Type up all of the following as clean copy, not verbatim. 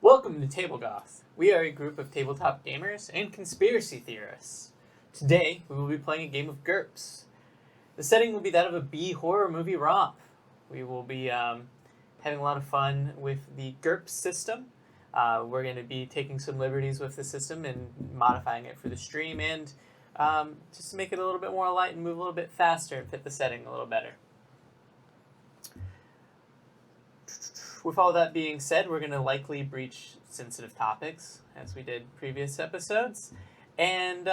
Welcome to Table Goth. We are a group of tabletop gamers and conspiracy theorists. Today, we will be playing a game of GURPS. The setting will be that of a B horror movie romp. We will be having a lot of fun with the GURPS system. We're going to be taking some liberties with the system and modifying it for the stream and just to make it a little bit more light and move a little bit faster and fit the setting a little better. With all that being said, we're going to likely breach sensitive topics, as we did previous episodes. And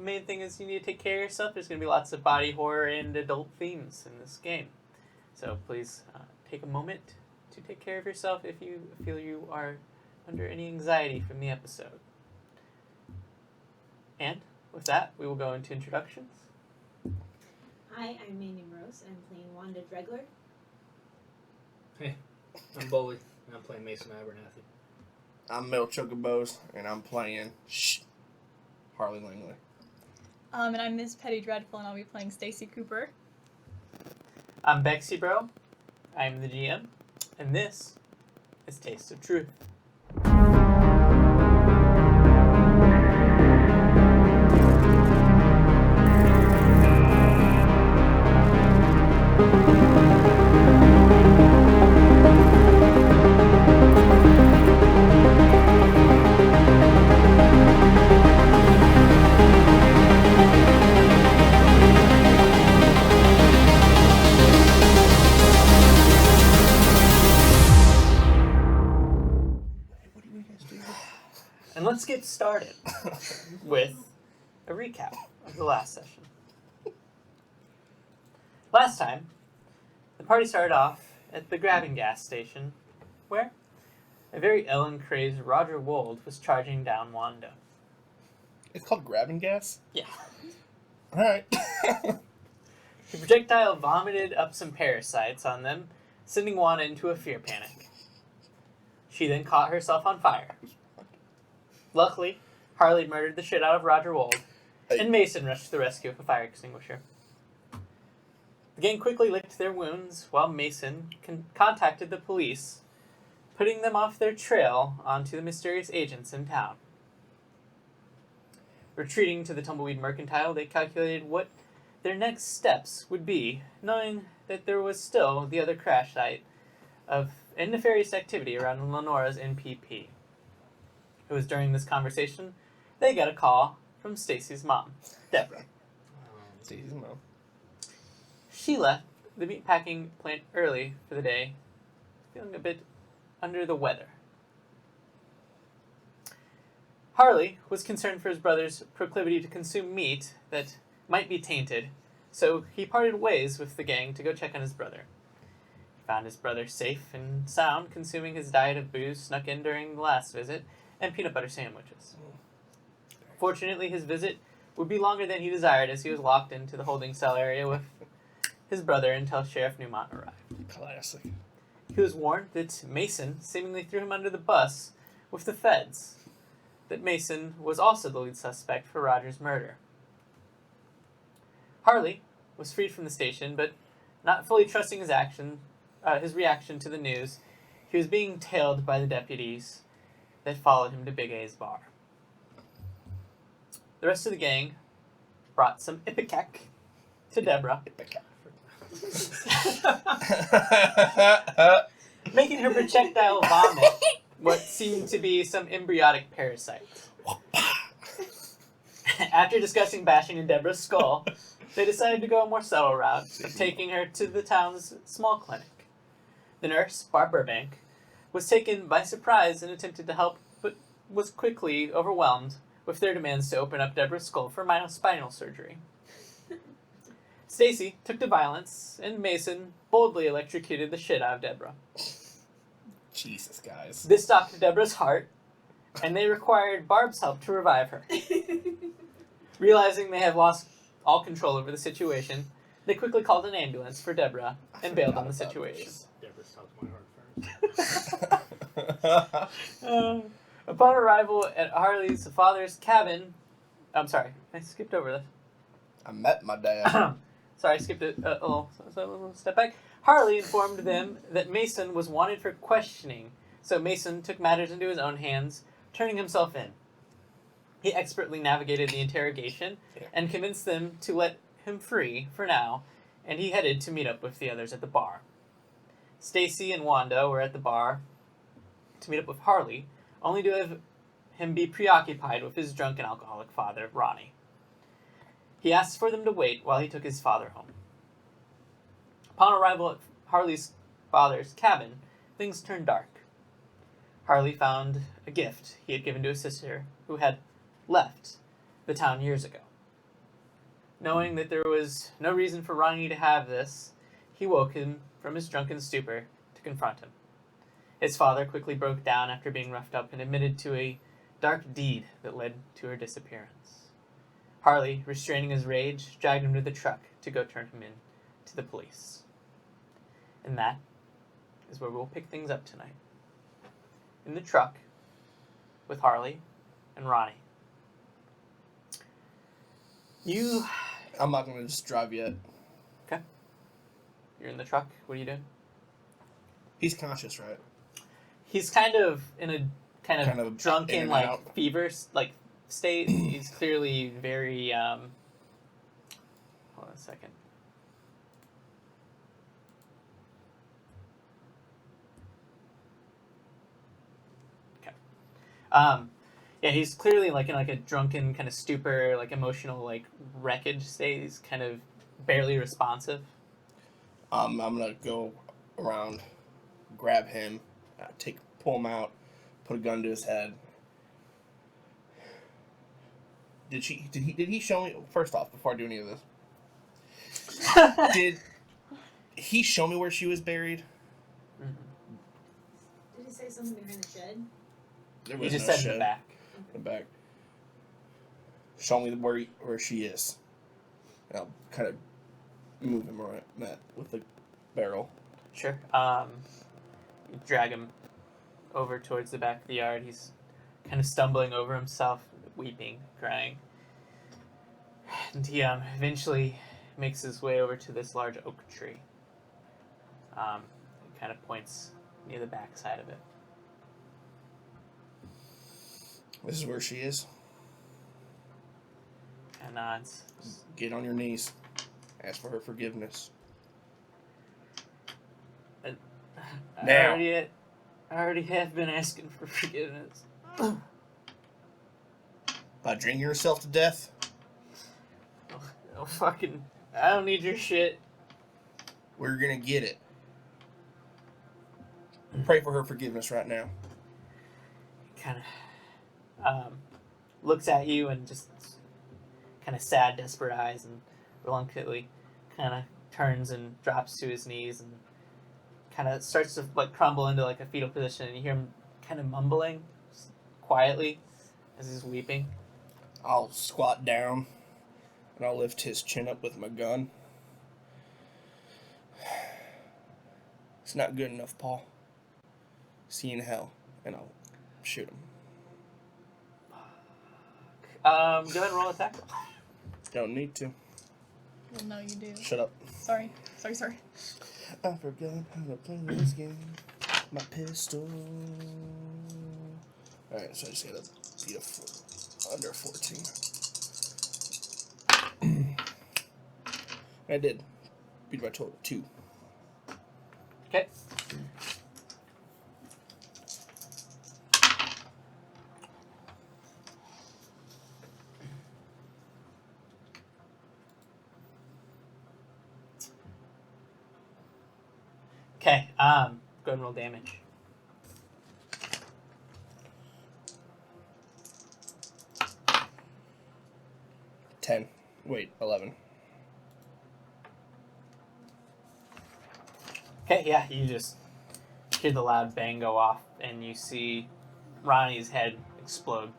main thing is you need to take care of yourself. There's going to be lots of body horror and adult themes in this game. So please take a moment to take care of yourself if you feel you are under any anxiety from the episode. And with that, we will go into introductions. Hi, I'm Mandy Rose, and I'm playing Wanda Dregler. Hey, I'm Bully, and I'm playing Mason Abernathy. I'm Mel Chocobos, and I'm playing Harley Langley. And I'm Ms. Petty Dreadful, and I'll be playing Stacy Cooper. I'm Bexy Bro. I'm the GM, and this is Taste of Truth. And let's get started with a recap of the last session. Last time, the party started off at the grabbing gas station, where a very Ellen-crazed Roger Wold was charging down Wanda. It's called grabbing gas? Yeah. Alright. The projectile vomited up some parasites on them, sending Wanda into a fear panic. She then caught herself on fire. Luckily, Harley murdered the shit out of Roger Wold, and Mason rushed to the rescue with a fire extinguisher. The gang quickly licked their wounds while Mason contacted the police, putting them off their trail onto the mysterious agents in town. Retreating to the Tumbleweed Mercantile, they calculated what their next steps would be, knowing that there was still the other crash site of nefarious activity around Lenora's NPP. It was during this conversation they got a call from Stacy's mom, Deborah. Stacy's mom. She left the meatpacking plant early for the day, feeling a bit under the weather. Harley was concerned for his brother's proclivity to consume meat that might be tainted, so he parted ways with the gang to go check on his brother. He found his brother safe and sound, consuming his diet of booze snuck in during the last visit, and peanut butter sandwiches. Fortunately, his visit would be longer than he desired, as he was locked into the holding cell area with his brother until Sheriff Newmont arrived. Classic. He was warned that Mason seemingly threw him under the bus with the feds, that Mason was also the lead suspect for Roger's murder. Harley was freed from the station, but not fully trusting his reaction to the news, he was being tailed by the deputies that followed him to Big A's bar. The rest of the gang brought some ipecac to Deborah, making her projectile vomit what seemed to be some embryotic parasite. After discussing bashing in Deborah's skull, they decided to go a more subtle route of taking her to the town's small clinic. The nurse, Barb Burbank, was taken by surprise and attempted to help, but was quickly overwhelmed with their demands to open up Deborah's skull for spinal surgery. Stacy took to violence, and Mason boldly electrocuted the shit out of Deborah. Jesus, guys. This stopped Deborah's heart, and they required Barb's help to revive her. Realizing they had lost all control over the situation, they quickly called an ambulance for Deborah and bailed on the situation. Deborah stopped my heart first. Upon arrival at Harley's father's cabin, I'm sorry, I skipped over this. I met my dad. Sorry, I skipped a little step back. Harley informed them that Mason was wanted for questioning, So Mason took matters into his own hands, turning himself in. He expertly navigated the interrogation and convinced them to let him free for now, and he headed to meet up with the others at the bar. Stacy and Wanda were at the bar to meet up with Harley, only to have him be preoccupied with his drunk and alcoholic father, Ronnie. He asked for them to wait while he took his father home. Upon arrival at Harley's father's cabin, things turned dark. Harley found a gift he had given to his sister, who had left the town years ago. Knowing that there was no reason for Ronnie to have this, he woke him from his drunken stupor to confront him. His father quickly broke down after being roughed up and admitted to a dark deed that led to her disappearance. Harley, restraining his rage, dragged him to the truck to go turn him in to the police. And that is where we'll pick things up tonight. In the truck with Harley and Ronnie. I'm not going to just drive yet. You're in the truck. What are you doing? He's conscious, right? He's kind of in a kind of in drunken, and like, out. fever, like, state. He's clearly very, hold on a second. Okay. Yeah, he's clearly, like, in, like, a drunken kind of stupor, like, emotional, like, wreckage state. He's kind of barely responsive. I'm going to go around, grab him, pull him out, put a gun to his head. Did he show me, first off, before I do any of this, did he show me where she was buried? Mm-hmm. Did he say something behind the shed? There He was just no said in shed the back. in the back. Show me where she is. And I'll kind of move him around that with the barrel. Sure. You drag him over towards the back of the yard. He's kind of stumbling over himself, weeping, crying. And he eventually makes his way over to this large oak tree. It kind of points near the back side of it. This is where she is. And nods. Get on your knees. Ask for her forgiveness. Now. I already have been asking for forgiveness. By drinking yourself to death? Oh, I don't need your shit. We're gonna get it. Pray for her forgiveness right now. Kind of looks at you and just kind of sad, desperate eyes, and reluctantly kind of turns and drops to his knees and kind of starts to like crumble into like a fetal position, and you hear him kind of mumbling quietly as he's weeping. I'll squat down and I'll lift his chin up with my gun. It's not good enough, Paul. See you in hell, and I'll shoot him. Go ahead and roll attack. Don't need to. Well, no, you do. Shut up. Sorry. I forgot how to play this game. My pistol. Alright, so I just gotta beat under 14. I did. Beat by total 2. Okay. Okay, go ahead and roll damage. $10. Wait, 11. Okay, yeah, you just hear the loud bang go off, and you see Ronnie's head explode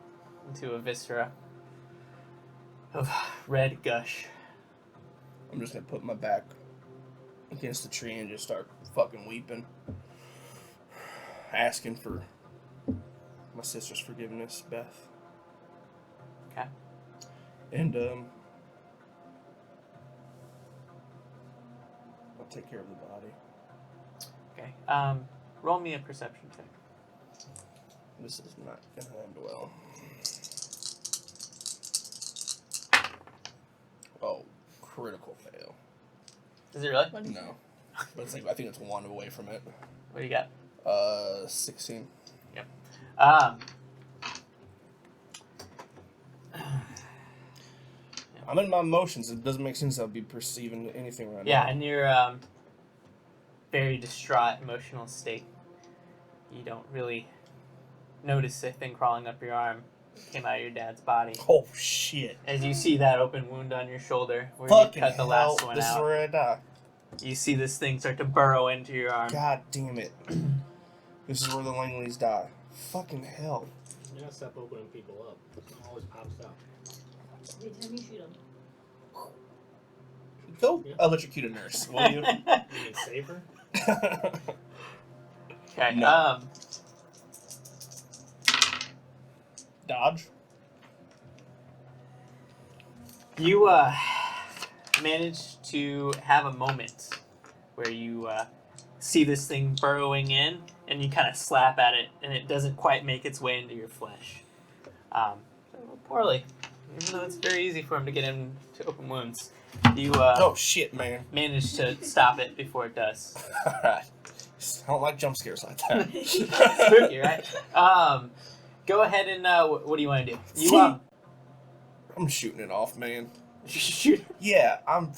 into a viscera of red gush. I'm just gonna put my back against the tree and just start fucking weeping. Asking for my sister's forgiveness, Beth. Okay. And, I'll take care of the body. Okay. Roll me a perception check. This is not gonna end well. Oh, critical fail. Is it really? What do you No. But it's like, I think it's one away from it. What do you got? 16. Um, I'm in my emotions. It doesn't make sense I'll be perceiving anything right yeah, now. in your very distraught emotional state, you don't really notice a thing crawling up your arm came out of your dad's body. Oh, shit. As you see that open wound on your shoulder where Fucking you cut the hell. last one This is out, where I die. you see this thing start to burrow into your arm. God damn it. This is where the Langleys die. Fucking hell. You gotta stop opening people up. It always pops out. Every time you shoot them. Go Yeah. electrocute a nurse, will you? You mean safer? Okay. No. Dodge. You manage to have a moment where you see this thing burrowing in, and you kind of slap at it, and it doesn't quite make its way into your flesh. Poorly, even though it's very easy for him to get into open wounds. You Oh, shit, man. manage to stop it before it does. Alright. I don't like jump scares like that. Spooky, right? Go ahead and what do you want to do? You I'm shooting it off, man. shoot. Yeah, I'm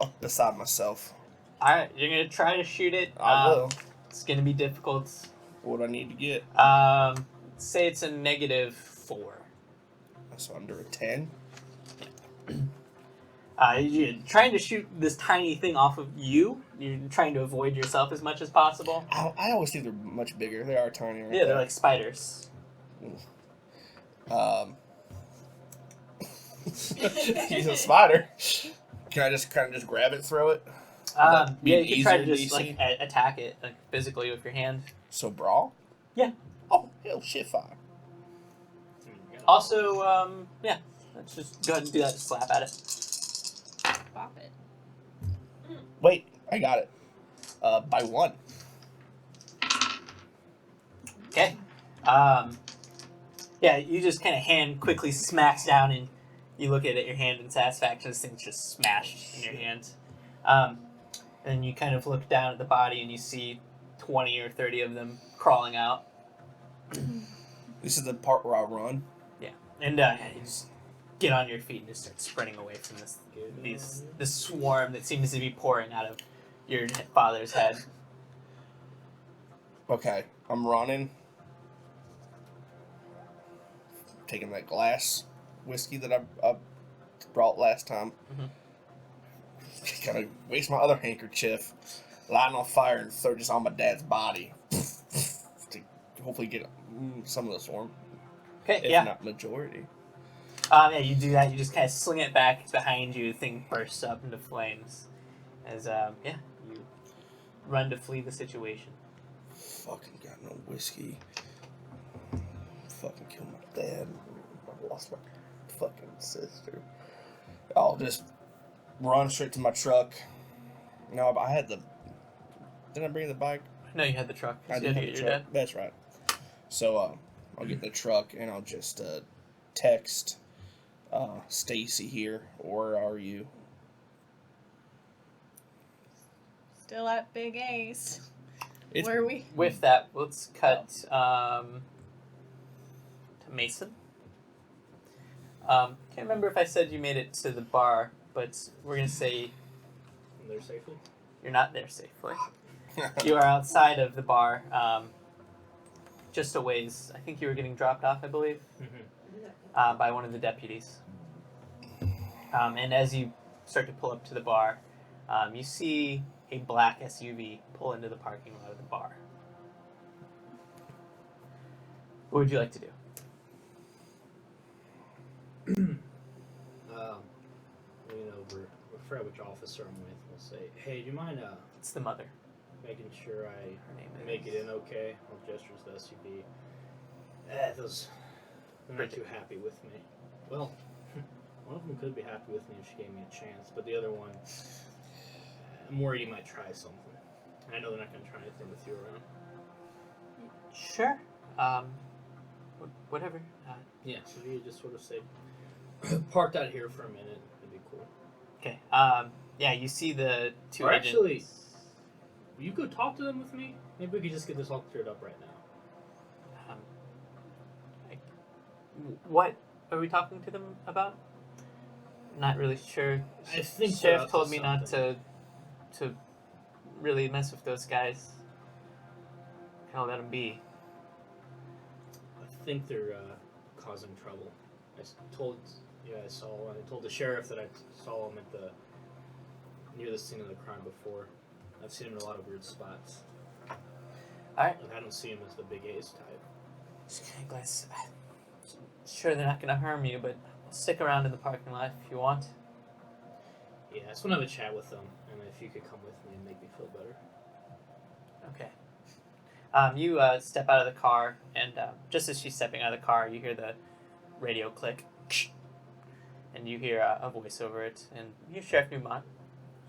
up beside myself. All right, you're gonna try to shoot it. I will. It's gonna be difficult. What do I need to get? Say it's a -4. That's under a 10. You're trying to shoot this tiny thing off of you. You're trying to avoid yourself as much as possible. I always think they're much bigger. They are tiny. Aren't Yeah, they're they? like spiders. He's a spider. Can I just kind of grab it, throw it? that be Yeah, an you can try to easier just DC? like attack it like physically with your hand. So brawl? Yeah. Oh hell, shit, fire. Also, yeah, let's just go ahead and do that. Just slap at it. Pop it. Wait, I got it. By 1. Okay. Yeah, you just kind of hand quickly smacks down, and you look at it, your hand in satisfaction. This thing's just smashed in your hand. And you kind of look down at the body, and you see 20 or 30 of them crawling out. This is the part where I run. And you just get on your feet and just start sprinting away from this swarm that seems to be pouring out of your father's head. Okay, I'm running. Taking that glass whiskey that I brought last time. Mhm. Kind of waste my other handkerchief, light on fire, and throw just on my dad's body to hopefully get some of the swarm, Okay, if yeah. not majority. Yeah, you do that. You just kind of sling it back behind you. The thing bursts up into flames. As, you run to flee the situation. Fucking got no whiskey. Fucking killed my dad. I lost my fucking sister. I'll just run straight to my truck. No, I had the. Didn't I bring the bike? No, you had the truck. I You did had to have the get truck. your dad. That's right. So I'll get the truck and I'll just text Stacy here. Or are you? Still at Big Ace. It's- Where are we? With that, let's cut to Mason. Can't remember if I said you made it to the bar, but we're gonna say And they're safely? you're not there safely. You are outside of the bar, just a ways. I think you were getting dropped off, I believe, by one of the deputies. And as you start to pull up to the bar, you see a black SUV pull into the parking lot of the bar. What would you like to do? Lean over, we'll figure out which officer I'm with. We'll say, hey, do you mind It's the mother. making sure I Her name is make it in okay? I'll gesture to the SUV. They're not too happy with me. Well, one of them could be happy with me if she gave me a chance, but the other one, I'm worried he might try something. I know they're not going to try anything with you around. Sure. Whatever. Yeah, so if you just sort of say, parked out here for a minute, it'd be cool. Okay. Yeah, you see the two Or agents. actually, will you go talk to them with me? Maybe we could just get this all cleared up right now. What are we talking to them about? Not really sure. I think they're Sheriff up to told me not something. to really mess with those guys. Kind of let them be. I think they're causing trouble. I told the sheriff that I saw him near the scene of the crime before. I've seen him in a lot of weird spots. Alright. And I don't see him as the big A's type. Just kind of glance. Sure, they're not going to harm you, but stick around in the parking lot if you want. Yeah, I just want to have a chat with them, and if you could come with me and make me feel better. Okay. You step out of the car, and just as she's stepping out of the car, you hear the radio click, and you hear a voice over it, and you hear Sheriff Newmont.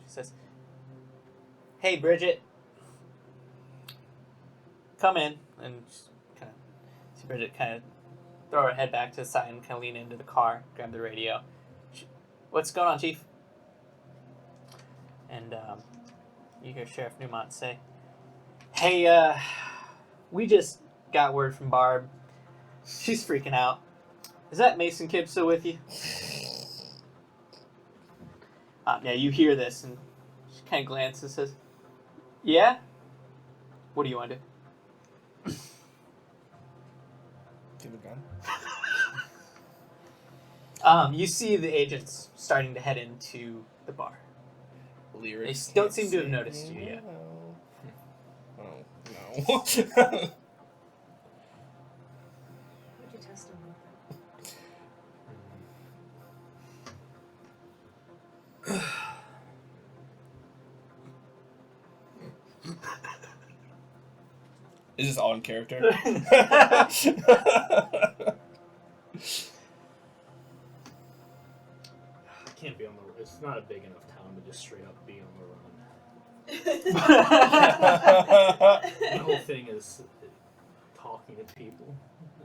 She says, "Hey, Bridget, come in." And kind of see Bridget kind of throw her head back to the side and kind of lean into the car, grab the radio. "What's going on, Chief?" And you hear Sheriff Newmont say, "Hey, we just got word from Barb. She's freaking out. Is that Mason kid still with you?" Yeah, you hear this, and she kind of glances and says, "Yeah? What do you want to do?" Give a gun. You see the agents starting to head into the bar. Lyrics They don't can't seem to have say noticed you yet. no. Oh, no. Would you test him with that? Is this all in character? I can't be on the. It's not a big enough town to just straight up be on the run. The whole thing is talking to people.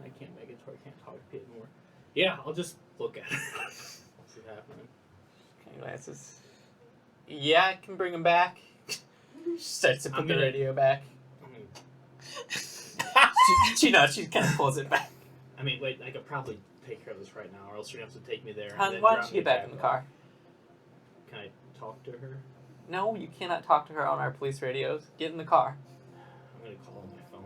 I can't make it to where I can't talk to people anymore. Yeah, I'll just look at it. See it happening. Kind of glances. "Yeah, I can bring him back." She starts to put I'm the gonna- radio back. She kind of pulls it back. I mean, wait, I could probably take care of this right now, or else you're going to have to take me there. and Hon, then why drop don't you me get back in the car? Can I talk to her? No, you cannot talk to her on our police radios. Get in the car. I'm going to call on my phone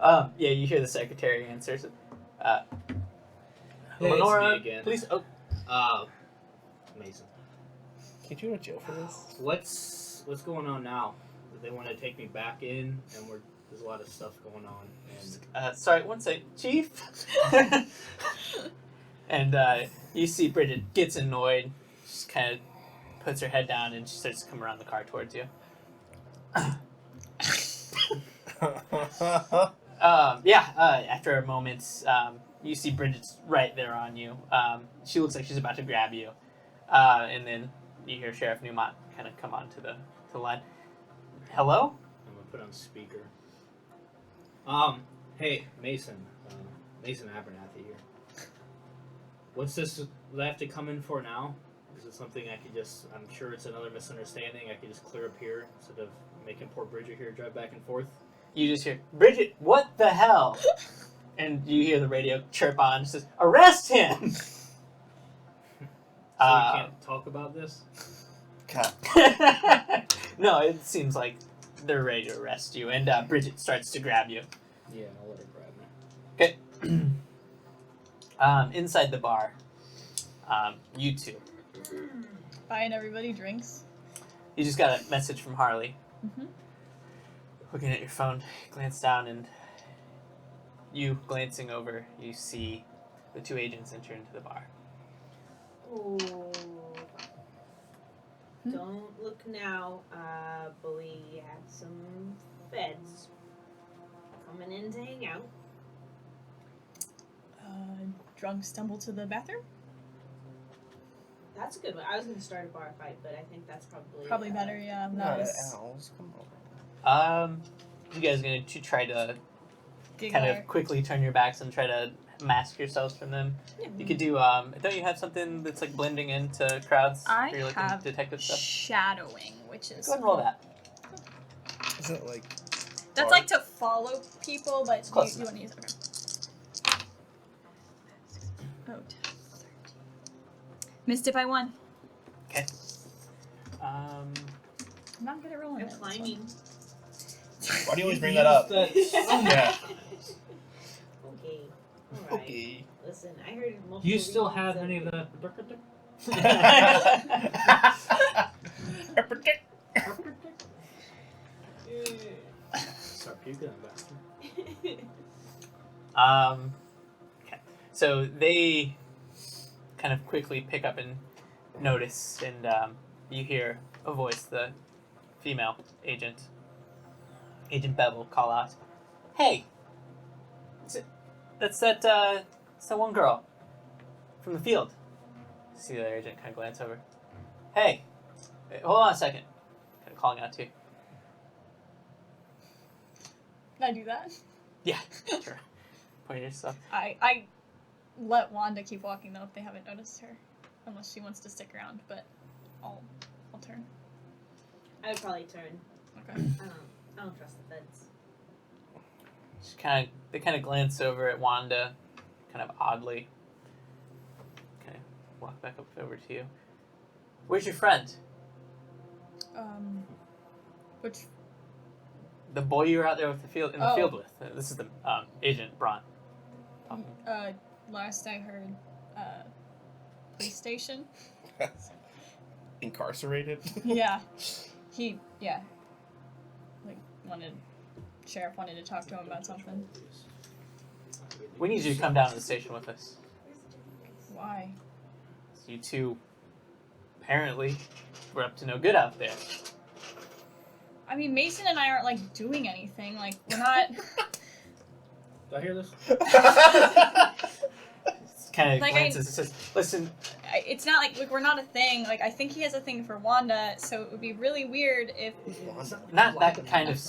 911. Yeah, you hear the secretary answers. Hey, Lenora, it's me again. please. Oh, Mason. Can't you go to jail for this? What's going on now? They want to take me back in, and there's a lot of stuff going on. And sorry, one second, Chief. And you see Bridget gets annoyed. She kind of puts her head down and she starts to come around the car towards you. After a moment, you see Bridget's right there on you. She looks like she's about to grab you. And then you hear Sheriff Newmont kind of come onto the line. "Hello?" I'm gonna put on speaker. Hey, Mason. Mason Abernathy here. What's this? Do I have to come in for now? Is it something I could just? I'm sure it's another misunderstanding. I could just clear up here instead of making poor Bridget here drive back and forth. You just hear, "Bridget, what the hell?" And you hear the radio chirp on. It says, "Arrest him!" So we can't talk about this. God. No, it seems like they're ready to arrest you, and Bridget starts to grab you. Yeah, I'll let her grab me. Okay. Inside the bar, you two. Buying everybody drinks. You just got a message from Harley. Mm-hmm. Looking at your phone, you glance down, and you glancing over, you see the two agents enter into the bar. Oh. Don't look now, but we have some feds coming in to hang out. Drunk stumble to the bathroom. That's a good one. I was gonna start a bar fight, but I think that's probably better. Yeah, Not nice. owls. Come on. You guys are going to try to kind Giggler. of quickly turn your backs and try to mask yourselves from them. You could do. Don't you have something that's like blending into crowds? I where you're like have detective stuff. shadowing, which is Go ahead and roll that. Is it like? That's like to follow people, but close you enough. want to use okay. Oh, 10, 13. Missed it by 1. Okay. I'm not good at rolling. No it. climbing. Why do you always bring that up? That- Yeah. Okay. Alright. Okay. Listen, I heard multiple Do you still reasons have of any of it. that? Start puking on that. Okay. So they kind of quickly pick up and notice, and you hear a voice, the female agent, Agent Bevel, call out, "Hey, that's that one girl from the field." See the other agent kind of glance over. "Hey, hold on a second." Kind of calling out to you. Can I do that? Yeah, sure. Point at yourself. I let Wanda keep walking though if they haven't noticed her, unless she wants to stick around. But I'll turn. I would probably turn. Okay. I don't trust the feds. They kind of glance over at Wanda, kind of oddly. Kind of walk back up over to you. "Where's your friend? Which The boy you were out there with in the Oh. field with. This is the Agent Braun. talking. last I heard, police station. Incarcerated. Yeah. Like sheriff wanted to talk to him about something. We need you to come down to the station with us. Why? You two, apparently, were up to no good out there. I mean, Mason and I aren't like doing anything. Like we're not. Do I hear this? Kind of Like, glances and says, "Listen, It's not like we're not a thing. Like I think he has a thing for Wanda, so it would be really weird if. not that kind of.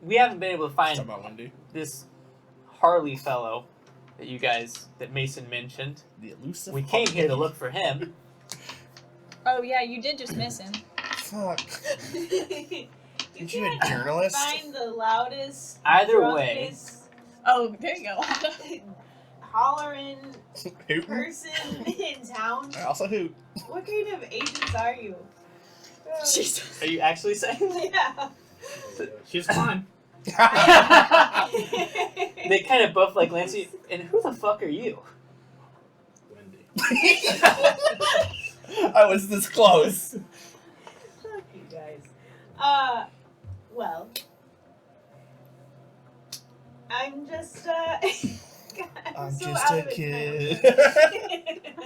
We haven't been able to Talking find about Wendy. this Harley fellow that Mason mentioned. The elusive. We came here to look for him. Oh yeah, you did just miss him. Fuck. You Aren't you a can't journalist? find the loudest, Either way. drunkest, Oh, there you go. hollering Hoot. person in town. I also hoot. What kind of agents are you? Jesus. Are you actually saying that? Yeah. She's fine. They kind of both like glance at you. And who the fuck are you? Wendy. I was this close. Fuck you guys. Well, I'm just, I'm so just out a of it kid. now.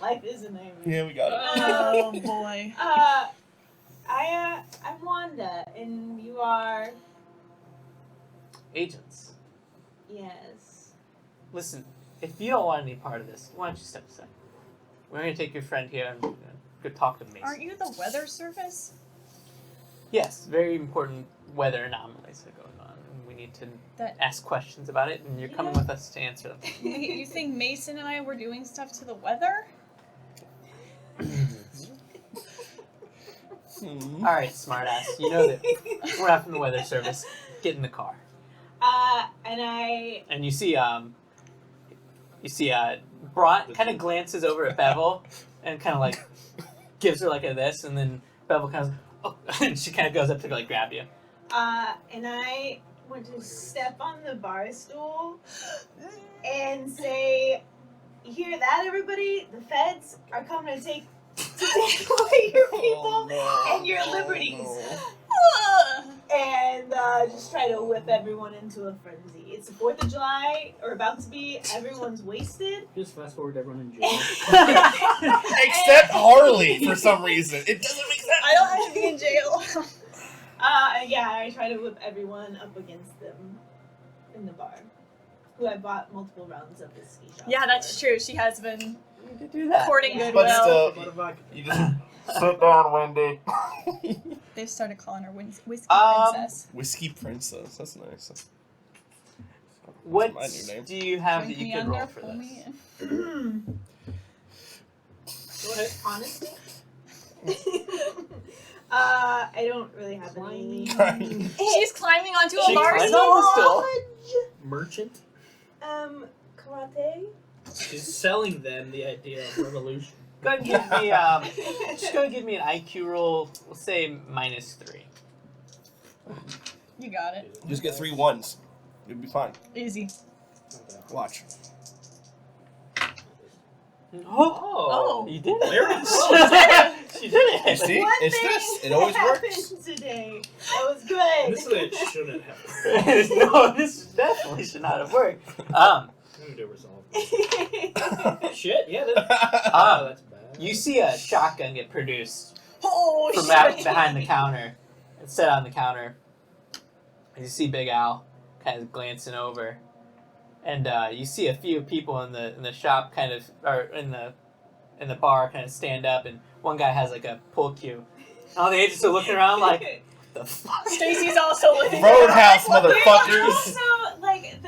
Life is a nightmare. Yeah, we got it. Oh boy. I'm Wanda, and you are, Agents. yes. Listen, if you don't want any part of this, why don't you step aside? We're going to take your friend here and go talk to Mason. Aren't you the weather service? Yes, very important weather anomalies are going on. And we need to That- ask questions about it, and you're coming with us to answer them. You think Mason and I were doing stuff to the weather? All right, smartass. You know that we're not from the weather service. Get in the car. And And you see Braun kind of glances over at Bevel and kind of like gives her like a this, and then Bevel kind of, oh, and she kind of goes up to like grab you. and I want to step on the bar stool and say, "You hear that, everybody? The feds are coming to take away your people and your liberties." And just try to whip everyone into a frenzy. It's the 4th of July, or about to be. Everyone's wasted. Just fast forward to everyone in jail. Except Harley, for some reason. It doesn't make sense. I don't have to be in jail. Yeah, I try to whip everyone up against them in the bar, who I bought multiple rounds of whiskey shots Yeah, that's for. true. She has been need to do that. Courting Yeah. But goodwill. still, you just sit down, Wendy. They've started calling her Whiskey Um, Princess. Whiskey Princess. That's nice. That's What my new name. do you have Drink that you me could under, roll for pull this? me in. Go ahead. Honesty? I don't really have any. Climbing. She's climbing onto a She bar climbs stool. on the stool. Merchant. Karate? She's selling them the idea of revolution. Go ahead and give me just go ahead and give me an IQ roll. We'll say -3. You got it. Just get 3 1s. You'll be fine. Easy. Watch. Oh, you did it. Very She did You it. see? One It's thing this. It always happened works. today. That was good. This way it shouldn't have. No, this definitely should not have worked. I'm gonna do resolve. Shit, yeah. That's bad. You see a shotgun get produced Oh, from shit. out behind the counter. It's set on the counter. And you see Big Al kind of glancing over, and you see a few people in the shop kind of, or in the bar kind of stand up, and one guy has like a pull cue. And all the agents are looking around like, what the fuck? Stacy's also looking. Roadhouse, Well, there's motherfuckers. also, like,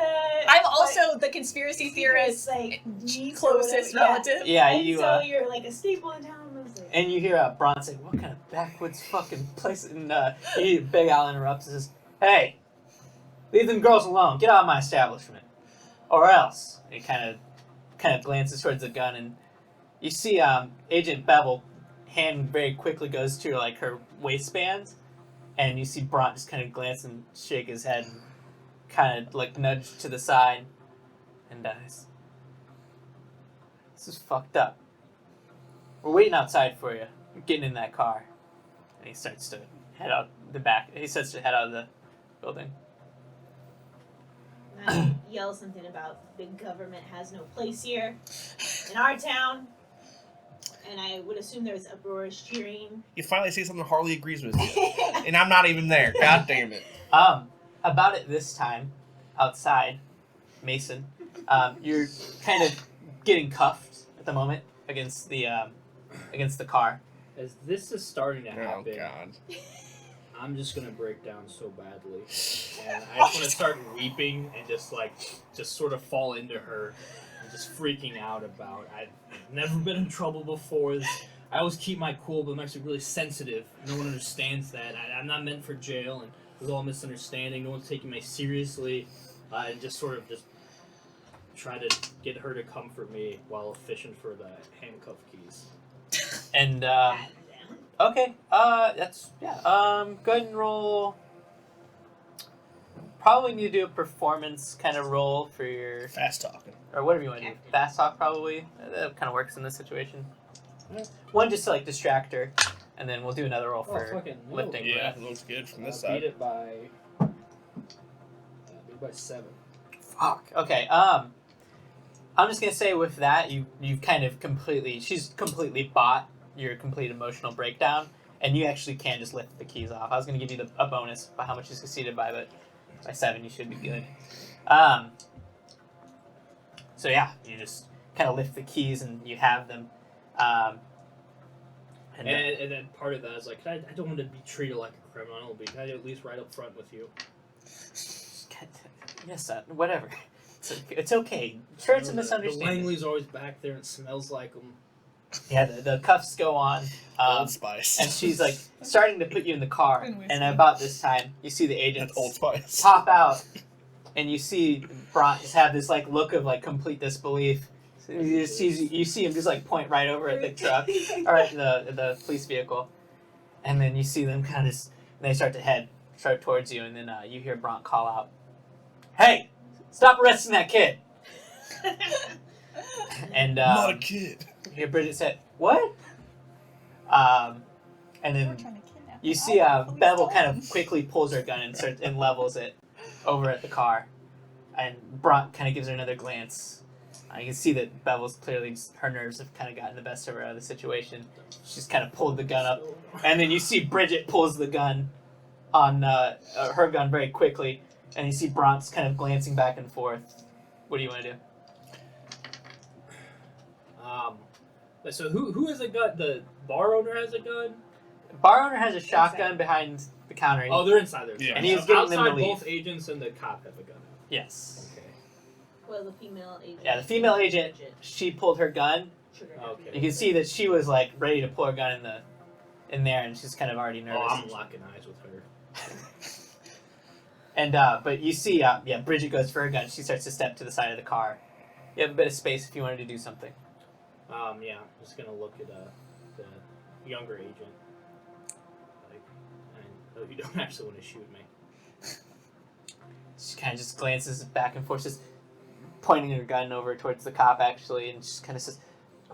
I'm also the conspiracy theorist, like, niece closest or whatever. relative. Yeah, And you. so you're like a staple in town. I was like, And you hear Bron say, "What kind of backwoods fucking place?" And Big Al interrupts and says, "Hey, leave them girls alone. Get out of my establishment, or else." And he kind of glances towards the gun, and you see Agent Bevel hand very quickly goes to like her waistband, and you see Bron just kind of glance and shake his head, and kind of like nudge to the side, and dies. This is fucked up. We're waiting outside for you. We're getting in that car. And he starts to head out the back. He starts to head out of the building. and I yell something about big government has no place here in our town. And I would assume there's uproarious cheering. You finally see something Harley agrees with you. And I'm not even there. God damn it. About at this time, outside, Mason, you're kind of getting cuffed at the moment against the car. As this is starting to Oh, happen, God. I'm just gonna break down so badly, and I just want to start weeping and just sort of fall into her, and just freaking out about. I've never been in trouble before. I always keep my cool, but I'm actually really sensitive. No one understands that. I'm not meant for jail, and there's all misunderstanding. No one's taking me seriously, and just sort of just try to get her to comfort me while fishing for the handcuff keys. And okay, that's yeah. Go ahead and roll. Probably need to do a performance kind of roll for your, Fast talking. or whatever you want to do. Fast talk probably. That kind of works in this situation. Yeah. One just to like distract her, and then we'll do another roll for fucking no. lifting. Yeah, breath. looks good from this Beat side. it by 7. Fuck. Okay. I'm just gonna say with that, you've kind of she's completely bought your complete emotional breakdown, and you actually can just lift the keys off. I was gonna give you a bonus by how much you succeeded by, but by 7 you should be good. So yeah, you just kind of lift the keys and you have them. And And then part of that is like, I don't want to be treated like a criminal, but can I at least ride up front with you? yes, whatever. It's okay. Sure, it's a The misunderstanding. Langley's always back there and smells like them. Yeah, the cuffs go on. Old Spice. And she's like starting to put you in the car, And whiskey. and about this time, you see the agents That's Old Spice. pop out, and you see Bron just have this like look of like complete disbelief. So you see him just like point right over at the truck, or at the police vehicle, and then you see them kind of they start towards you, and then you hear Bron call out, "Hey, stop arresting that kid!" And Not a kid. you hear Bridget say, "What?" And They were then trying to kidnap you him. see Oh, police Bevel got kind him. of quickly pulls her gun and levels it over at the car, and Bront kind of gives her another glance. You can see that Bevel's clearly her nerves have kind of gotten the best of her out of the situation. She's kind of pulled the gun up, and then you see Bridget pulls the gun on her gun very quickly, and you see Bront's kind of glancing back and forth. What do you want to do? So who has a gun? The bar owner has a gun. Bar owner has a shotgun behind the counter. Oh, they're inside there. Yeah. And he's getting them outside. to leave. Both agents and the cop have a gun. Yes. Okay. Well, the female agent. Yeah, the female agent, she pulled her gun. Okay. You can see that she was like ready to pull her gun in there, and she's kind of already nervous. Oh, I'm locking eyes with her. And but you see, Bridget goes for her gun. She starts to step to the side of the car. You have a bit of space if you wanted to do something. Yeah, I'm just gonna look at the younger agent. Like, I know you don't actually want to shoot me. She kind of just glances back and forth, just pointing her gun over towards the cop, actually, and just kind of says,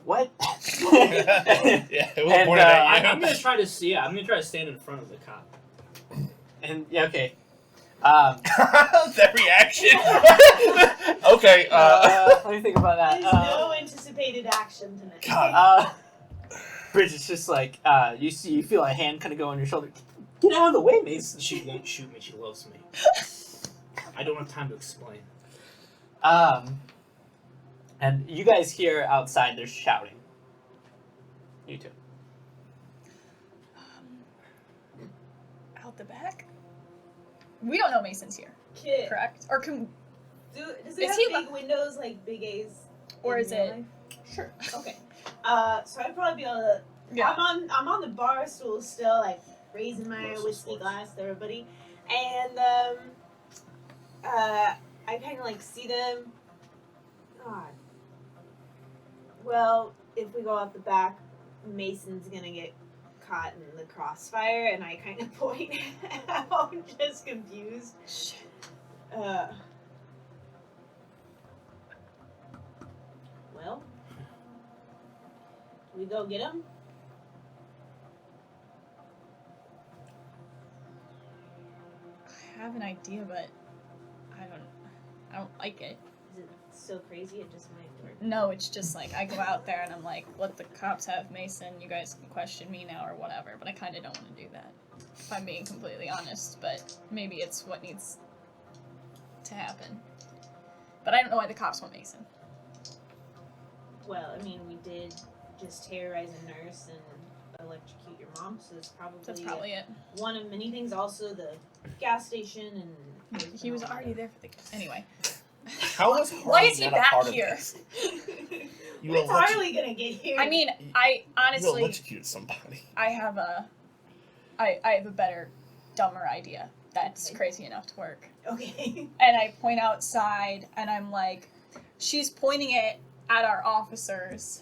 "What?" Yeah, it was And, pointed at you. I'm gonna try to see. I'm gonna try to stand in front of the cop. And yeah, okay. That reaction. Okay. Let me think about that. There's no anticipated action tonight. God. Bridget's just like you feel a hand kind of go on your shoulder. Get out of the way, Mason. She won't shoot me. She loves me. I don't have time to explain. And you guys hear outside they're shouting. You too. Out the back? We don't know Mason's here, Kid. correct? Or can Does Is it have he big windows like big A's? Or in is real it- life? Sure. Okay. So I'd probably be able to. Yeah. I'm on the bar stool still, like raising my Russell whiskey Swords. glass to everybody, and I kind of like see them. God. Well, if we go out the back, Mason's gonna get caught in the crossfire, and I kind of point out, just confused. Well, we go get him. I have an idea, but I don't like it. Is it so crazy? It just might work. No, it's just like I go out there and I'm like, let the cops have Mason. You guys can question me now or whatever. But I kind of don't want to do that, if I'm being completely honest. But maybe it's what needs to happen. But I don't know why the cops want Mason. Well, I mean, we did just terrorize a nurse and electrocute your mom, so it's That's probably it. one of many things. Also, the gas station and He was already there for the anyway. How was Why Harley is he not a back part of here? this? When's Harley gonna get here? I mean, I You honestly, electrocuted somebody. I have a better, dumber idea that's Okay. crazy enough to work. Okay. And I point outside, and I'm like, she's pointing it at our officers,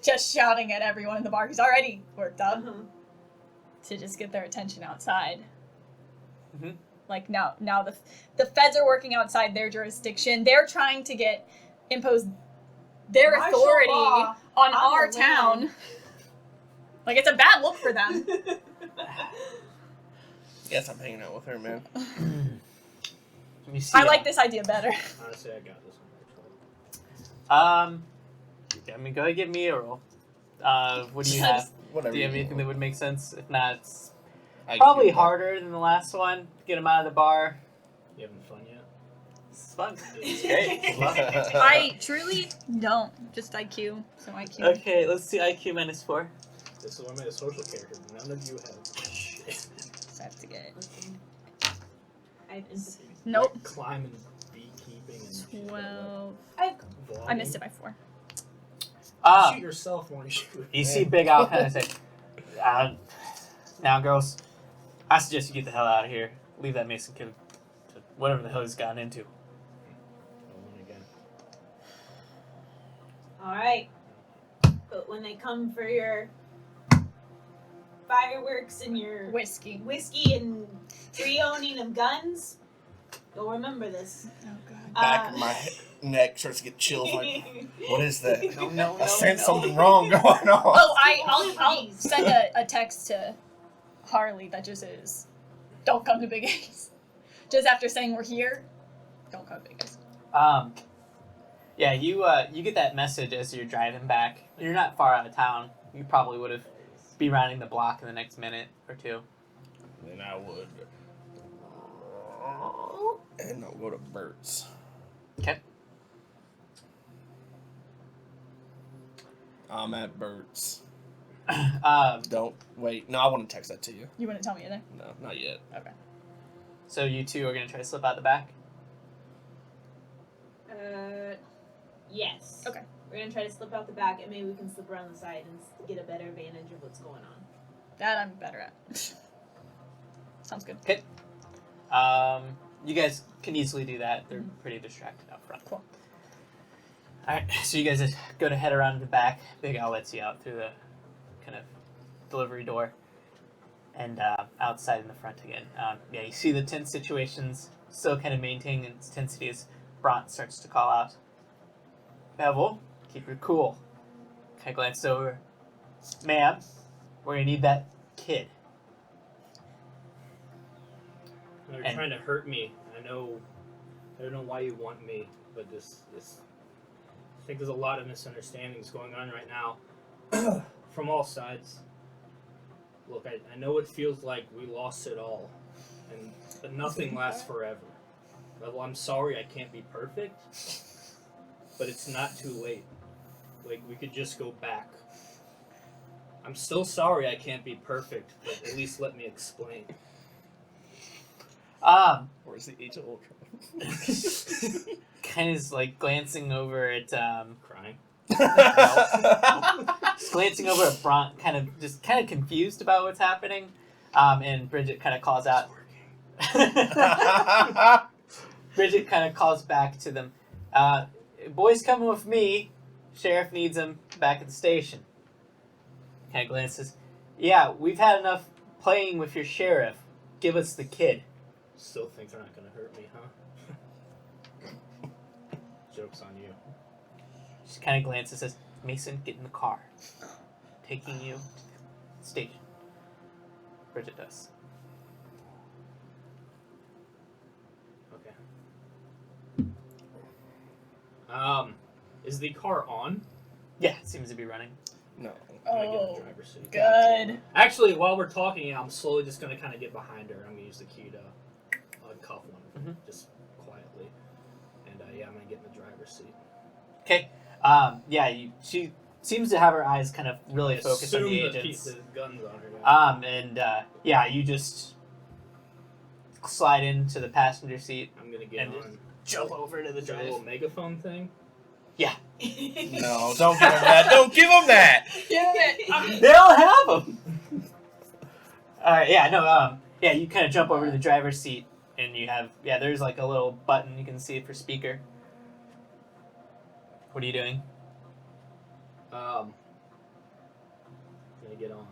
just shouting at everyone in the bar who's already worked up Uh-huh. to just get their attention outside. Mhm. Like now the feds are working outside their jurisdiction. They're trying to impose their Martial authority law on on our the town. land. Like it's a bad look for them. Guess I'm hanging out with her, man. You see, I like this idea better. Honestly, I got this one. I mean, go ahead, give me a roll. What do you have? Whatever. Do you have anything that would make sense? If not, it's IQ, probably man. harder than the last one. Get him out of the bar. You having fun yet? It's fun. It's great. Love it. I truly don't. Just IQ. So IQ. Okay, let's see IQ minus 4. This is why I made a social character. None of you have shit. So I have to get I have empathy. nope. Like climbing, beekeeping, and she's got, 12. like, I missed it by 4. Shoot yourself more than shoot. You see Big Al kind of say, now, girls, I suggest you get the hell out of here. Leave that Mason kid to whatever the hell he's gotten into. Again. All right. But when they come for your fireworks and your Whiskey. whiskey and pre-owning of guns, you'll remember this. Oh god. Back of my neck starts to get chills. Like, what is that? No, I sense something wrong going on. Oh, I'll send a text to Harley that just is, don't come to Big A's. Just after saying we're here, don't come to Big A's. Yeah, you get that message as you're driving back. You're not far out of town. You probably would have be rounding the block in the next minute or two. Then I would. And I'll go to Bert's. Okay. I'm at Bert's. Um, Don't wait. No, I want to text that to you. You wouldn't tell me either? No, not yet. Okay. so you two are gonna try to slip out the back. Yes. Okay. We're gonna try to slip out the back, and maybe we can slip around the side and get a better advantage of what's going on. That I'm better at. Sounds good. You guys can easily do that. They're pretty distracted out front. Cool. Alright, so you guys just go to head around the back. Big Al lets you out through the kind of delivery door. And outside in the front again. Yeah, you see the tense situations still kind of maintaining its intensity as Bront starts to call out. Bevel, keep your cool. Kind of glance over. Ma'am, we're gonna need that kid. They're And- trying to hurt me. I don't know why you want me, but this I think there's a lot of misunderstandings going on right now from all sides. Look, I know it feels like we lost it all, but nothing lasts forever. Well, I'm sorry I can't be perfect, but it's not too late. Like, we could just go back. I'm still sorry I can't be perfect, but at least let me explain. Where's the Age of Ultron? Kind of is like glancing over at Crying. just glancing over at Bront, kind of confused about what's happening. And Bridget kind of calls out. Bridget kind of calls back to them. Boy's coming with me. Sheriff needs him back at the station. Kind of glances. Yeah, we've had enough playing with your sheriff. Give us the kid. Still think they're not gonna hurt me, huh? Joke's on you. She kind of glances and says, Mason, get in the car. Taking you to the station. Bridget does. Okay. Is the car on? Yeah, it seems to be running. No. I'm gonna get in Oh, the driver's seat. good. Actually, while we're talking, I'm slowly just gonna kind of get behind her. I'm gonna use the key to cuff one of them, just quietly. And yeah, I'm gonna get in the driver's seat. Okay. She seems to have her eyes kind of really focused on the agents. The gun's on her. You just slide into the passenger seat, I'm gonna get and on. jump over to the Is there a drive. little megaphone thing? No, don't give him that. Don't give him that. They all have them. Alright, you kind of jump over to the driver's seat, and you have, there's like a little button you can see for speaker. What are you doing? Gonna get on.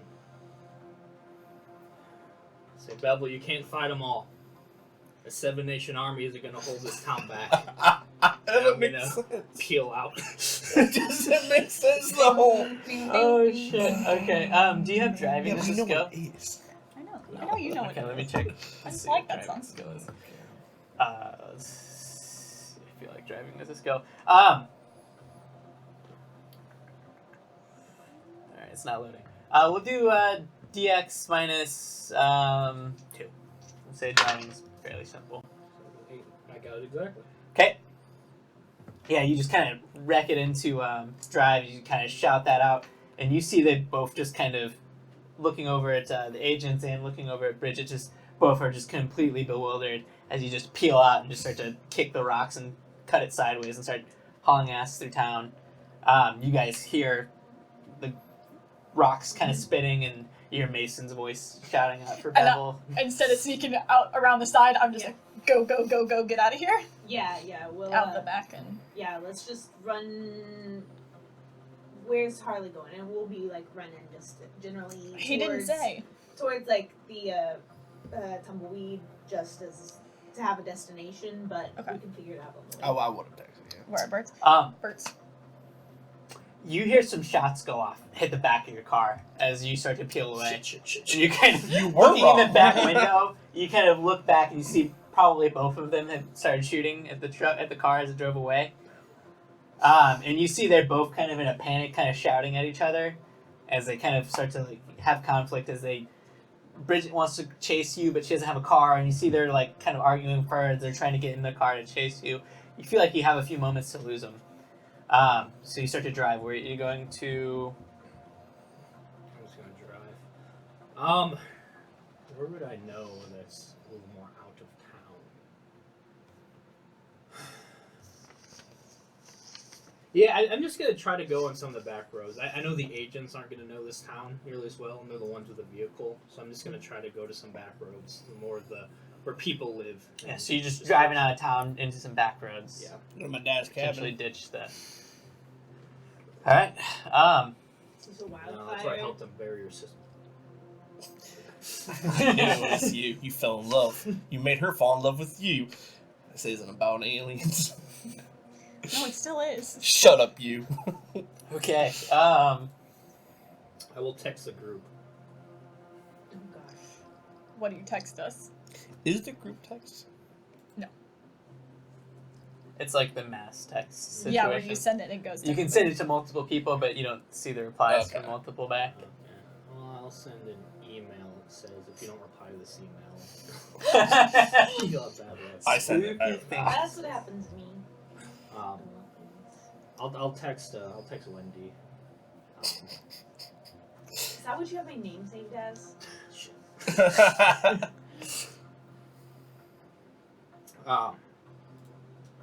Say, Bevel, you can't fight them all. A 7-nation army isn't gonna hold this town back. That doesn't make gonna sense. Peel out. It doesn't make sense though. Oh shit. Okay. Do you have driving as a skill? What it is. I know you know Okay, it let me is. check. I Let's just see like what that driving song. skill is. Let's see. I feel like driving is a skill. Alright, it's not loading. We'll do DX minus 2. We'll say driving's fairly simple. I got it exactly. Okay. Yeah, you just kind of wreck it into drive. You kind of shout that out, and you see they both just kind of looking over at the agents and looking over at Bridget. Just both are just completely bewildered as you just peel out and just start to kick the rocks and cut it sideways and start hauling ass through town. You guys hear the rocks kind of spinning, and you hear Mason's voice shouting out for And, Bevel. Instead of sneaking out around the side, I'm just like, go, go, go, go, get out of here. Yeah, we'll Out the back and... yeah, let's just run. Where's Harley going? And we'll be like running just generally. He didn't say. Towards like the tumbleweed, just as to have a destination, but Okay. we can figure it out on the way. Oh, I would have texted you. Where are birds? Birds. You hear some shots go off, hit the back of your car as you start to peel away. And you kind of, You were looking in the wrong. back window, you kind of look back and you see probably both of them have started shooting at the car as it drove away. And you see they're both kind of in a panic, kind of shouting at each other as they kind of start to like have conflict as Bridget wants to chase you, but she doesn't have a car, and you see they're like kind of arguing for her as they're trying to get in the car to chase you. You feel like you have a few moments to lose them. So you start to drive. Where are you going to? I'm just gonna drive. Where would I know that's a little more out of town? Yeah, I'm just gonna try to go on some of the back roads. I know the agents aren't gonna know this town nearly as well, and they're the ones with the vehicle. So I'm just gonna try to go to some back roads, more of the where people live. Yeah, so you're just driving out of town into some back roads. Yeah. Go to my dad's Essentially cabin. ditch that. All right. There's a No, that's where I wildfire. helped them bury your sister. I knew it was you. You fell in love. You made her fall in love with you. This isn't about aliens. No, it still is. Shut up, you. Okay. I will text the group. Oh gosh. What do you text us? Is the group text? It's like the mass text situation. Yeah, when you send it, it goes to You can send it to multiple people, but you don't see the replies Okay. from multiple back. Okay. Well, I'll send an email that says if you don't reply to this email, you'll have bad luck. I sent it. That's what happens to me. I'll text Wendy. Is that what you have my name saved as?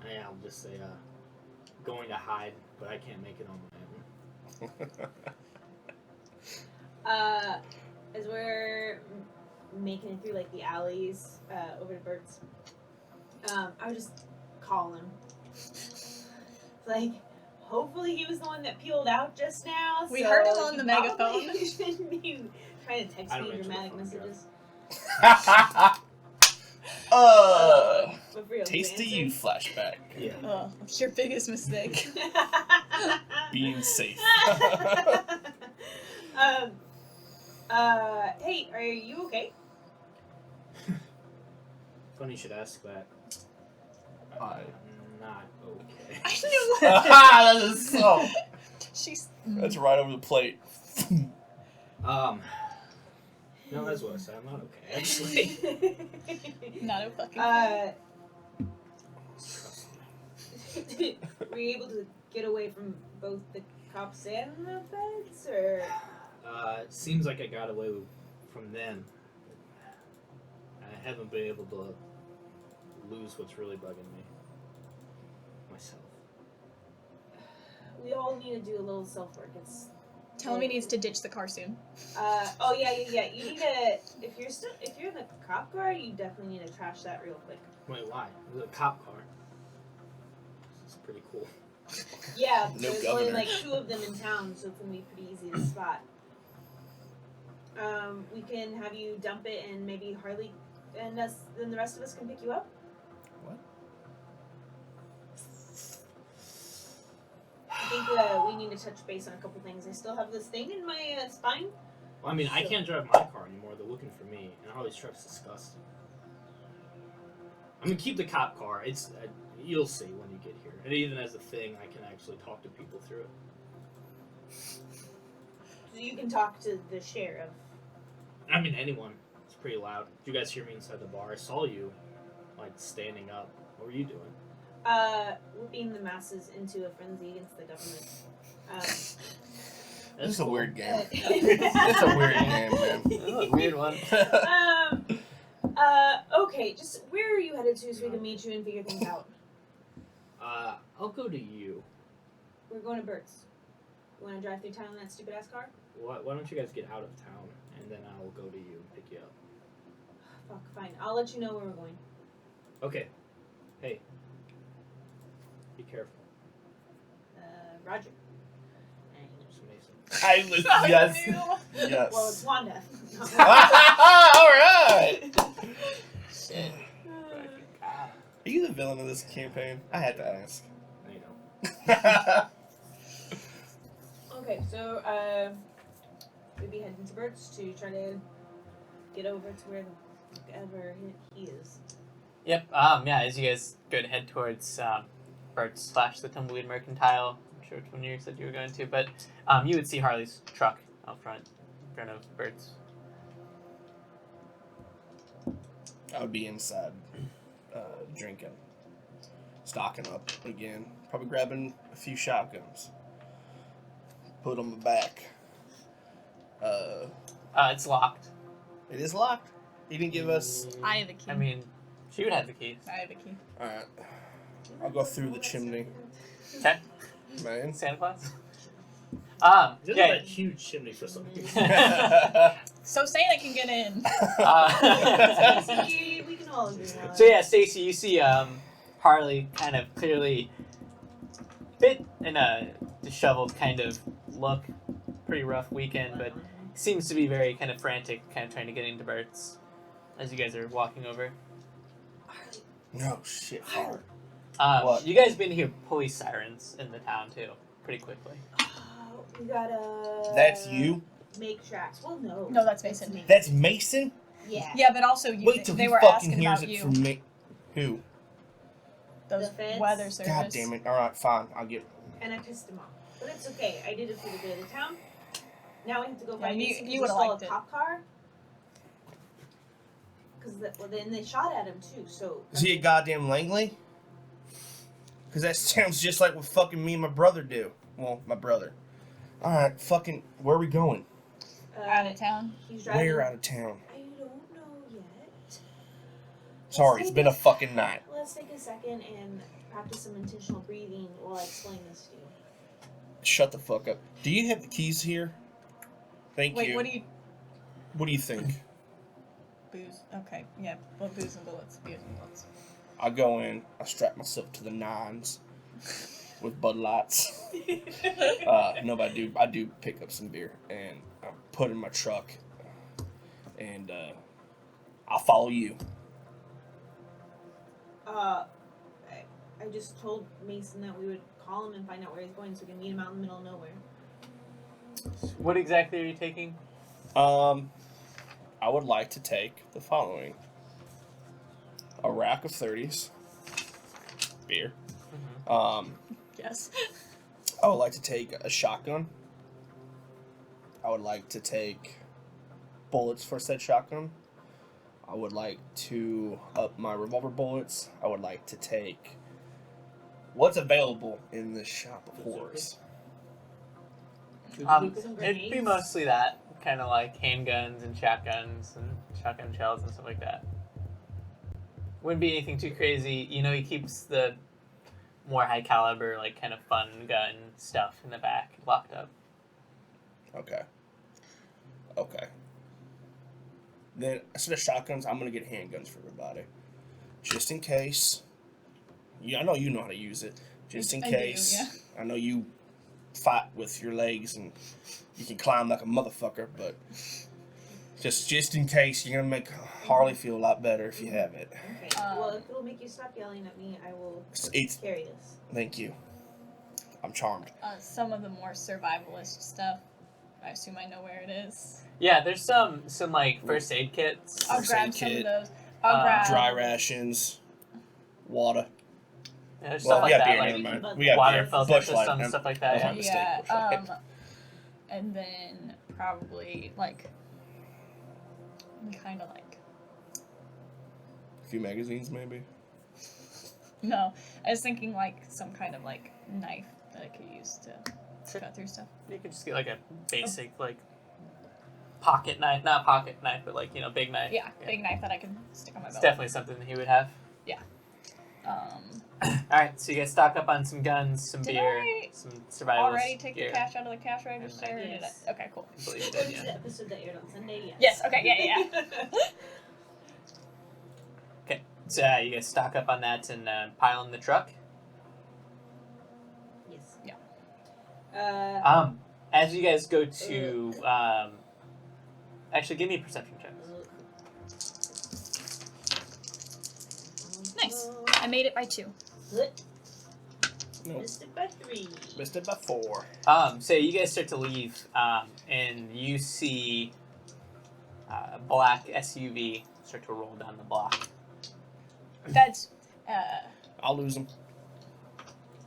Yeah, I'll just say going to hide, but I can't make it on my own. As we're making it through like the alleys over to Bert's, I would just call him. Like, hopefully he was the one that peeled out just now. We so heard him on you the probably megaphone. shouldn't be trying to text I don't me answer the dramatic phone, messages. But for real, Taste to you flashback. Yeah. Oh, it's your biggest mistake. Being safe. Hey, are you okay? Funny you should ask that. Hi. I'm not okay. I knew it. That is so. She's. That's right over the plate. No, that's what I said. I'm not okay, actually. Not a fucking. Trust Were you able to get away from both the cops and the feds, or? It seems like I got away from them. I haven't been able to lose what's really bugging me. Myself. We all need to do a little self-work. It's. Tell him he needs to ditch the car soon. Oh yeah. You need to. If you're in the cop car, you definitely need to trash that real quick. Wait, why? It's a cop car. It's pretty cool. Yeah, No there's governor. only like 2 of them in town, so it's gonna be pretty easy to spot. We can have you dump it, and maybe Harley and then the rest of us can pick you up. What? I think we need to touch base on a couple things. I still have this thing in my spine. Well, I mean, I can't drive my car anymore. They're looking for me, and Harley's truck's disgusting. I'm gonna keep the cop car. It's you'll see when you get here. And even as a thing, I can actually talk to people through it. So you can talk to the sheriff. I mean, anyone. It's pretty loud. Did you guys hear me inside the bar? I saw you, like, standing up. What were you doing? Whipping the masses into a frenzy against the government. This is a weird game. It's a weird game, man. Oh, weird one. Okay, just where are you headed to so we can meet you and figure things out? I'll go to you. We're going to Bert's. You want to drive through town in that stupid ass car? Why don't you guys get out of town, and then I'll go to you and pick you up. Fuck, fine. I'll let you know where we're going. Okay. Hey. Be careful. Roger. It's Mason. I was yes. Yes. Well, it's Wanda. Alright! Shit. Are you the villain of this campaign? I had to ask. No, you don't. Okay, so we'd be heading to Bert's to try to get over to wherever he is. Yep. Yeah. As you guys go to head towards Bert's / the Tumbleweed Mercantile, I'm sure which one you said you were going to, but you would see Harley's truck out front, in front of Bert's. I would be inside, drinking, stocking up again, Probably grabbing a few shotguns. Put on my back. It's locked. It is locked. He didn't give us. I have the key. I mean, she would have the key. I have the key. All right. I'll go through the chimney. Okay. Man. Santa Claus. This Yeah. is a huge chimney for some reason. So Santa can get in. We can all agree on So yeah, Stacy, you see Harley kind of clearly bit in a disheveled kind of look. Pretty rough weekend, but seems to be very kind of frantic, kind of trying to get into Bert's as you guys are walking over. No shit. Hard. What? You guys been hear police sirens in the town too, pretty quickly. We gotta. That's you. Make tracks. Well, no. No, that's Mason. That's Mason. Yeah. Yeah, but also you, Wait till they he were fucking asking hears about it you. from me. Who? Those The feds? weather service. God damn it! All right, fine. I'll get. And I pissed him off. But it's okay. I did it for the good of the town. Now we have to go Yeah, find you- Mason 'cause you we would've stole liked a it. cop car. Because then they shot at him too. So. Is he a goddamn Langley? Because that sounds just like what fucking me and my brother do. Well, my brother. All right, fucking. Where are we going? Out of town. He's driving. Where out of town? I don't know yet. Sorry, it's been a fucking night. Let's take a second and practice some intentional breathing while I explain this to you. Shut the fuck up. Do you have the keys here? Thank Wait, you. what do you... What do you think? Booze. Okay, yeah. Well, booze and bullets. Booze and bullets. I go in, I strap myself to the nines with Bud Lights. No, but I do pick up some beer and I put it in my truck and I'll follow you. I just told Mason that we would call him and find out where he's going so we can meet him out in the middle of nowhere. What exactly are you taking? I would like to take the following. A rack of 30s. Beer. Yes. I would like to take a shotgun. I would like to take bullets for said shotgun. I would like to up my revolver bullets. I would like to take what's available in this shop of horrors. Some It'd be grenades? mostly that, kind of like handguns and shotgun shells and stuff like that. Wouldn't be anything too crazy. You know, he keeps the more high caliber, like kind of fun gun stuff in the back, locked up. Okay. Then instead of shotguns, I'm gonna get handguns for everybody, just in case. Yeah, I know you know how to use it. Just in I do, case. yeah. I know you fight with your legs and you can climb like a motherfucker, but just in case, you're gonna make Harley feel a lot better if you have it. Okay. Well, if it'll make you stop yelling at me, I will It's carry this. thank you. I'm charmed. Some of the more survivalist stuff, I assume I know where it is. Yeah, there's some like first aid kits. I'll First grab aid some kit, of those. I'll grab... Dry rations, water. Yeah, there's Well, stuff we like got that, beer, like never mind. We got water beer. filter Busch Light. systems, stuff like that. That's Yeah. my mistake. Yeah, Busch Light. and then probably, like, kind of like... A few magazines, maybe. No, I was thinking, like, some kind of, like, knife that I could use to cut through stuff. You could just get like a basic like pocket knife, not pocket knife, but like, you know, big knife. Yeah, big knife that I can stick on my It's belt. definitely something that he would have. Um, Alright, so you guys stock up on some guns, some Did beer, I some survivalist already take gear. the cash out of the cash register? Or did Yes. I? Okay, cool. I believe you What did, is yeah. the episode that aired on Sunday? Yes. Yes, okay, yeah. Okay, so you guys stock up on that and pile in the truck. Yes. Yeah. As you guys go to, actually, give me a perception check. Nice. I made it by 2. Good. Nope. Missed it by 3. Missed it by 4. So you guys start to leave, and you see a black SUV start to roll down the block. That's, I'll lose them.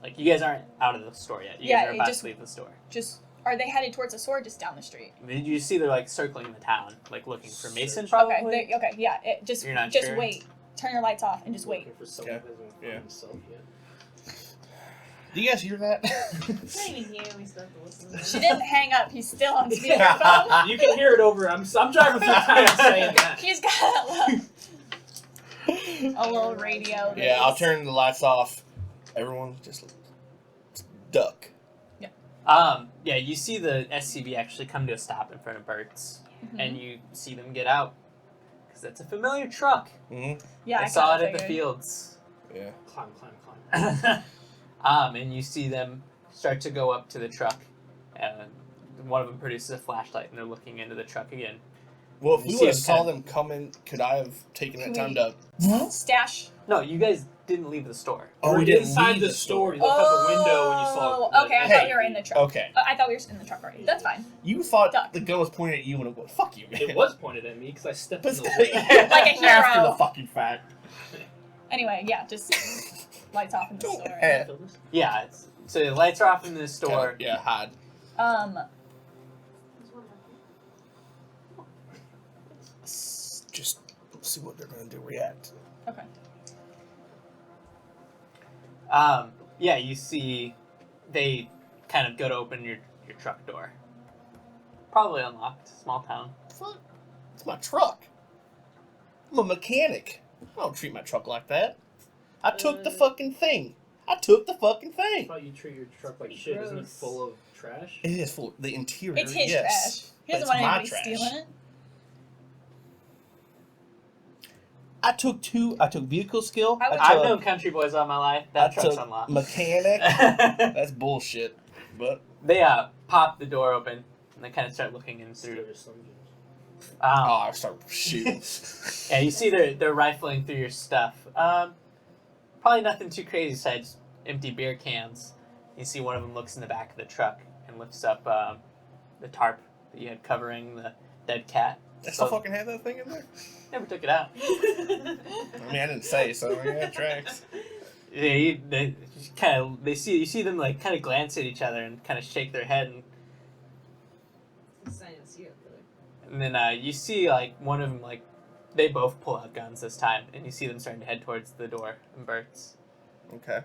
Like, you guys aren't out of the store yet. You Yeah, guys are it about just- to leave the store. just, are they headed towards the store or just down the street? Did you see they're, like, circling the town, like, looking for Mason, probably? Okay, yeah, just You're not sure? wait. Turn your lights off and just wait. Looking for someone Okay. who hasn't Yeah. found himself yet. Do you guys hear that? It's not even here. We still have to listen to it. She didn't hang up. He's still on speakerphone. You can hear it over. I'm driving through town saying that. He's got a little radio. Yeah, I'll turn the lights off. Everyone just duck. Yeah, you see the SCV actually come to a stop in front of Bert's, and you see them get out. Because that's a familiar truck. Mm-hmm. Yeah, I I saw it kinda at the figured. fields. Yeah. Climb. And you see them start to go up to the truck, and one of them produces a flashlight, and they're looking into the truck again. Well, if You we see would have him saw kind them coming, could I have taken that Can time we- to... Stash. No, you guys didn't leave the store. Oh, we didn't inside leave the store. You looked out the window and you saw. Oh, okay. I Hey. thought you were in the truck. Okay. I thought we were in the truck already. That's fine. You thought Duck. the gun was pointed at you and it was, fuck you, man. It was pointed at me because I stepped in But the way. Like a after hero. the fucking fact. Anyway, yeah, just lights off in the Don't store. have- Yeah, so the lights are off in the store. Yeah, hide. Just see what they're gonna do. React. Okay. Yeah, you see they kind of go to open your truck door. Probably unlocked. Small town. Fuck. It's my truck. I'm a mechanic. I don't treat my truck like that. I took the fucking thing. I took the fucking I thing. thought you treat your truck like shit. Isn't it Gross. full of trash? It is full. The interior. It's his yes. trash. He But doesn't it's want my anybody trash. stealing it. I took vehicle skill. I would- I've took, known country boys all my life. I That truck's took unlocked. mechanic. That's bullshit. But They pop the door open and they kind of start looking in through. There's some juice. I start shooting. Yeah, you see they're rifling through your stuff. Probably nothing too crazy besides empty beer cans. You see one of them looks in the back of the truck and lifts up the tarp that you had covering the dead cat. I still fucking have that thing in there. Never took it out. I mean, I didn't say so. Yeah, tracks. Yeah, you see them like kind of glance at each other and kind of shake their head, and then you see like one of them like they both pull out guns this time, and you see them starting to head towards the door and Bert's. Okay.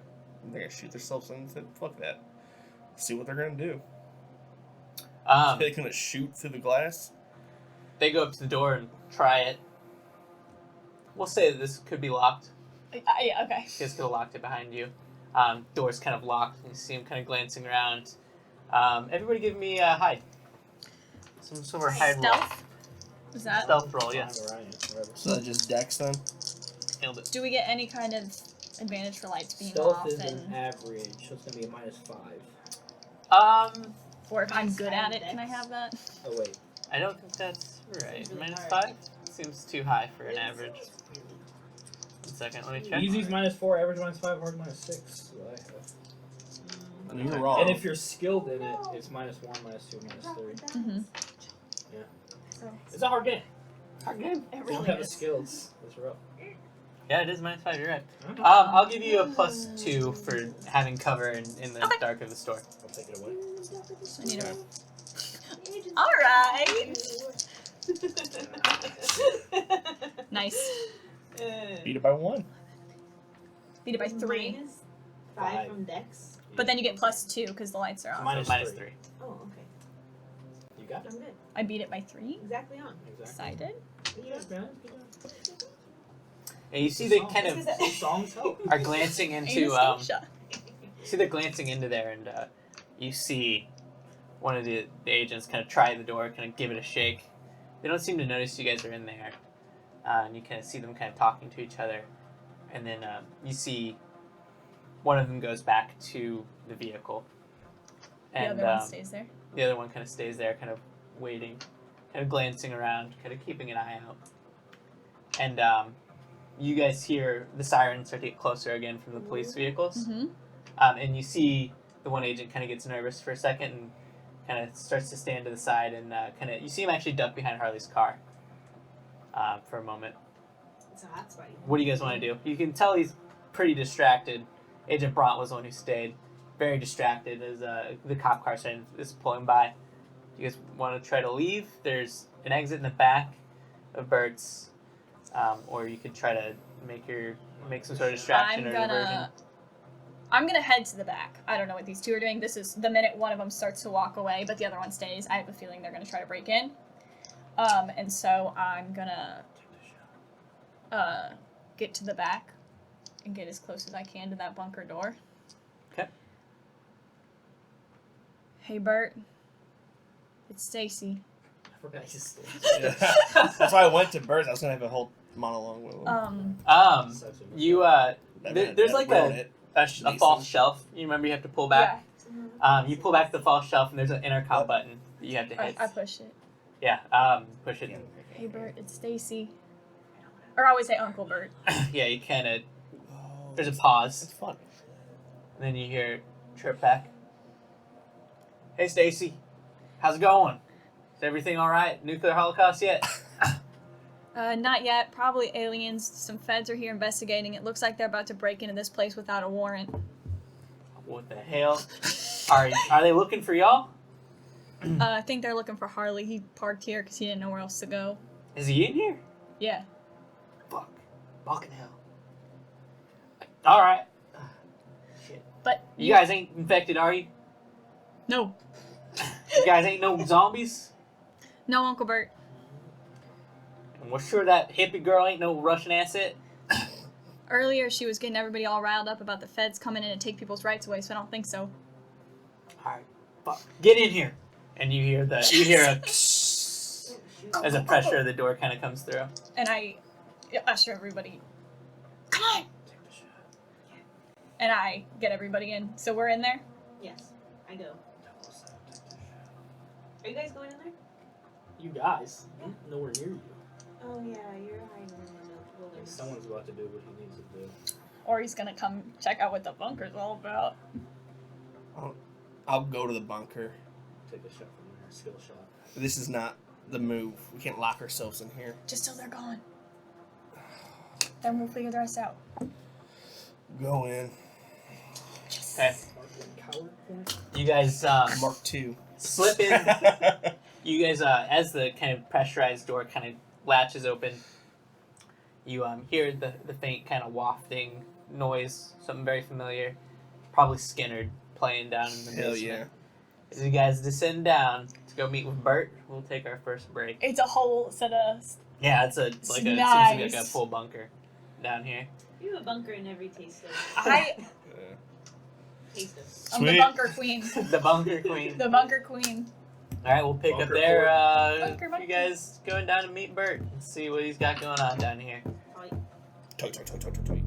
They're gonna shoot themselves in the fuck that. See what they're gonna do. They're gonna shoot through the glass. They go up to the door and try it. We'll say that this could be locked. Yeah, okay. You guys could have locked it behind you. Door's kind of locked, and you see him kind of glancing around. Everybody give me a hide. Some sort of hide roll. Stealth? Is that? Stealth roll, yes. Whatever. So that just dex then. Nailed it. Do we get any kind of advantage for lights being Stealth off is an and average, so it's gonna be a -5. or if I'm Minus good 5 at it, can I dex. have that? Oh wait. I don't think that's right. It's really Minus hard. 5? Seems too high for an average. 1 second, let me check. Easy's -4, average -5, hard -6. So I have. And you're wrong. And if you're skilled in it, it's -1, -2, -3. Mm-hmm. It's a hard game. Hard game. It If you don't really have the is. skills. It's rough. Yeah, it is -5, you're right. Okay. I'll give you a +2 for having cover in the Okay. dark of the store. I'll take it away. I need a... Alright! Nice. Beat it by 1. Beat it by 3. -5 5. from Dex. But then you get +2 because the lights are off. Minus minus 3. 3. Oh, okay. You got it. I'm good. I beat it by 3. Exactly on. Exactly. Excited? Yeah. And you see they kind of Songs help. are glancing into Anastasia. see they're glancing into there, and you see one of the agents kind of try the door, kind of give it a shake. They don't seem to notice you guys are in there, and you kind of see them kind of talking to each other, and then you see one of them goes back to the vehicle, The and other one stays there. the other one kind of stays there, kind of waiting, kind of glancing around, kind of keeping an eye out, and you guys hear the sirens start to get closer again from the police vehicles. Mm-hmm. And you see the one agent kind of gets nervous for a second and kind of starts to stand to the side and kind of you see him actually duck behind Harley's car for a moment. It's a hot spot. What do you guys want to do? You can tell he's pretty distracted. Agent Bront was the one who stayed. Very distracted as the cop car is pulling by. You guys want to try to leave? There's an exit in the back of Bert's, or you could try to make some sort of distraction I'm or diversion. gonna I'm gonna head to the back. I don't know what these two are doing. This is the minute one of them starts to walk away, but the other one stays. I have a feeling they're gonna try to break in. And so I'm gonna get to the back and get as close as I can to that bunker door. Okay. Hey, Bert. It's Stacy. I forgot his story. Yeah. That's why I went to Birds. I was gonna have a whole monologue with him. You there's like a false shelf. You remember you have to pull back. You pull back the false shelf, and there's an intercom button that you have to hit. I push it. Yeah. Push it. Hey, Bert. It's Stacy. Or I always say Uncle Bert. Yeah. You kind of. There's a pause. It's fun. And then you hear Trip back. Hey, Stacy. How's it going? Is everything all right? Nuclear holocaust yet? Not yet. Probably aliens. Some feds are here investigating. It looks like they're about to break into this place without a warrant. What the hell? Are they looking for y'all? I think they're looking for Harley. He parked here because he didn't know where else to go. Is he in here? Yeah. Fuck. Fucking hell. All right. Shit. But You guys ain't infected, are you? No. You guys ain't no zombies? No, Uncle Bert. And we're sure that hippie girl ain't no Russian asset? Earlier, she was getting everybody all riled up about the feds coming in and take people's rights away, so I don't think so. Alright. Fuck. Get in here. And you hear a as the pressure of the door kind of comes through. And I usher everybody. Come on! And I get everybody in. So we're in there? Yes, I go. Are you guys going in there? You guys? Nowhere near you. Oh yeah, you're hiding in the wilderness. Someone's about to do what he needs to do. Or he's gonna come check out what the bunker's all about. I'll go to the bunker. Take a shot from there. Skill shot. This is not the move. We can't lock ourselves in here. Just till they're gone. Then we'll figure the rest out. Go in. Okay. Coward point. You guys Mark II. slip in. You guys, as the kind of pressurized door kind of latches open, you hear the faint kind of wafting noise, something very familiar. Probably Skinner playing down in the Hell basement. yeah. As you guys descend down to go meet with Bert, we'll take our first break. It's a whole set of... Yeah, it's seems to be like Nice. a full bunker down here. You have a bunker in every taste of taste of. I'm the Sweet. bunker queen. The bunker queen. The bunker queen. All right, we'll pick up Bunker there. Bunker. You guys going down to meet Bert and see what he's got going on down here. Toy, toy, toy, toy, toy, toy.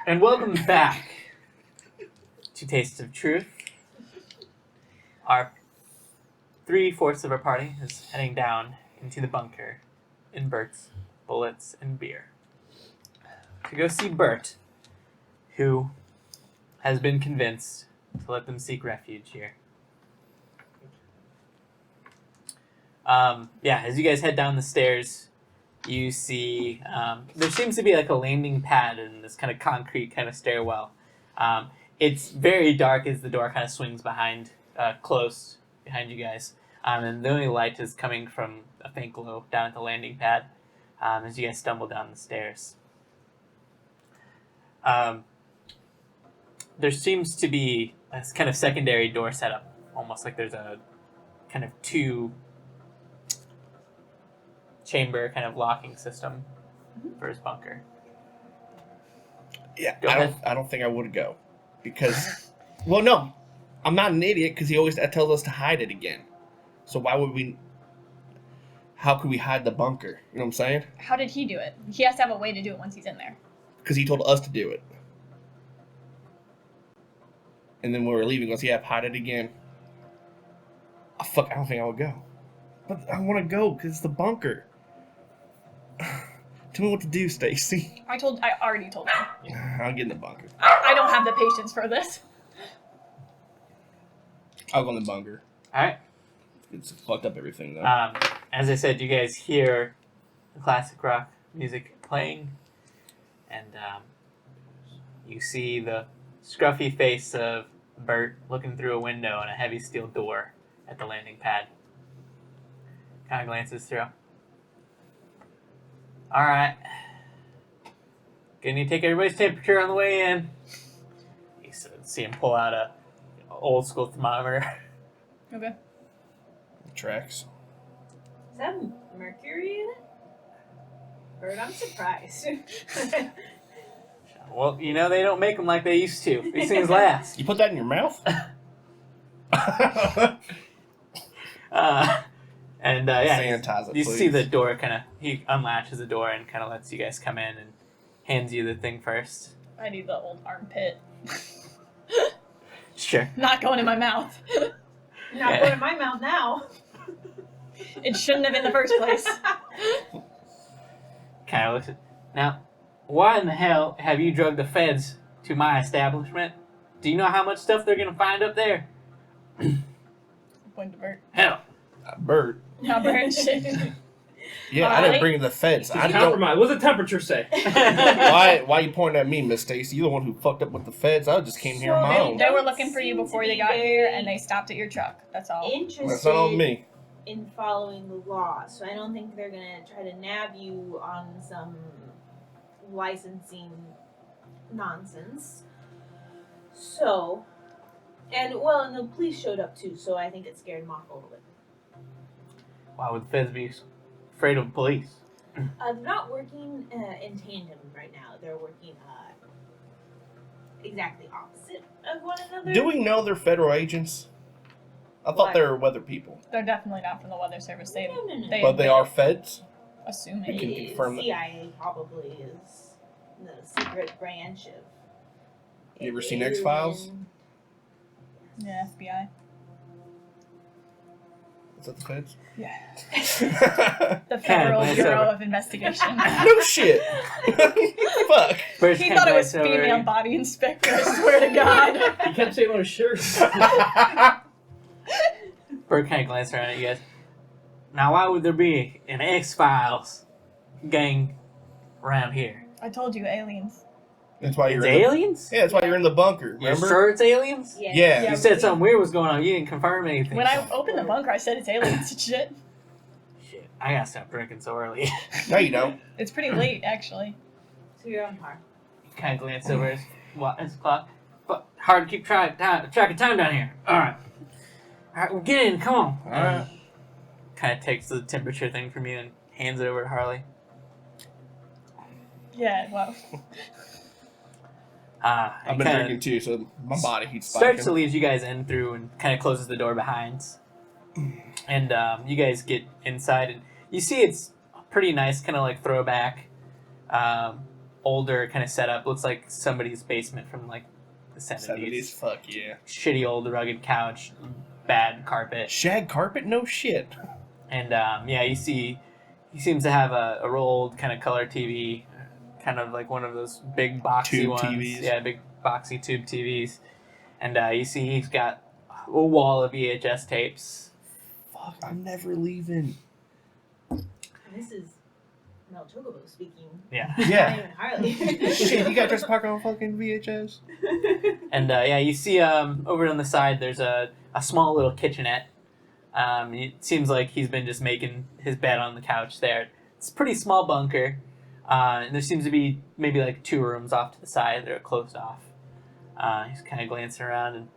And welcome back to Taste of Truth. Our 3/4 of our party is heading down into the bunker in Bert's Bullets and Beer to go see Bert, who has been convinced to let them seek refuge here. As you guys head down the stairs, you see there seems to be like a landing pad in this kind of concrete kind of stairwell. It's very dark as the door kind of swings closed behind you guys. And the only light is coming from a faint glow down at the landing pad as you guys stumble down the stairs. There seems to be this kind of secondary door set up, almost like there's a kind of two chamber kind of locking system for his bunker. Yeah, Go ahead. I don't think I would go because, well, no, I'm not an idiot because he always tells us to hide it again. So why would we? How could we hide the bunker? You know what I'm saying? How did he do it? He has to have a way to do it once he's in there. Because he told us to do it. And then when we were leaving, goes, yeah, hide it again. Oh, fuck, I don't think I would go. But I want to go because it's the bunker. Tell me what to do, Stacy. I already told him. I'll get in the bunker. I don't have the patience for this. I'll go in the bunker. Alright. It's fucked up everything, though. As I said, you guys hear the classic rock music playing, and you see the scruffy face of Bert looking through a window and a heavy steel door at the landing pad. Kind of glances through. Alright. Gonna need to take everybody's temperature on the way in. You see him pull out a old school thermometer. Okay. Tracks. Is that mercury in it? Bird, I'm surprised. Well, they don't make them like they used to. These things last. You put that in your mouth? Sanitize it, you please. see the door he unlatches the door and kind of lets you guys come in and hands you the thing first. I need the old armpit. Sure. Not going in my mouth. Not going in my mouth now. It shouldn't have in the first place. Kind of looks at. Now, why in the hell have you drugged the feds to my establishment? Do you know how much stuff they're gonna find up there? Point to Bert. Hell. Bird. Not Bert. Shit. Yeah, I didn't bring the feds. I don't. Compromise. What's the temperature say? Why you pointing at me, Miss Stacy? You're the one who fucked up with the feds. I just came here on my own. They were looking for you before they got here, and they stopped at your truck. That's all. Interested That's not on me. in following the law, so I don't think they're gonna try to nab you on some licensing nonsense. So, and the police showed up too, so I think it scared them off a little bit. Why would the feds be afraid of police? They're not working in tandem right now. They're working exactly opposite of one another. Do we know they're federal agents? I thought What? they were weather people. They're definitely not from the Weather Service. No. But they are feds? Assuming. You can confirm that. CIA probably is the secret branch of. You ever seen X-Files? Yeah, FBI. Is that the feds? Yeah. The Federal glance Bureau over. of Investigation. No shit. Fuck. First He kinda thought it was glance over. female body inspector, I swear to God. He kept saying on his shirt. Bert kind of glanced around at you guys. Now, why would there be an X-Files gang around here? I told you, aliens. That's why It's you're in the, aliens? yeah, that's why you're in the bunker. You're Remember? sure it's aliens? Yeah. Yeah. You said something weird was going on. You didn't confirm anything. When I opened the bunker, I said it's aliens and shit. Shit, I gotta stop drinking so early. No, you don't. It's pretty late, actually. So you're on par. Kind of glance over his clock. But hard to keep track of time down here. Alright, well, get in, come on. Alright. Kind of takes the temperature thing from you and hands it over to Harley. Yeah, well. I've been drinking too, so my body heat's Starts to spiking. lead you guys in through and kind of closes the door behind. And you guys get inside and you see it's pretty nice, kind of like throwback. older kind of setup. Looks like somebody's basement from like the 70s. Fuck yeah. Shitty old rugged couch, bad carpet. Shag carpet? No shit. And yeah, you see he seems to have a real old kind of color TV, kind of like one of those big boxy Tube ones. TVs. Yeah, big boxy tube TVs. And you see he's got a wall of VHS tapes. Fuck, I'm never leaving. This is Mel Chocobo speaking. Yeah. Not Yeah. even Harley. Shit, you got Dress Park on fucking VHS? And yeah, you see over on the side there's a small little kitchenette. It seems like he's been just making his bed on the couch there. It's a pretty small bunker. And there seems to be maybe like 2 rooms off to the side that are closed off. He's kind of glancing around and...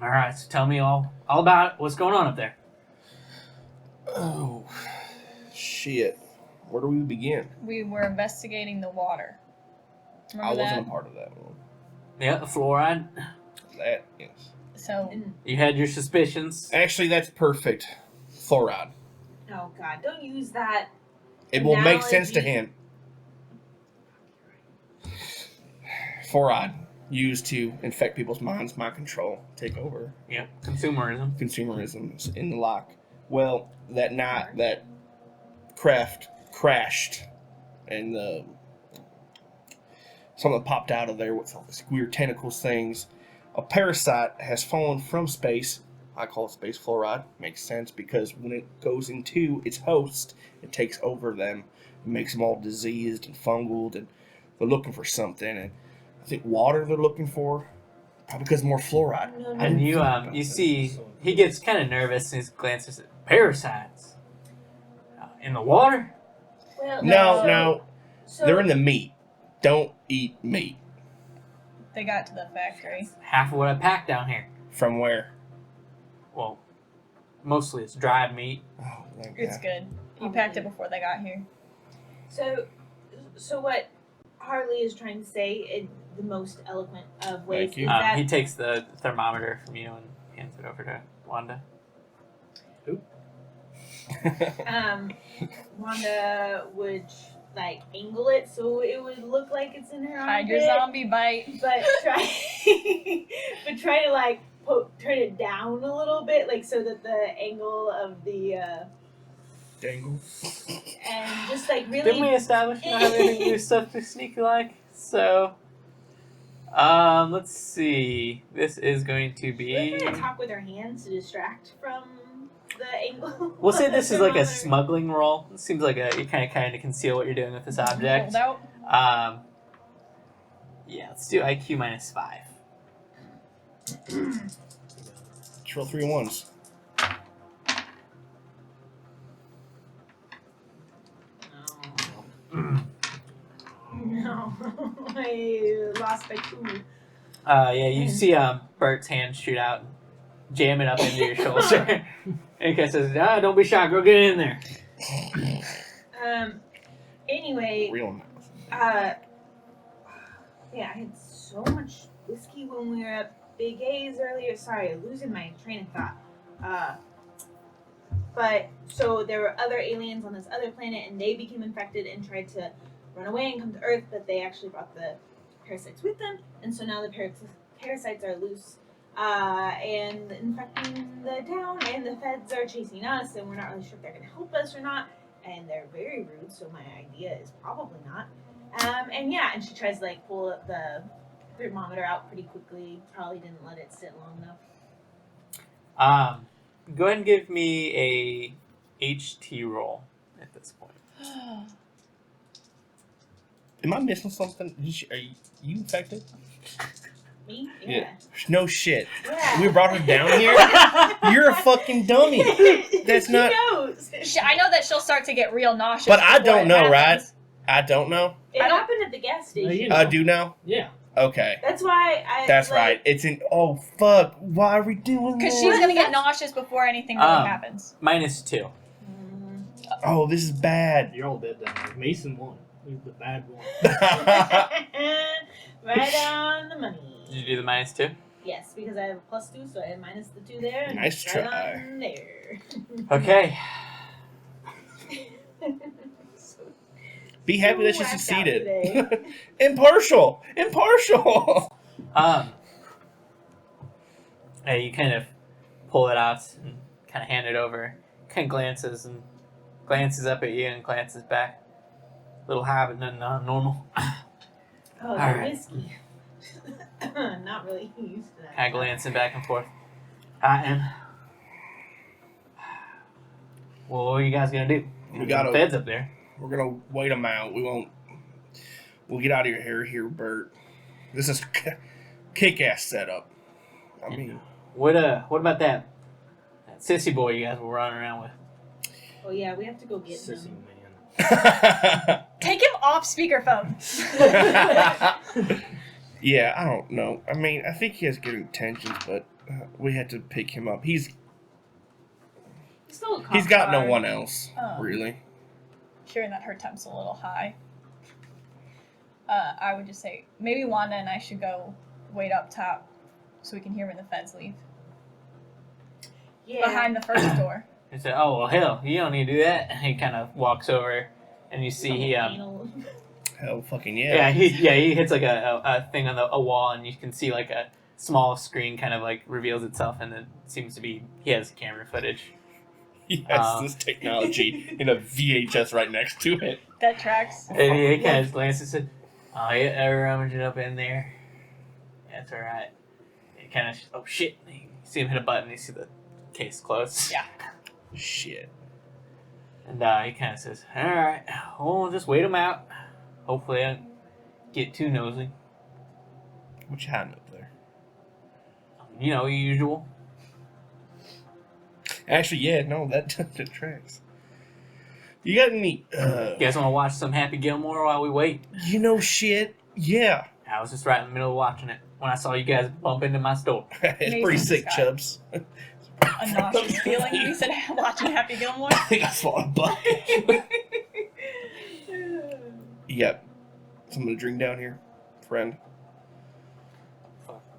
Alright, so tell me all about it. What's going on up there? Oh, shit. Where do we begin? We were investigating the water. I Remember wasn't that? a part of that one. Yeah, the fluoride. That, yes. So You had your suspicions. Actually, that's perfect. Fluoride. Oh God! Don't use that. It will make Analogy. sense to him. Fluoride. Used to infect people's minds, mind control, take over. Yeah, consumerism. Consumerism is in the lock. Well, that night that craft crashed and something popped out of there with all these weird tentacles things. A parasite has fallen from space. I call it space fluoride. Makes sense because when it goes into its host, it takes over them. It makes them all diseased and fungal, and they're looking for something. And I think water they're looking for, probably because more fluoride. No, no. I And didn't you think about you that. see he gets kind of nervous and he glances at parasites in the water. Well, No, So, they're in the meat. Don't eat meat. they got to the factory. Half of what I packed down here. From where? Well, mostly it's dried meat. Oh, thank It's God. good. You packed it before they got here. So what Harley is trying to say in the most eloquent of ways Thank you. is that He takes the thermometer from you and hands it over to Wanda. Wanda would like angle it so it would look like it's in her Hide your armpit, zombie bite. but try to like turn it down a little bit, like so that the angle of the Dangle. and just like really. Didn't we establish you don't have anything to do stuff to sneaky like? So, let's see. This is going to We're be. gonna talk with our hands to distract from the angle. We'll say this is like a thermometer. smuggling roll. It seems like you kind of conceal what you're doing with this object. Hold out. Yeah, let's do IQ minus 5. Let's roll 3 ones. No, I lost by 2. Yeah, you see Bert's hand shoot out, jam it up into your shoulder. And he says, don't be shy, go get in there. Anyway, Real nice. yeah, I had so much whiskey when we were at Big A's earlier. Sorry, I'm losing my train of thought. But so there were other aliens on this other planet, and they became infected and tried to run away and come to Earth, but they actually brought the parasites with them, and so now the parasites are loose and infecting the town, and the feds are chasing us, and we're not really sure if they're going to help us or not, and they're very rude, so my idea is probably not. And yeah, and she tries to like pull up the thermometer out pretty quickly, probably didn't let it sit long enough. Go ahead and give me a HT roll at this point. Am I missing something? Are you infected? Me? Yeah. No shit. Yeah. We brought her down here? You're a fucking dummy. That's She not- knows. I know that she'll start to get real nauseous. But I before don't it know, happens. I don't know. It I don't- happened at the gas No, station. you know. I do know? Yeah. Okay. That's why I. That's like, right. It's in. Oh, fuck. Why are we doing Because this? she's gonna get nauseous before anything really happens. minus 2. Mm. Oh, this is bad. You're all dead then. Mason won. He's the bad one. Right on the money. Did you do the minus 2? Yes, because I have a +2, so I have minus the 2 there. And Nice right try. on there. Okay. So Be happy that So she whacked out succeeded. today. Impartial. You kind of pull it out and kind of hand it over. Kind of glances up at you and glances back. Little high, but nothing normal. Oh, the Alright. whiskey. Not really used to that. Kind of glancing back and forth. And well, what are you guys gonna do? We gotta- feds up there. We're gonna wait them out. We'll get out of your hair here, Bert. This is kick-ass setup. I mean, What about that sissy boy you guys were running around with? Oh yeah, we have to go get Sissy him. man. Take him off speakerphone. yeah, I don't know. I mean, I think he has good intentions, but we had to pick him up. He's got no one else, Oh. really. Hearing that her temp's a little high. I would just say maybe Wanda and I should go wait up top so we can hear when the feds leave. Yeah. Behind the first door. He said, "Oh well, hell, you don't need to do that." He kind of walks over, and you see he Anal. Hell, fucking he hits like a thing on a wall, and you can see like a small screen kind of like reveals itself, and it seems to be he has camera footage. He has this technology in a VHS right next to it. That tracks. And he kind of glances and said, "Oh yeah, they're rummaging up in there. That's all right." He kind of oh shit! You see him hit a button. You see the case closed. Yeah. Shit. And he kind of says, "All right, well, we'll just wait them out. Hopefully, I don't get too nosy. What you hiding up there? You know, usual." Actually, yeah, no, that tracks. You got any, You guys want to watch some Happy Gilmore while we wait? you know shit? Yeah. I was just right in the middle of watching it when I saw you guys bump into my store. It's Maybe pretty he's sick, got- Chubbs. A nauseous feeling when you said watching Happy Gilmore. I think I swallowed a bug. Yep. Something to drink down here, friend.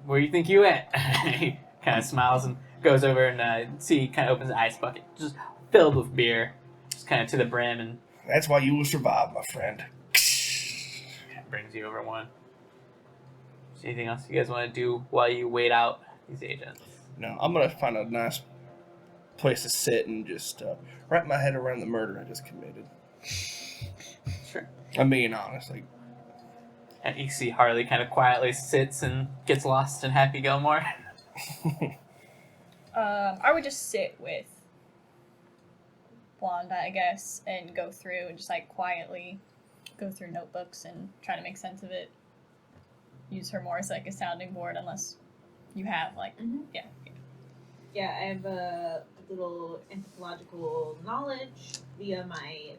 Where you think you at? He kind of smiles and goes over and kind of opens the ice bucket, just filled with beer, just kind of to the brim, and That's why you will survive, my friend. brings you over one. Is there anything else you guys want to do while you wait out these agents? No, I'm gonna find a nice place to sit and just wrap my head around the murder I just committed. Sure. I'm being honest. Like, And you see Harley kind of quietly sits and gets lost in Happy Gilmore. I would just sit with Wanda, I guess, and go through and just like quietly go through notebooks and try to make sense of it. Use her more as like a sounding board, unless you have like yeah. Yeah, I have a little anthropological knowledge via my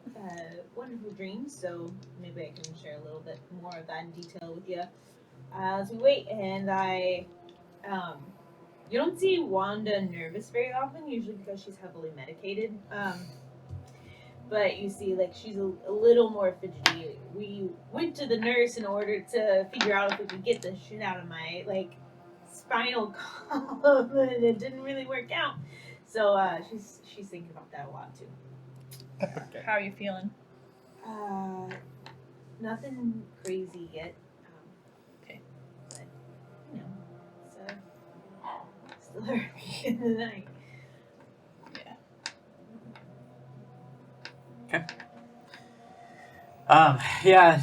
wonderful dreams, so maybe I can share a little bit more of that in detail with you as we wait. And you don't see Wanda nervous very often, usually because she's heavily medicated. But you see, like, she's a little more fidgety. We went to the nurse in order to figure out if we could get the shit out of my, like, spinal column, and it didn't really work out. So she's thinking about that a lot too. How are you feeling? Nothing crazy yet. Okay. But you know, it's still early in the night. Yeah,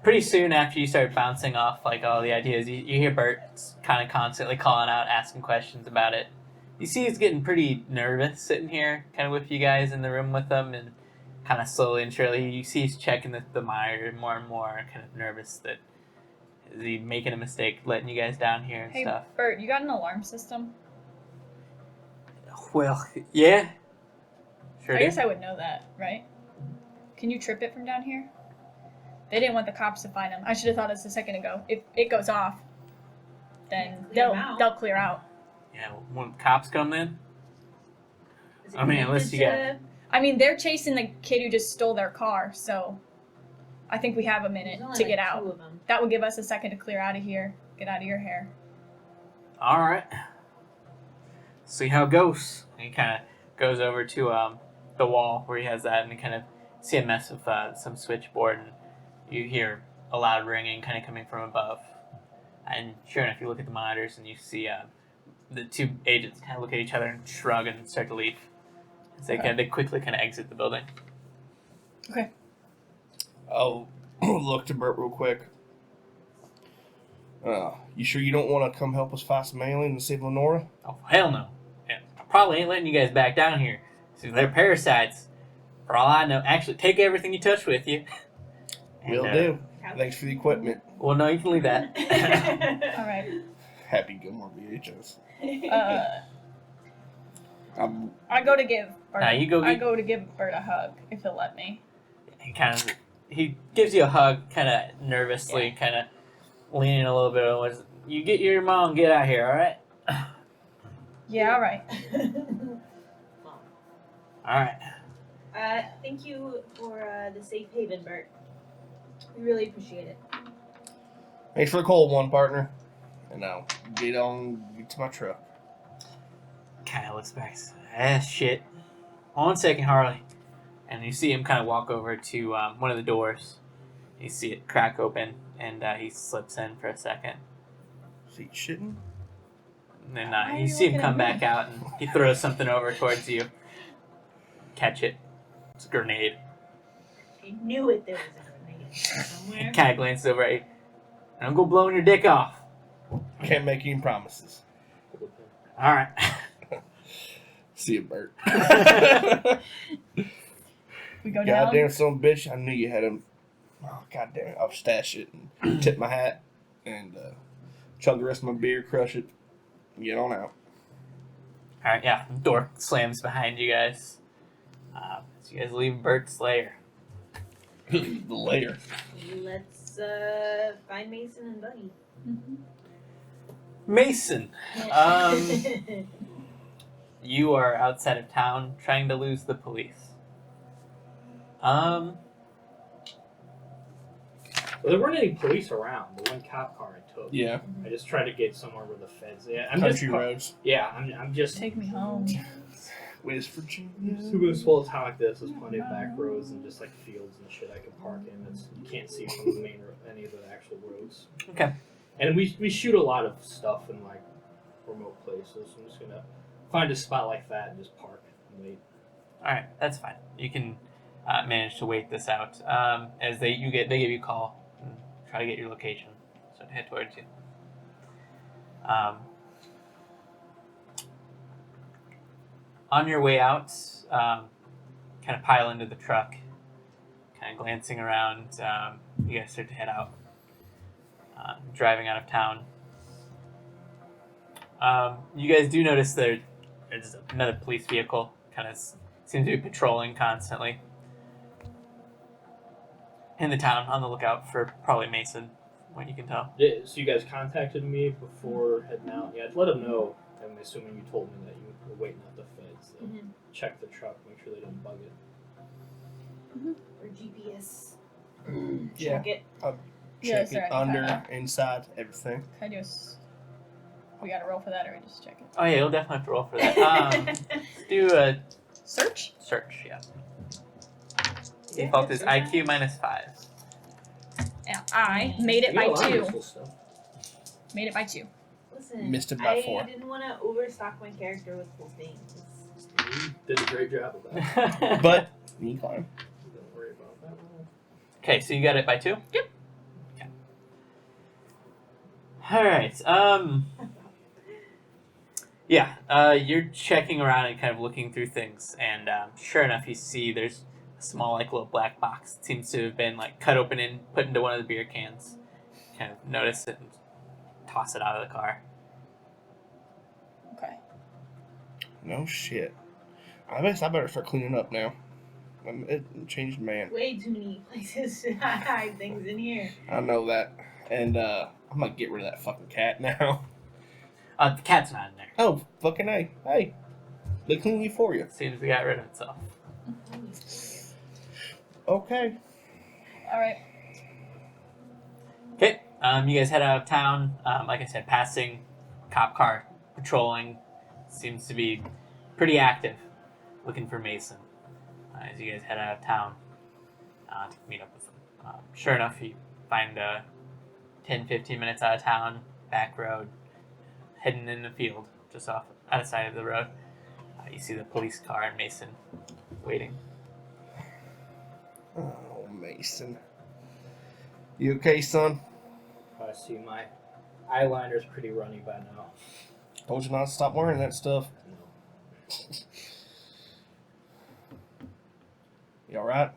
pretty soon after you start bouncing off like all the ideas, you hear Bert kind of constantly calling out, asking questions about it. You see he's getting pretty nervous sitting here, kind of with you guys in the room with him, and kind of slowly and surely you see he's checking the monitor more and more, kind of nervous that is he making a mistake, letting you guys down here and Hey, stuff. Bert, you got an alarm system? Well, yeah. Sure I do. guess I would know that, right? Can you trip it from down here? They didn't want the cops to find him. I should have thought this a second ago. If it goes off, then Clear 'em out. they'll clear out. Yeah, when cops come in, Is it I mean, unless you connected got- I mean, they're chasing the kid who just stole their car, so I think we have a minute There's only to like get 2 out. of them. That would give us a second to clear out of here. Get out of your hair. all right. See how it goes. And he kind of goes over to the wall where he has that, and he kind of see a mess of some switchboard, and you hear a loud ringing kind of coming from above. And sure enough, you look at the monitors and you see the two agents kind of look at each other and shrug and start to leave. As they quickly kind of exit the building. Okay. I'll look to Bert real quick. You sure you don't want to come help us fight some aliens and save Lenora? Oh, hell no. Yeah, I probably ain't letting you guys back down here. See, they're parasites. For all I know, actually, take everything you touch with you. Will do. Thanks for the equipment. Well, no, you can leave that. All right. Happy Gilmore VHS. I go to give Bert. Nah, you go I get- go to give Bert a hug if he'll let me. He gives you a hug, kind of nervously, kind of leaning a little bit on. You get your mom, get out here, all right? Yeah. All right. All right. Thank you for the safe haven, Bert. We really appreciate it. Thanks for the cold one, partner. And now get to my truck. Kind of looks back. Shit. 1 second, Harley. And you see him kind of walk over to one of the doors. You see it crack open, and he slips in for a second. Is he shitting? And then Why are you you see him looking come at back me? out, and he throws something over towards you. Catch it. It's a grenade. I knew it. There was a grenade somewhere. He kind of glances over at you. And I'm going blowing your dick off. Can't make any promises. All right. See you, Bert. We go down. Goddamn son of a bitch, I knew you had him. Oh, goddamn. I'll stash it and tip my hat and chug the rest of my beer, crush it, and get on out. All right, yeah. Door slams behind you guys. So you guys leave Bert's lair. The layer. Let's find Mason and Buddy. Mhm. Mason, you are outside of town trying to lose the police. Well, there weren't any police around. The one cop car I took. Yeah. I just tried to get somewhere where the feds. Yeah, Country roads. Yeah, I'm just. Take me home. West Virginia. Super small town like this. There's plenty of back roads and just like fields and shit I can park in. You can't see from the main any of the actual roads. Okay. And we shoot a lot of stuff in like remote places. I'm just gonna find a spot like that and just park and wait. All right, that's fine. You can manage to wait this out as they give you a call and try to get your location, so to head towards you. On your way out, kind of pile into the truck, kind of glancing around. You guys start to head out, driving out of town. You guys do notice there's another police vehicle, kind of seems to be patrolling constantly in the town, on the lookout for probably Mason, what you can tell. Yeah, so you guys contacted me before heading out. Yeah, let them know. I'm assuming you told me that you were waiting at the feds. So check the truck, make sure they don't bug it. Or GPS. Yeah. Check it. Yeah, Check is there it any under, kinda- inside, everything. I just. We gotta roll for that, or we just check it. Oh yeah, you'll definitely have to roll for that. Do a Search. search, yeah. Default is IQ -5. And I made it You got by a lot of 2. useful stuff. Made it by 2. Listen, Missed it by I 4. didn't want to overstock my character with cool things. You did a great job of that. But, you climb. Don't worry about that. Okay, so you got it by 2? Yep. Okay. Alright, yeah, you're checking around and kind of looking through things, and sure enough, you see there's a small, like, little black box. It seems to have been, like, cut open and put into one of the beer cans. Kind of notice it and toss it out of the car. Okay. No shit. I guess I better start cleaning up now. It changed man. Way too many places to hide things in here. I know that. And I'm gonna get rid of that fucking cat now. The cat's not in there. Oh, fucking A. Hey. They cleaned it for you. Seems to got rid of itself. Okay. Alright. Okay, you guys head out of town. Like I said, passing cop car patrolling. Seems to be pretty active, looking for Mason. As you guys head out of town to meet up with them. Sure enough, you find 10, 15 minutes out of town, back road, heading in the field, just off out of sight of the road. You see the police car and Mason waiting. Oh, Mason. You okay, son? I see my eyeliner's pretty runny by now. Told you not to stop wearing that stuff. No. You alright?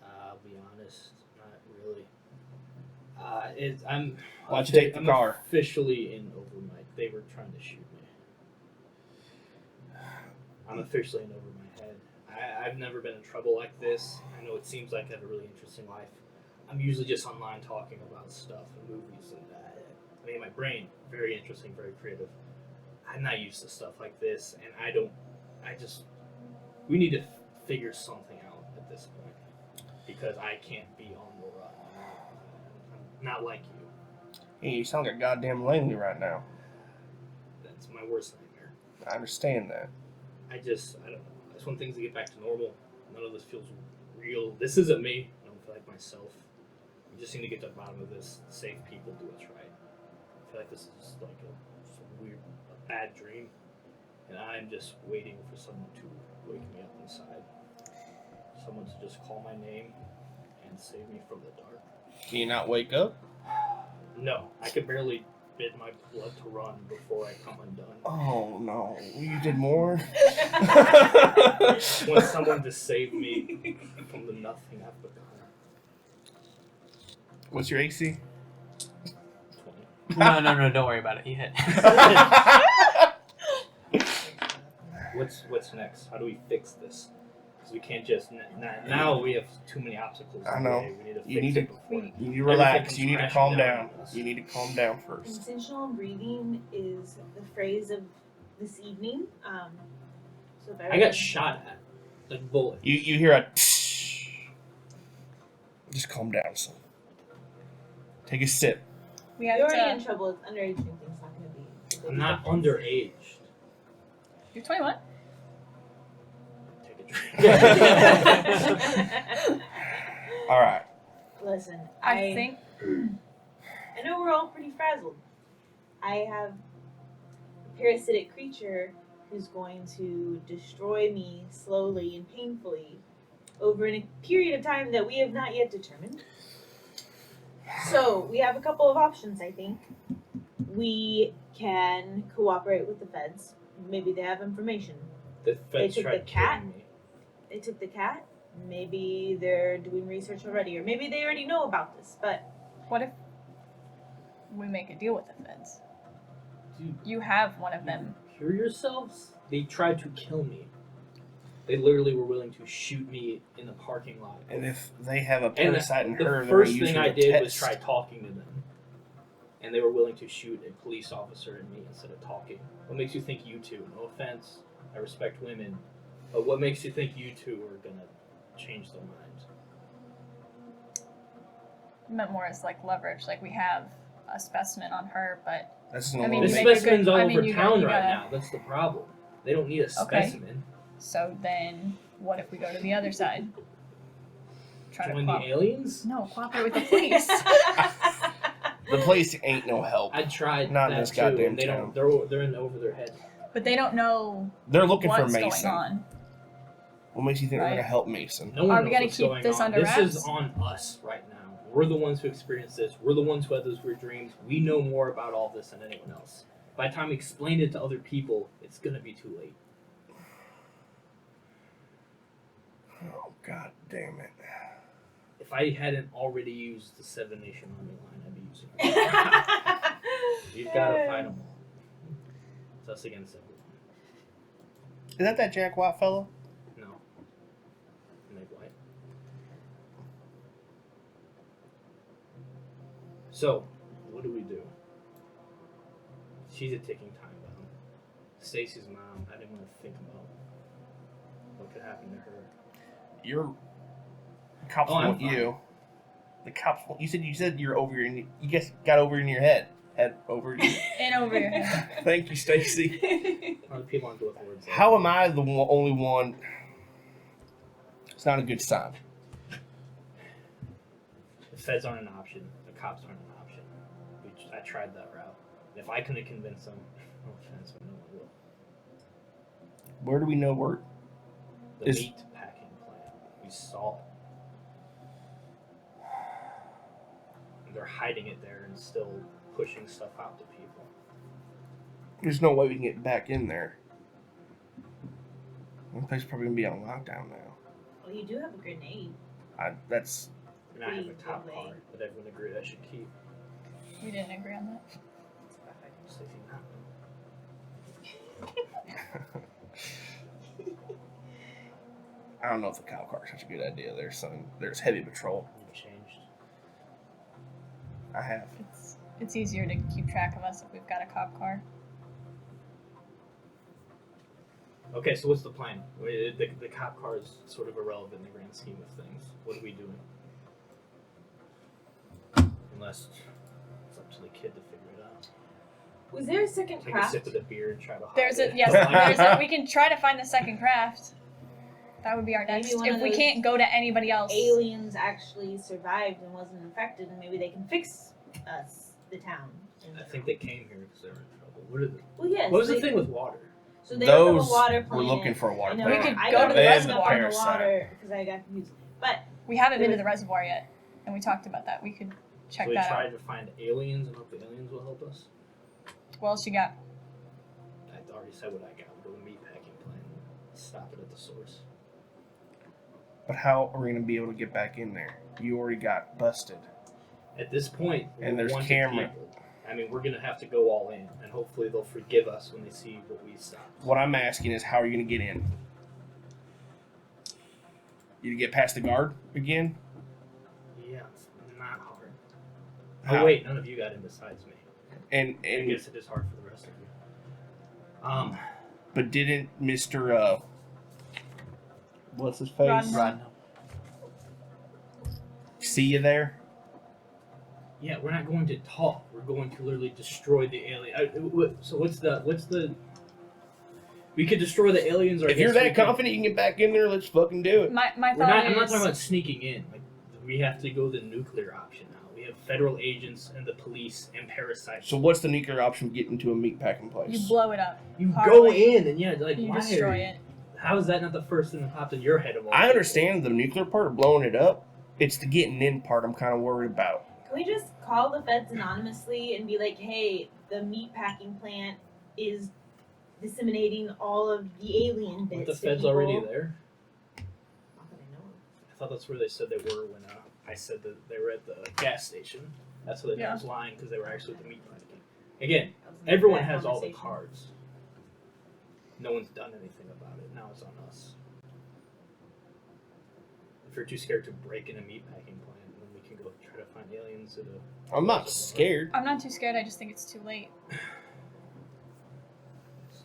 I'll be honest, not really. Why'd you take the car? Officially in over my. They were trying to shoot me. I'm officially in over my head. I've never been in trouble like this. I know it seems like I have a really interesting life. I'm usually just online talking about stuff and movies and I mean, my brain, very interesting, very creative. I'm not used to stuff like this, and we need to figure something out at this point, because I can't be on the run. I'm not like you. Hey, you sound like a goddamn Langley right now. That's my worst nightmare. I understand that. I don't know. I just want things to get back to normal. None of this feels real. This isn't me. I don't feel like myself. We just need to get to the bottom of this. Save people, do what's right. I feel like this is just like a bad dream, and I'm just waiting for someone to wake me up inside. Someone to just call my name and save me from the dark. Can you not wake up? No, I could barely bid my blood to run before I come undone. Oh, no. You did more? Want someone to save me from the nothing I've become. What's your AC? 20. No, don't worry about it. You hit. What's next? How do we fix this? Because we can't just now we have too many obstacles. I know. We need to You fix need it to- before. You need to relax. Everything's You need to crashing calm down down. on us. You need to calm down first. Intentional breathing is the phrase of this evening. So if I got shot at, like bullet. You hear a tsh. Just calm down, son. Take a sip. We have You're already in to. trouble. It's underage drinking's not going to be. a big I'm not difference. underage. You're 21. Take a drink. All right. Listen, I think. I know we're all pretty frazzled. I have a parasitic creature who's going to destroy me slowly and painfully over a period of time that we have not yet determined. So, we have a couple of options, I think. We can cooperate with the feds. Maybe they have information. The feds took the tried cat. killing me. They took the cat. Maybe they're doing research already, or maybe they already know about this, but What if we make a deal with the feds? Dude, You have one of them. hear yourselves? They tried to kill me. They literally were willing to shoot me in the parking lot. And if they have a And parasite in the her, first they're thing gonna I use her did to was test. try talking to them. And they were willing to shoot a police officer and me instead of talking. What makes you think you two? No offense, I respect women. But what makes you think you two are gonna change their minds? I meant more as like leverage. Like we have a specimen on her, but That's I no mean, The you longer. make a specimen's good- all I mean, over you town gotta- right now. That's the problem. They don't need a Okay. specimen. so then what if we go to the other side? Try Join to the aliens? No, cooperate with the police. The place ain't no help. I tried Not in that this too, goddamn and they town. don't. They're in over their head. But they don't know They're looking for what's Mason. going on. What makes you think they're Right. gonna help Mason? No one Are we knows gonna what's keep going this on. under This is wraps? on us right now. We're the ones who experienced this. We're the ones who had those weird dreams. We know more about all this than anyone else. By the time we explain it to other people, it's gonna be too late. Oh, god damn it. If I hadn't already used the Seven Nation Army line, I'd be using it. You've got to fight them all. It's us against everyone. Is that Jack White fellow? No. Meg White. So, what do we do? She's a ticking time bomb. Stacy's mom, I didn't want to think about what could happen to her. Your cops Oh, I'm want fine. you. The cops want you. Said you're over your. You guys got over in your head. Head over. Your, And over your head. thank you, Stacy. Other people aren't good with words. How am I the only one? It's not a good sign. The feds aren't an option. The cops aren't an option. I tried that route. If I couldn't convince them, no offense, but no one will. Where do we know where? The meat packing plant. We saw it. And they're hiding it there and still pushing stuff out to people. There's no way we can get back in there. That place is probably gonna be on lockdown now. Well, you do have a grenade. That's. And I have a cop car that everyone agreed I should keep. We didn't agree on that. Stacey, not. I don't know if the cop car is such a good idea. There's heavy patrol. You've changed. I have. It's easier to keep track of us if we've got a cop car. Okay, so what's the plan? The cop car is sort of irrelevant in the grand scheme of things. What are we doing? Unless it's up to the kid to figure it out. Was there a second Take a craft? sip of the beer and try to hide There's a it. yes. We can try to find the second craft. That would be our Maybe next. one If of we those can't go to anybody else. Aliens actually survived and wasn't infected, and maybe they can fix us, the town. I think they came here because they were in trouble. What, Well, yes. what was the thing with water? So they were from Those a water we're planet. looking for a water I know, planet. We could I go got to the the rest up reservoir. on the Parasite. water because I got confused. But We haven't been to There the reservoir yet, and we talked about that. We could check So we that tried out. to find aliens and hope the aliens will help us. What else you got? I already said what I got. We'll go to the meatpacking plant and stop it at the source. But how are we gonna be able to get back in there? You already got busted. At this point, And we're there's wanted camera. people. I mean, we're gonna have to go all in, and hopefully they'll forgive us when they see what we stopped. What I'm asking is, how are you gonna get in? You get past the guard again? Yeah, it's not hard. How? Oh wait, none of you got in besides me. And I guess it is hard for the rest of you. but didn't Mr. What's his face? Rodney. Run. See you there? Yeah, we're not going to talk. We're going to literally destroy the alien. So what's the? We could destroy the aliens. Or I If you're guess we that could- confident you can get back in there, let's fucking do it. My We're thought not. is I'm not talking about sneaking in. Like we have to go the nuclear option now. We have federal agents and the police and parasites. So what's the nuclear option to get into a meatpacking place? you blow it up. You go Harley. in and like You why destroy are you- it. How is that not the first thing that popped in your head of all? I people? understand the nuclear part of blowing it up. It's the getting in part I'm kind of worried about. can we just call the feds anonymously and be like, "Hey, the meat packing plant is disseminating all of the alien bits." Aren't the to feds people." already there? How could I know? I thought that's where they said they were when I said that they were at the gas station. That's what they Yeah. was lying because they were actually at the meat packing. Again, That was a everyone bad has all the conversation. cards. No one's done anything about it. Now it's on us. If you're too scared to break in a meatpacking plant, then we can go try to find aliens at a. I'm not scared. I'm not too scared. I just think it's too late.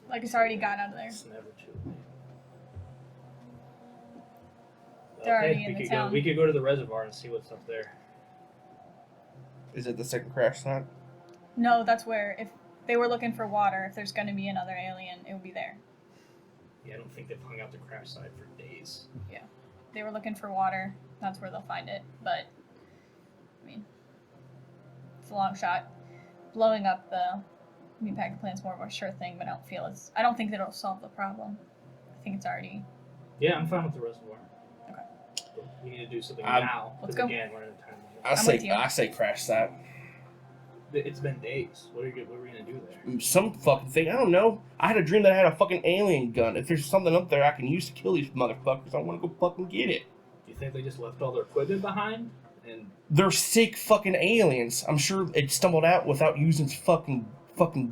Like it's already got out of there. It's never too late. They're already in we the could town. go. We could go to the reservoir and see what's up there. Is it the second crash site? No, that's where if they were looking for water, if there's going to be another alien, it would be there. Yeah, I don't think they've hung out the crash site for days. They were looking for water. That's where they'll find it. But I mean, it's a long shot. Blowing up the meatpacking plant's more of a sure thing, but I don't think that it'll solve the problem. I think it's already. Yeah, I'm fine with the reservoir. Okay. But we need to do something I'm- now. Let's 'cause go. Again, we're in a time limit. I'm with you. I say crash site. It's been days. What are we gonna do there? Some fucking thing. I don't know. I had a dream that I had a fucking alien gun. If there's something up there I can use to kill these motherfuckers, I want to go fucking get it. Do you think they just left all their equipment behind? And They're sick fucking aliens. I'm sure it stumbled out without using fucking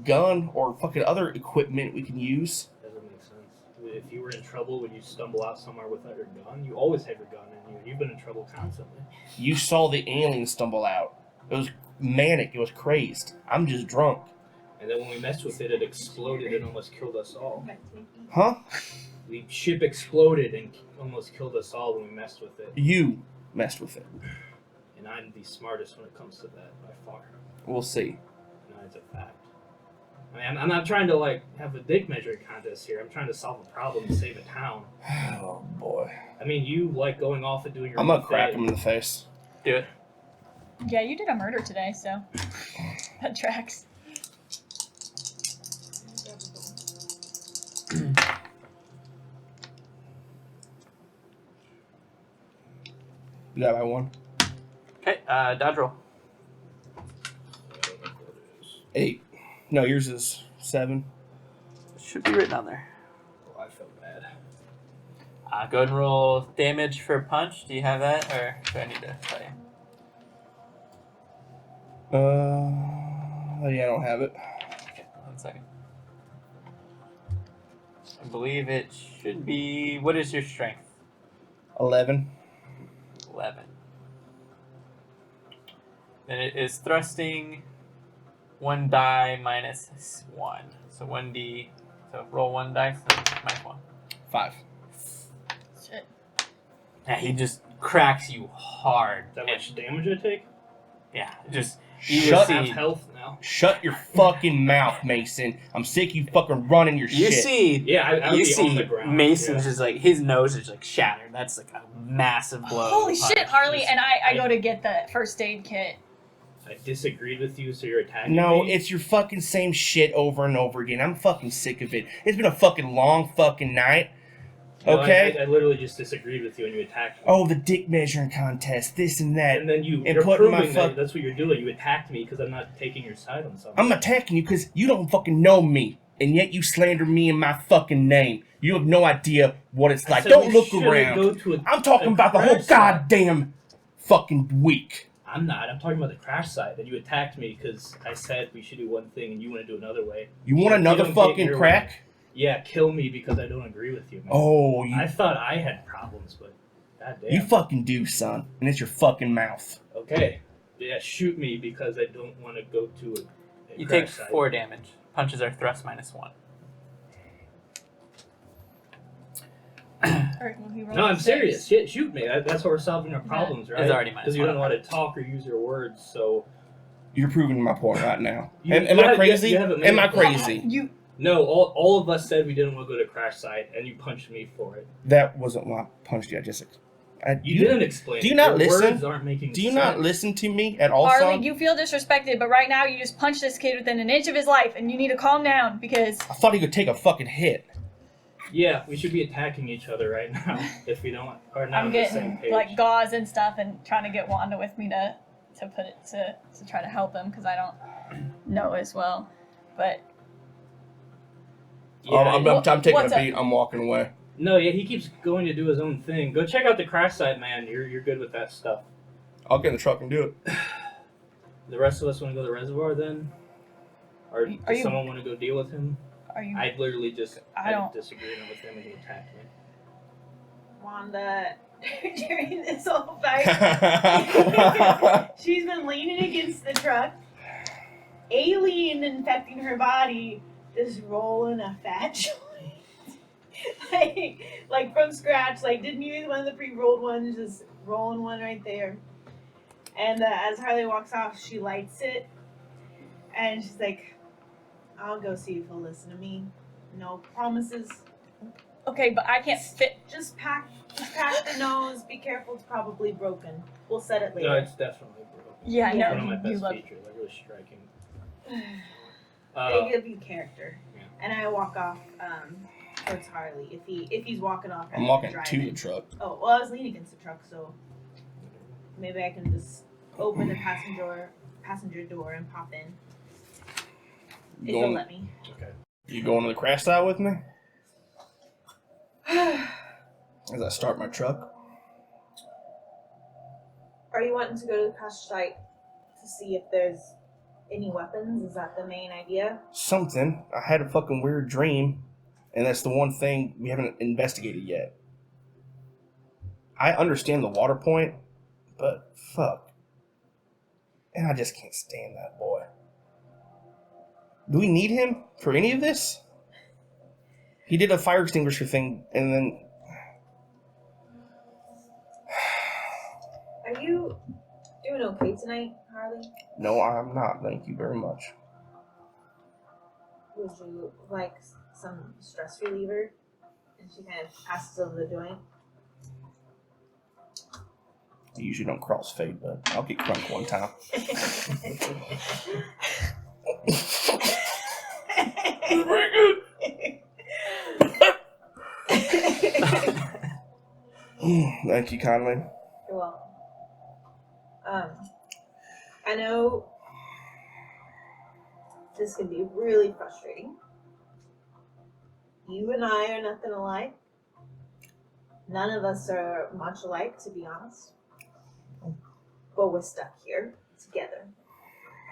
gun or fucking other equipment we can use. doesn't make sense. If you were in trouble, would you stumble out somewhere without your gun? You always have your gun in you. You've been in trouble constantly. You saw the alien stumble out. It was manic. It was crazed. I'm just drunk. And then when we messed with it, it exploded and almost killed us all. Huh? The ship exploded and almost killed us all when we messed with it. You messed with it. And I'm the smartest when it comes to that by far. We'll see. No, it's a fact. I mean, I'm not trying to like have a dick measuring contest here. I'm trying to solve a problem and save a town. Oh boy. I mean, you like going off and doing your I'm own gonna crack thing. him in the face. Do it. Yeah, you did a murder today, so that tracks. You got my one? Okay, dodge roll. 8. No, yours is 7. It should be written on there. Oh, I feel bad. Go ahead and roll damage for punch. Do you have that, or do I need to tell you? Yeah, I don't have it. Okay, 1 second. I believe it should be. What is your strength? 11. 11. Then it is thrusting 1 die minus 1. So 1d. So roll 1 dice and minus 1. 5. Shit. Yeah, he just cracks you hard. Is that much damage I take? Yeah, just you Shut see. Half health now. Shut your fucking mouth, Mason. I'm sick of you fucking running your You shit. see. Yeah, I You would be on see the ground. Mason's yeah. just like his nose is like shattered. That's like a massive blow. Holy punch. shit, Harley! Just- And I go to get the first aid kit. I disagreed with you, so you're attacking No, me? it's your fucking same shit over and over again. I'm fucking sick of it. It's been a fucking long fucking night. No, Okay? I literally just disagreed with you and you attacked me. Oh, the dick measuring contest, this and that. And then and you're putting my proving fuck- that that's what you're doing. You attacked me because I'm not taking your side on something. I'm attacking you because you don't fucking know me. And yet you slander me in my fucking name. You have no idea what it's I like. said Don't we look shouldn't around. Go to I'm talking about the whole crash site. goddamn fucking week. I'm not. I'm talking about the crash site. And you attacked me because I said we should do one thing and you want to do another way. You want You another don't get fucking your crack? Yeah, kill me because I don't agree with you, man. Oh, I thought I had problems, but goddamn. you fucking do, son. And it's your fucking mouth. Okay. Yeah, shoot me because I don't want to go to a You crash take site. 4 damage. Punches are thrust minus 1. Alright, well, he rolled No, I'm a serious. 6. Shit, shoot me. That's how we're solving our problems, right? It's already minus Because you 1 don't know how on to talk or use your words, so... You're proving my point right now. You- Am you I have- crazy? you haven't made Am I a point. crazy? You No, all of us said we didn't want to go to crash site, and you punched me for it. That wasn't why I punched you. I just... You didn't explain do you it. not Your listen? words aren't making Do you sense. not listen to me at all, Harley, son? you feel disrespected, but right now you just punched this kid within an inch of his life, and you need to calm down because I thought he could take a fucking hit. Yeah, we should be attacking each other right now if we don't are not I'm on the same getting page. like gauze and stuff and trying to get Wanda with me to put it to try to help him because I don't know as well. But yeah, I'm taking what's a up? beat. I'm walking away. no, yeah, he keeps going to do his own thing. Go check out the crash site, man. You're good with that stuff. I'll get in the truck and do it. The rest of us want to go to the reservoir then, or Are does you- someone want to go deal with him? are you? I literally just I had don't- a disagreement with him and he attacked me. Wanda, during this whole fight, she's been leaning against the truck, alien infecting her body, just rolling a fat joint. like from scratch, like didn't use one of the pre-rolled ones, just rolling one right there. And as Harley walks off, she lights it, and she's like, I'll go see if he'll listen to me. No promises. Okay, but I can't fit. Just pack the nose. Be careful, it's probably broken. We'll set it later. No, it's definitely broken. Yeah, Yeah. One of my no, you best look. features. Like really striking. They give you character. yeah. And I walk off towards Harley. If he's walking off, I'm walking to driving. the truck. Oh well, I was leaning against the truck, so maybe I can just open the passenger door and pop in. If you'll Going, let me. Okay. you going to the crash site with me? As I start my truck. Are you wanting to go to the crash site to see if there's any weapons? Is that the main idea? Something. I had a fucking weird dream, and that's the one thing we haven't investigated yet. I understand the water point, but fuck. And I just can't stand that boy. Do we need him for any of this? He did a fire extinguisher thing, and then... Are you doing okay tonight, Harley? No, I'm not. Thank you very much. would you like some stress reliever? And she kind of passes over the joint. I usually don't crossfade, but I'll get crunk one time. Very good. Thank you kindly. You're welcome. I know this can be really frustrating. You and I are nothing alike. None of us are much alike, to be honest. But we're stuck here together.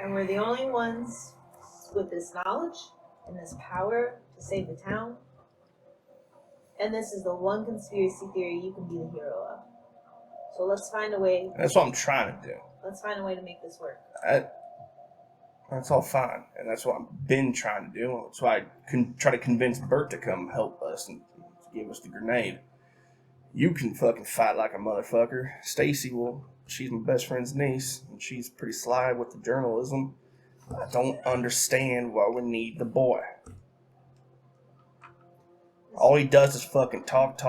And we're the only ones with this knowledge and this power to save the town. And this is the one conspiracy theory you can be the hero of. So let's find a way. That's what I'm trying to do. Let's find a way to make this work. That's all fine, and that's what I've been trying to do. That's why I try to convince Bert to come help us and give us the grenade. You can fucking fight like a motherfucker. Stacy, well, she's my best friend's niece, and she's pretty sly with the journalism. I don't understand why we need the boy. All he does is fucking talk.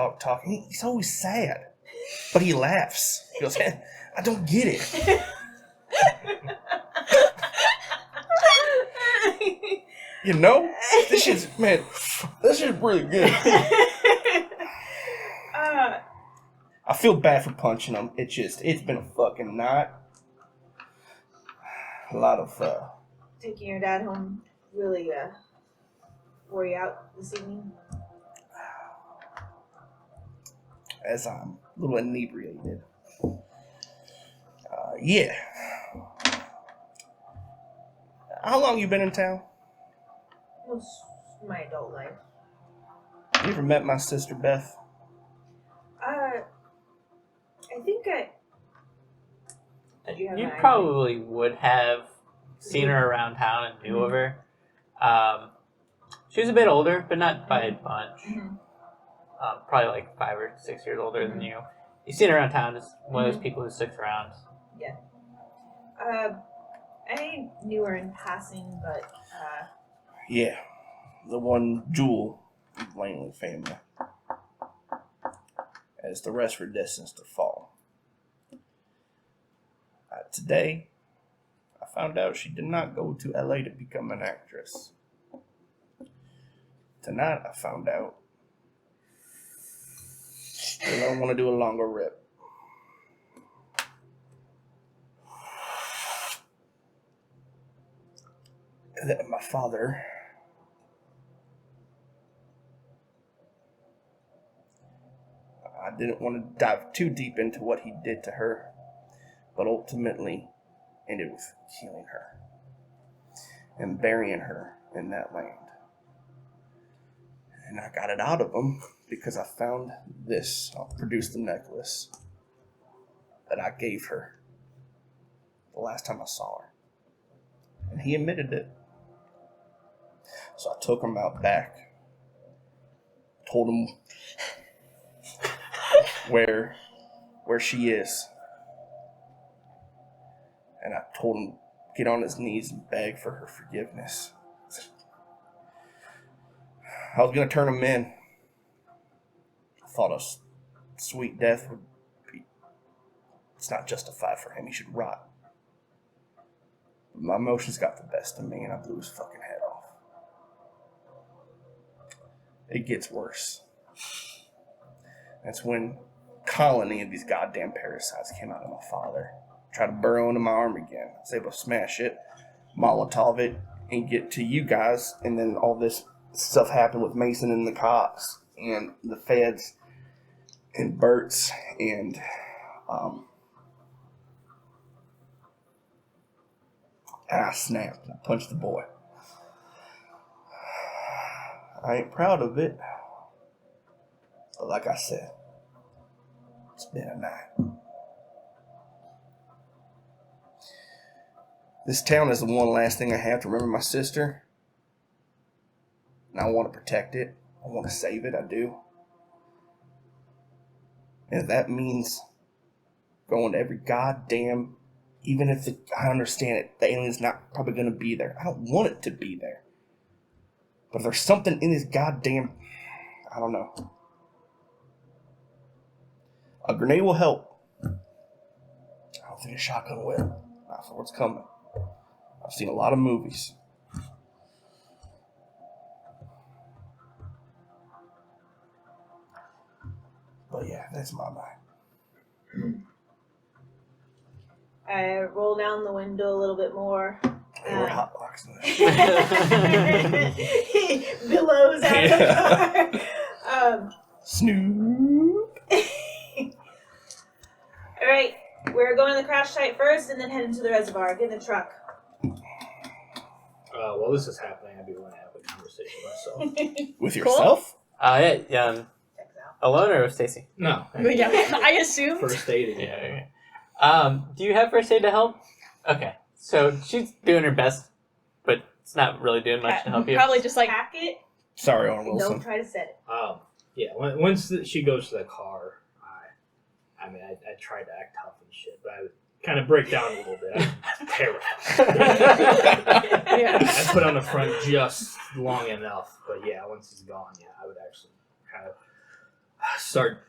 He's always sad, but he laughs. He goes, I don't get it. You know, this shit's really good. I feel bad for punching him. It's been a fucking night. A lot of, Taking your dad home really, wore you out this evening? as I'm a little inebriated. Yeah. How long you been in town? Most of my adult life. You ever met my sister Beth? I think Did you have You an idea? probably would have seen her around town and knew of her. She was a bit older, but not by a bunch. Mhm. Probably like 5 or 6 years older than you. You've seen her around town as one of those people who sticks around. I knew her in passing, but Yeah. The one jewel of the Langley family. As the rest were destined to fall. Today, I found out she did not go to LA to become an actress. Tonight, I found out that I want to do a longer rip. That my father I didn't want to dive too deep into what he did to her, but ultimately ended with killing her and burying her in that land. And I got it out of him because I found this. I'll produce the necklace that I gave her the last time I saw her. And he admitted it. So I took him out back, told him where she is. And I told him get on his knees and beg for her forgiveness. I was going to turn him in. I thought a sweet death would be... It's not justified for him. He should rot. But my emotions got the best of me and I blew his fucking head off. It gets worse. That's when a colony of these goddamn parasites came out of my father. Tried to burrow into my arm again. I was able to smash it, Molotov it, and get to you guys. And then all this stuff happened with Mason and the cops and the feds and Burt's and I snapped. I punched the boy. I ain't proud of it. But like I said, it's been a night. This town is the one last thing I have to remember my sister. And I want to protect it. I want to save it. I do. And if that means going to every goddamn, even if I understand it, the alien's not probably going to be there. I don't want it to be there. But there's something in this goddamn... I don't know. A grenade will help. I don't think a shotgun will. Not for what's coming. I've seen a lot of movies. But yeah, that's my mind. I roll down the window a little bit more. We're hotboxing this shit. He billows out of the car. Snoop. All right, we're going to the crash site first, and then heading to the reservoir. Get in the truck. While this is happening, I'd be willing to have a conversation with myself. With yourself? Yeah. Alone or with Stacy? No. Yeah, I assumed. First aid. Yeah. Okay. Do you have first aid to help? Okay. So she's doing her best, but it's not really doing much to help you. Probably just like Pack it. Sorry, Owen And Wilson. don't try to set it. Yeah. Once she goes to the car, I tried to act tough and shit, but I would kind of break down a little bit. I'm terrified. yeah. I put on the front just long enough, but yeah, once he's gone, I would actually kind of start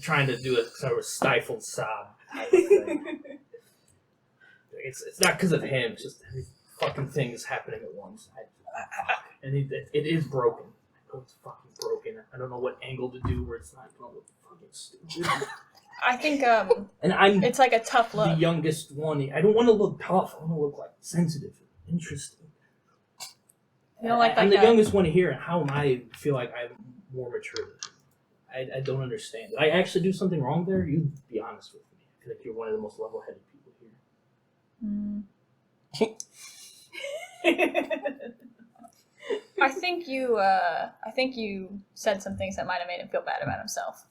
trying to do a sort of stifled sob type of thing. It's not because of him, it's just every fucking thing is happening at once. And it is broken. I know it's fucking broken. I don't know what angle to do where it's not going to look fucking stupid. I think And I'm it's like a tough look. the youngest one. I don't want to look tough. I want to look like sensitive and interesting. You don't like I'm that the guy. youngest one here, and how am I feel like I'm more mature than him? I don't understand. Did I actually do something wrong there? You be honest with me. I feel like you're one of the most level-headed people here. I think you said some things that might have made him feel bad about himself.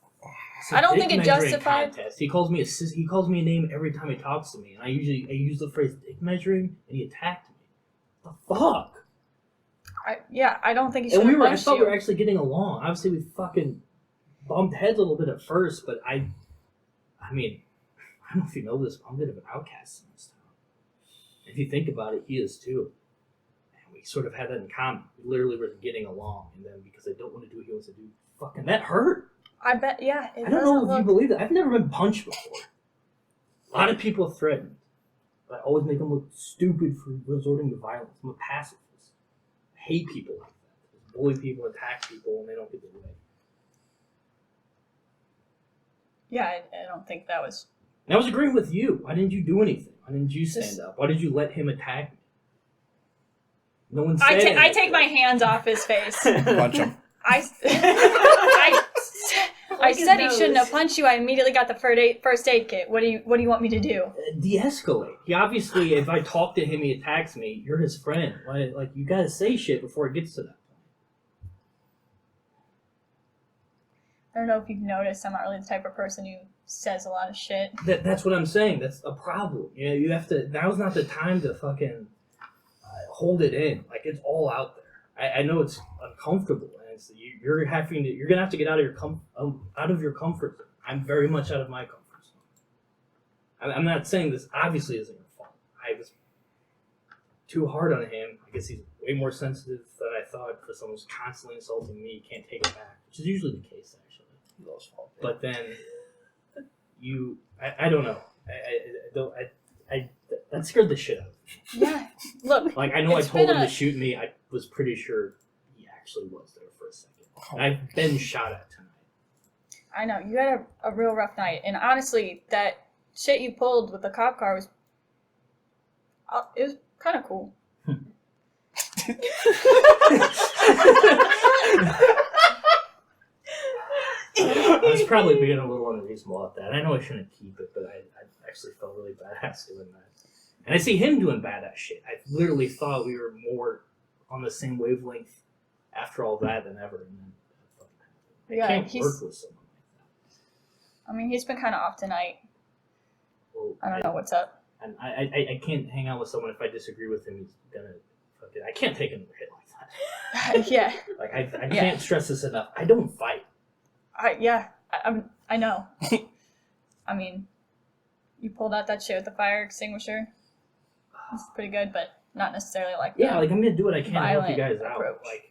It's a I don't think dick it measuring justified- contest. He calls me he calls me a name every time he talks to me, and I use the phrase dick measuring, and he attacked me. What the fuck? I don't think he should And have I punched thought you. we were actually getting along. Obviously, we fucking bumped heads a little bit at first, but I mean, I don't know if you know this, but I'm a bit of an outcast in this town. If you think about it, he is too. And we sort of had that in common. We literally were getting along, and then because I don't want to do what he wants to do, fucking that hurt. I bet, yeah. It I don't know doesn't if you look- believe that. I've never been punched before. A lot of people have threatened, but I always make them look stupid for resorting to violence. I'm a pacifist. I hate people like that. Bully people, attack people, and they don't get their way. Yeah, I don't think that was. And I was agreeing with you. Why didn't you do anything? Why didn't you stand up? Why did you let him attack me? No one said I anything. take my hands off his face. Punch him. I his said he shouldn't nose. have punched you. I immediately got the first aid kit. What do you want me to do? De-escalate. He obviously, if I talk to him, he attacks me. You're his friend. Like you gotta say shit before it gets to that point. I don't know if you've noticed. I'm not really the type of person who says a lot of shit. That's what I'm saying. That's a problem. You have to. Now's not the time to fucking hold it in. Like it's all out there. I know it's uncomfortable, and you're gonna have to get out of your comfort zone. I'm very much out of my comfort zone. I'm not saying this obviously isn't your fault. I was too hard on him. I guess he's way more sensitive than I thought. For someone who's constantly insulting me, you can't take it back, which is usually the case actually. But then I don't know. That scared the shit out of me. Yeah. Look. Like, I know I It's told been him a- to shoot me. I was pretty sure he actually was there for a second. And I've been shot at tonight. I know you had a real rough night, and honestly, that shit you pulled with the cop car was. It was kind of cool. I was probably being a little unreasonable at that. I know I shouldn't keep it, but I actually felt really badass doing that. And I see him doing badass shit. I literally thought we were more on the same wavelength after all that than ever. And then I Yeah, can't he's. work with someone like I mean, he's been kind of off tonight. that. Well, I don't know what's up. And I can't hang out with someone if I disagree with him. He's gonna fucking. I can't take another hit like that. Yeah. Like I Yeah. can't stress this enough. I don't fight. I know. I mean, you pulled out that shit with the fire extinguisher. It's pretty good, but not necessarily like Yeah, the like I'm gonna do what I can to help you violent guys out. approach. Like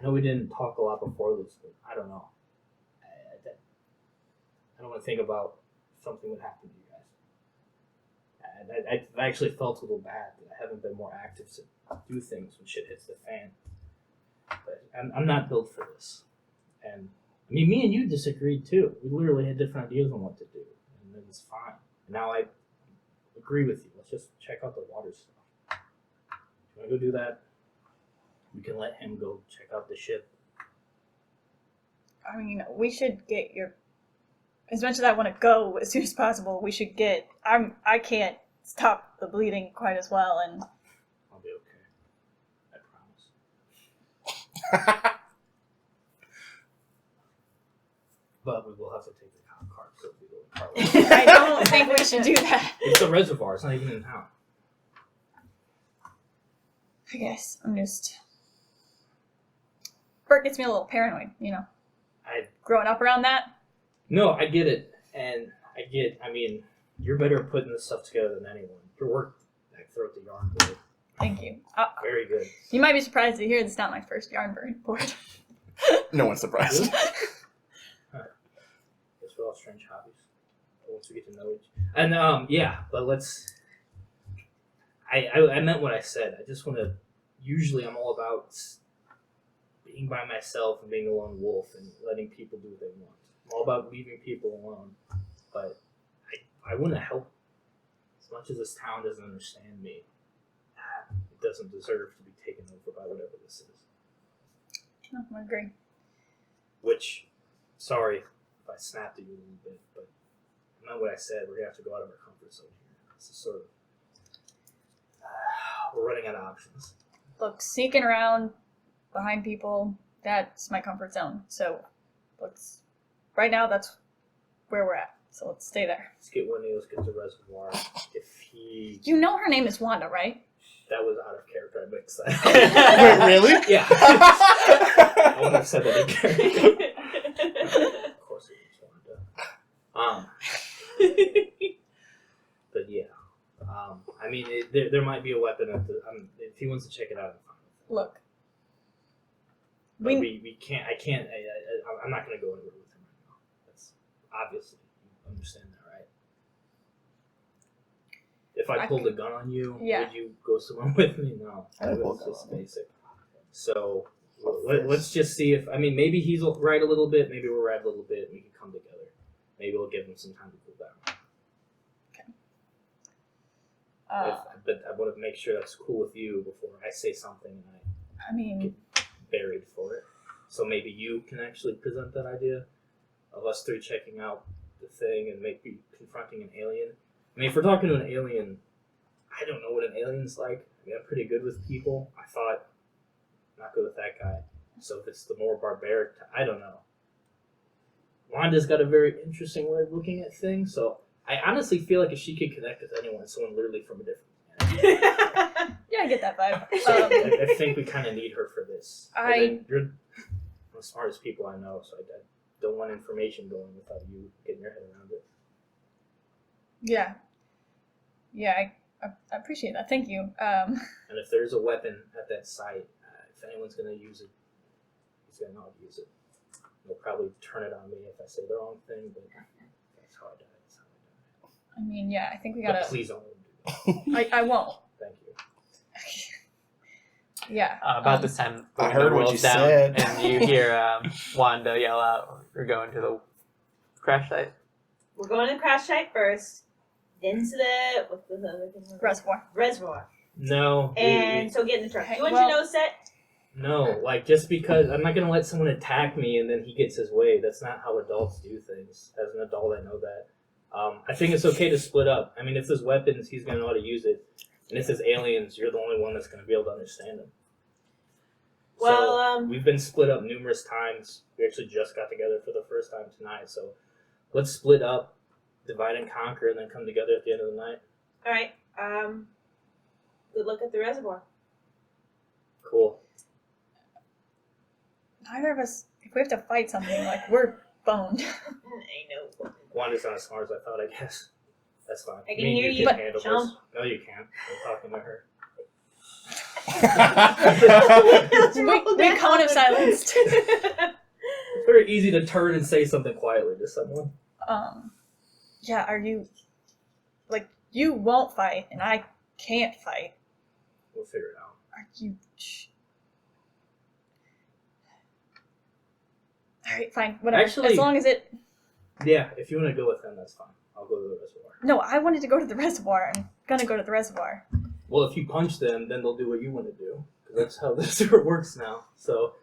I know we didn't talk a lot before this, but I don't know. I don't want to think about something would happen to you guys. I actually felt a little bad that I haven't been more active to do things when shit hits the fan. But I'm not built for this. And I mean, me and you disagreed too. We literally had different ideas on what to do, and it was fine. And now I agree with you. Let's just check out the water stuff. You want to go do that? We can let him go check out the ship. I mean, we should get your. As much as I want to go as soon as possible, we should get. I can't stop the bleeding quite as well, and. I'll be okay. I promise. But we will have to take the cop car so we go in Carlos. I don't think we should do that. It's the reservoir. It's not even in town. I guess I'm just. Bert gets me a little paranoid, you know. Growing up around that. No, I get it, and I mean, you're better at putting this stuff together than anyone. Your work back through the yarn board. Thank you. Very good. You might be surprised to hear this is not my first yarn board. No one's surprised. Guess we're all strange hobbies. Once we get to know each, and yeah, but let's. I meant what I said. I just want to. Usually, I'm all about being by myself and being a lone wolf and letting people do what they want. I'm all about leaving people alone. But I want to help. As much as this town doesn't understand me, it doesn't deserve to be taken over by whatever this is. No, I agree. Which, sorry if I snapped at you a little bit, but I meant what I said. We're going to have to go out of our comfort zone here. This is sort of. We're running out of options. Look, sneaking around behind people, that's my comfort zone. So, right now, that's where we're at. So let's stay there. Let's get Wendy, let's get the reservoir. If he... You know her name is Wanda, right? That was out of character, I mixed that. Wait, really? Yeah. I wouldn't have said that in character. Of course it was Wanda. But yeah. I mean, there might be a weapon at the... if he wants to check it out, I'm fine with it. Look. We can't... I'm not going to go anywhere with him right now. That's obviously... You understand that, right? If I pulled a gun on you, would you go somewhere with me? No. That was just basic. So, let's just see if... I mean, maybe he's right a little bit, maybe we're right a little bit, and we can come together. Maybe we'll give him some time to cool down. But I want to make sure that's cool with you before I say something and I get buried for it. So maybe you can actually present that idea of us three checking out the thing and maybe confronting an alien. I mean, if we're talking to an alien, I don't know what an alien's like. I mean, I'm pretty good with people. I thought, not good with that guy. So if it's the more barbaric, I don't know. Wanda's got a very interesting way of looking at things, so I honestly feel like if she could connect with anyone, someone literally from a different planet. Yeah, I get that vibe. I think we kind of need her for this. You're one of the smartest people I know, so I don't want information going without you getting your head around it. Yeah. Yeah, I appreciate that. Thank you. And if there's a weapon at that site, if anyone's going to use it, he's going to know how to use it. They'll probably turn it on me if I say the wrong thing, but that's how I die. I mean, yeah, I think we gotta... But please don't do that. I won't. Thank you. Yeah. About this time, I heard what you said. And you hear Wanda yell out, "We're going to the crash site." We're going to the crash site first, then to the... What's the other thing? Reservoir. No. And so get in the truck. Okay, Do you want your nose set? No, like, just because I'm not going to let someone attack me and then he gets his way. That's not how adults do things. As an adult, I know that. I think it's okay to split up. I mean, if there's weapons, he's going to know how to use it. And if there's aliens, you're the only one that's going to be able to understand them. Well, we've been split up numerous times. We actually just got together for the first time tonight. So let's split up, divide and conquer, and then come together at the end of the night. All right. Good luck at the reservoir. Cool. Neither of us, if we have to fight something, like, we're boned. I know. Wanda's not as smart as I thought, I guess. That's fine. I can hear you, can but handle jump. this. No, you can't. I'm talking to her. We cone of silenced. It's very easy to turn and say something quietly to someone. Yeah, are you... Like, you won't fight, and I can't fight. We'll figure it out. Are you... Alright, fine, whatever. Actually- as long as it... Yeah, if you want to go with them, that's fine. I'll go to the reservoir. No, I wanted to go to the reservoir. I'm gonna go to the reservoir. Well, if you punch them, then they'll do what you want to do. 'Cause that's how this sort of works now. So,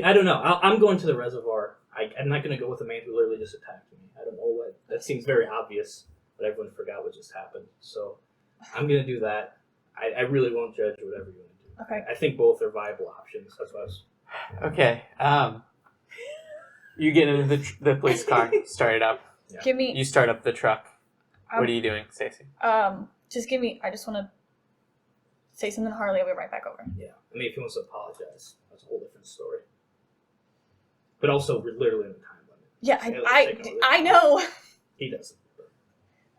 I don't know. I'm going to the reservoir. I'm not going to go with a man who literally just attacked me. I don't know what. That seems very obvious, but everyone forgot what just happened. So, I'm going to do that. I really won't judge whatever you want to do. Okay. I think both are viable options. That's what I was. Okay. You get into the police car, start it up. Yeah. Give me... You start up the truck. What are you doing, Stacey? Just give me... I just want to say something to Harley. I'll be right back over. Yeah. I mean, if he wants to apologize, that's a whole different story. But also, we're literally in the time limit. Yeah, Yeah, let's I take all I know. He doesn't. But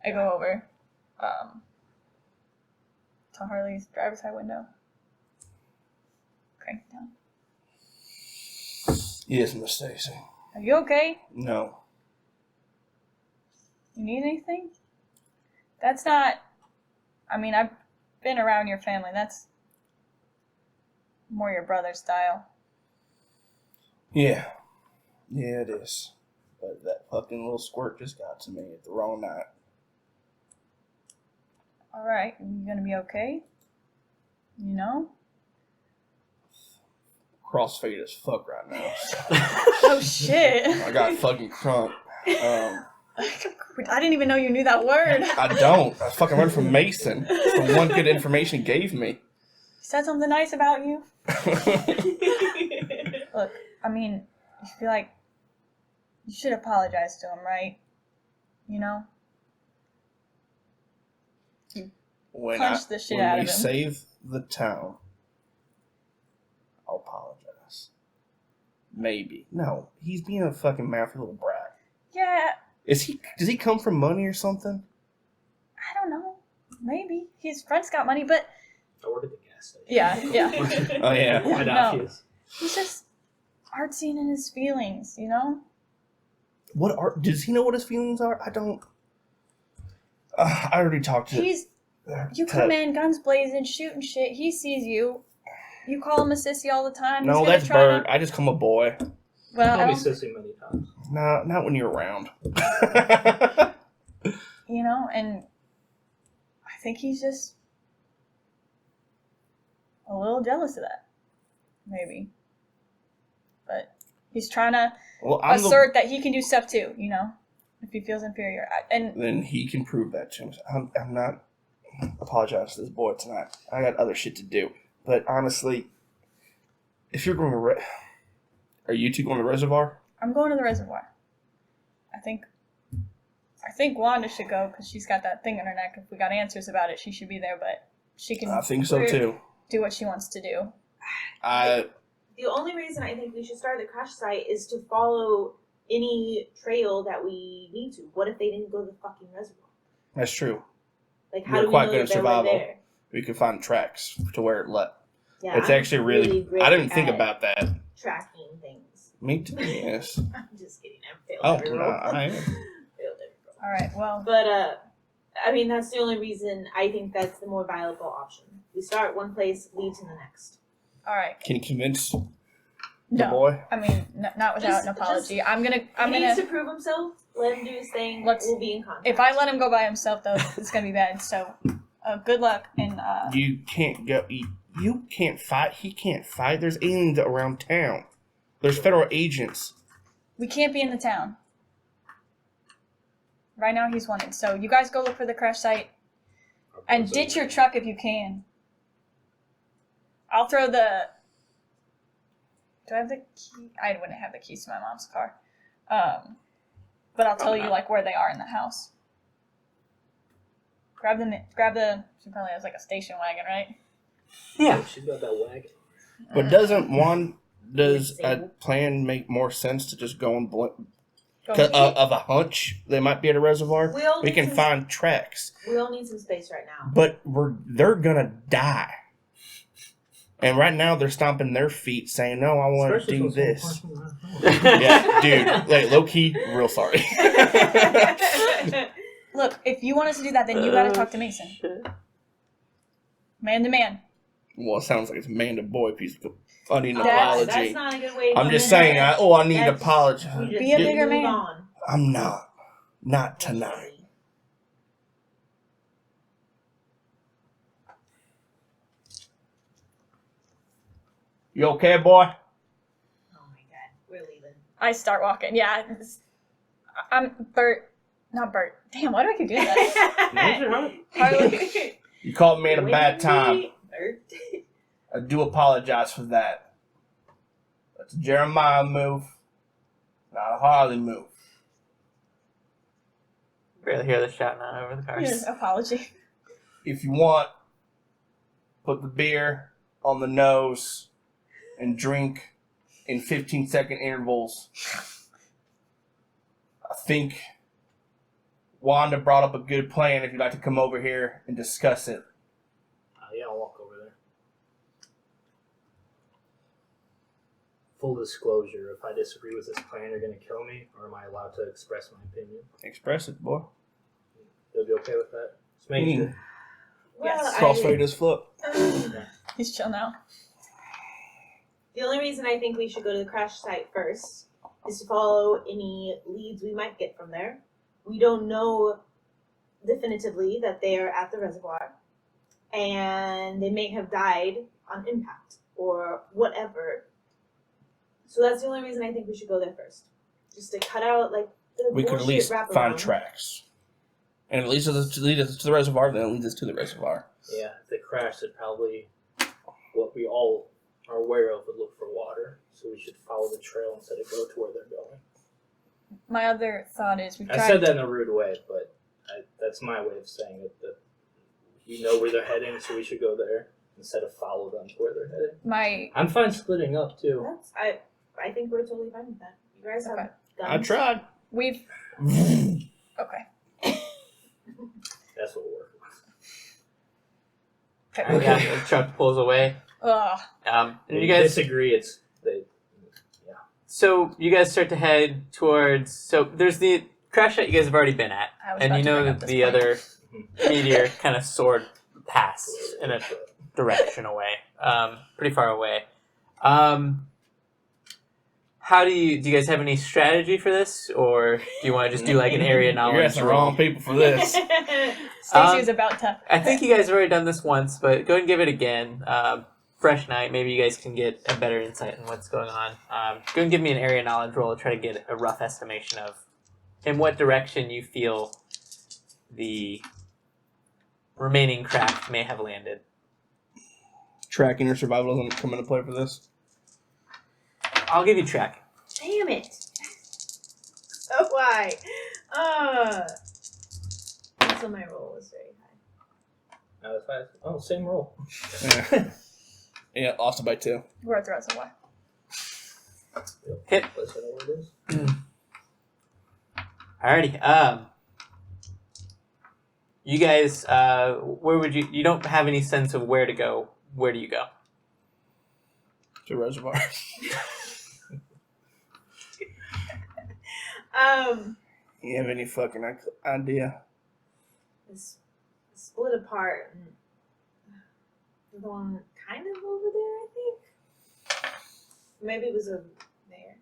I go over to Harley's driver's side window. Crank it down. Yes, Miss Stacy. Are you okay? No. You need anything? That's not... I mean, I've been around your family. That's more your brother's style. Yeah. Yeah, it is. But that fucking little squirt just got to me at the wrong night. Alright, you gonna be okay? You know? Crossfade as fuck right now. Oh shit! I got fucking crunk. I didn't even know you knew that word. I don't. I fucking learned from Mason. From one good information he gave me. He said something nice about you. Look, I mean, I feel like you should apologize to him, right? You know? When Punch the shit out we of him. save the town, I'll apologize. Maybe. No, he's being a fucking mouthy little brat. Yeah, Does he come from money or something? I don't know. Maybe. His friend's got money, but... I work at the gas station. Yeah. Oh yeah. I No. doubt he is. He's just artsy and in his feelings, you know? Does he know what his feelings are? I don't. I already talked to. You come in, guns blazing, shooting shit. He sees you. You call him a sissy all the time. He's No, gonna that's try Bird. I just call him a boy. To, well, Call me sissy many times. Nah, not when you're around. you know, and I think he's just a little jealous of that. Maybe. But he's trying to Well, assert that he can do stuff too, you know? If he feels inferior. And then he can prove that to him. I'm not apologizing to this boy tonight. I got other shit to do. But honestly, if you're going to... Are you two going to the reservoir? I'm going to the reservoir. I think Wanda should go because she's got that thing in her neck. If we got answers about it, she should be there, but she can I think so too. do what she wants to do. The only reason I think we should start the crash site is to follow any trail that we need to. What if they didn't go to the fucking reservoir? That's true. Like, how You're do we quite know good that at they were survival. there? We can find tracks to where it led. Yeah, It's I'm actually really great I didn't think at about that. tracking things. Me too. Yes. I'm just kidding. I failed Oh, every no, roll. I am. Failed every roll. All right, well, But I mean, that's the only reason I think that's the more viable option. We start one place, lead to the next. all right. Can you convince the No, boy? I mean, not without an apology. I'm He gonna. needs to prove himself. Let him do his thing. We'll be in contact. If I let him go by himself, though, it's gonna be bad. So, good luck, and You can't go. You can't fight. He can't fight. There's aliens around town. There's federal agents. we can't be in the town. Right now, he's wanted. So you guys go look for the crash site and ditch your truck if you can. I'll throw the. Do I have the key? I wouldn't have the keys to my mom's car. But I'll tell you like where they are in the house. Grab the. She probably has like a station wagon, right? Yeah. She's got that wagon. But does a plan make more sense to just go and of a hunch they might be at a reservoir? We can find tracks. We all need some space right now. But they're gonna die. And right now they're stomping their feet saying, no, I want to do this. Yeah. Yeah, dude. Like, low-key, real sorry. Look, if you want us to do that, then you gotta talk to Mason. Shit. Man to man. Well, it sounds like it's man to boy piece of... I need an That's apology. That's not a good way to I'm go just in saying, there. I need an That's- apology. We just Be a move bigger man. on. I'm not. Not tonight. You okay, boy? Oh my god, we're leaving. I start walking. Yeah. I'm Bert. Not Bert. Damn, why do I keep doing that? Harley. You called me at a bad time. Bert. I do apologize for that. That's a Jeremiah move, not a Harley move. Barely hear the shouting out over the cars. Apology. If you want, put the beer on the nose and drink in 15-second intervals. I think Wanda brought up a good plan if you'd like to come over here and discuss it. Yeah, I'll walk over there. Full disclosure, if I disagree with this plan, you're going to kill me, or am I allowed to express my opinion? Express it, boy. You'll be okay with that? Just make sure. Well, Crossfade his foot. He's chill now. The only reason I think we should go to the crash site first is to follow any leads we might get from there. We don't know definitively that they are at the reservoir, and they may have died on impact or whatever. So that's the only reason I think we should go there first, just to cut out like the We could at least wraparound. find tracks. And at least lead us to the reservoir, then it leads us to the reservoir. Yeah, if they crash, it probably, what we all are aware of, would look for water. So we should follow the trail instead of go to where they're going. My other thought is we've I tried. said that in a rude way, but that's my way of saying it. That we know where they're heading, so we should go there instead of follow them to where they're heading. I'm fine splitting up too. That's I think we're totally fine with that. You guys have Okay. guns. I tried. We've. Okay. That's what we're working with. Okay. Yeah, the truck pulls away. Ugh. And If you guys, disagree, it's they. so you guys start to head towards. So there's the crash site you guys have already been at, I was and about you to know bring up that this the point. other meteor kind of soared past in a direction away, pretty far away. How do you guys have any strategy for this, or do you want to just do like an area You're knowledge asking the roll? wrong people for this. Stacey was about to. I think you guys have already done this once, but go ahead and give it again. Fresh night, maybe you guys can get a better insight in what's going on. Go ahead and give me an area knowledge roll to try to get a rough estimation of in what direction you feel the remaining craft may have landed. Tracking or survival doesn't come into play for this. I'll give you tracking. Damn it! So why? So my roll was very high. Oh, same roll. Yeah, lost it by 2. We're at the reservoir. Hit. Listen to what it is. Alrighty. You guys, where would you don't have any sense of where to go. Where do you go? To reservoir. You have any fucking idea? It's split apart. And we're going kind of over there, I think. Maybe it was over there.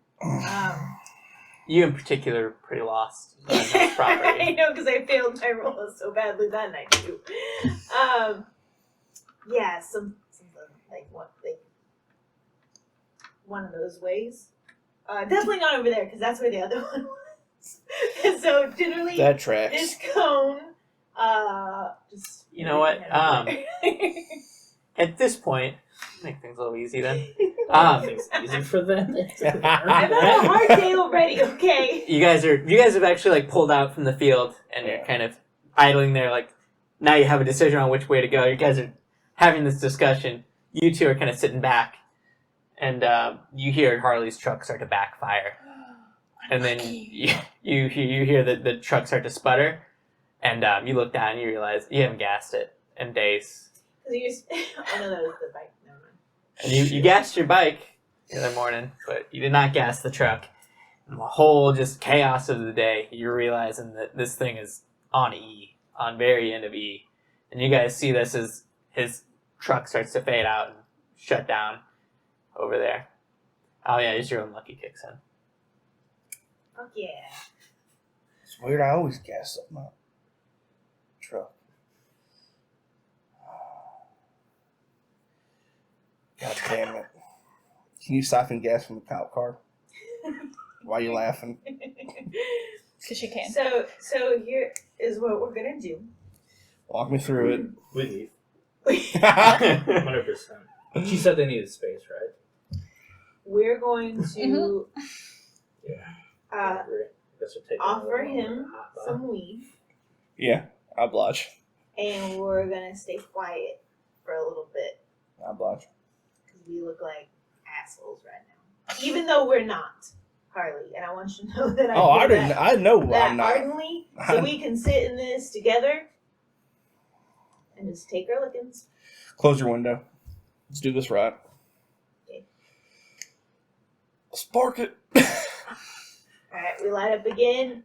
You in particular are pretty lost on this I property. know, because I failed my roll so badly that night too. Yeah, something like one of those ways. Definitely not over there, because that's where the other one was. So generally, That tracks. this cone, just You know what? head over there. At this point, make things a little easy then. Things easy for them. I've had a hard day already. Okay. You guys have actually like pulled out from the field and you're kind of idling there. Like now you have a decision on which way to go. You guys are having this discussion. You two are kind of sitting back, and you hear Harley's truck start to backfire, and then you hear the truck start to sputter, and you look down and you realize you haven't gassed it in days. Oh no, that was the bike. Never mind. And you gassed your bike the other morning, but you did not gas the truck. And the whole just chaos of the day, you're realizing that this thing is on E, on very end of E. And you guys see this as his truck starts to fade out and shut down over there. Oh yeah, just your own lucky kicks in. Fuck yeah. It's weird. I always gas up my truck. God damn it. Can you siphon gas from the cop car? Why are you laughing? Because she can. So here is what we're gonna do. Walk me through it. We leave. 100%. She said they needed space, right? We're going to Yeah. I agree. Guess we're taking offer a little him hot bath. some weed, Yeah, I oblige. and we're gonna stay quiet for a little bit I oblige. because we look like assholes right now, even though we're not, Harley. And I want you to know that I feel didn't. I know that I'm not. ardently, so we can sit in this together and just take our lickings. Close your window. Let's do this right. Okay. Spark it. All right, we light up again.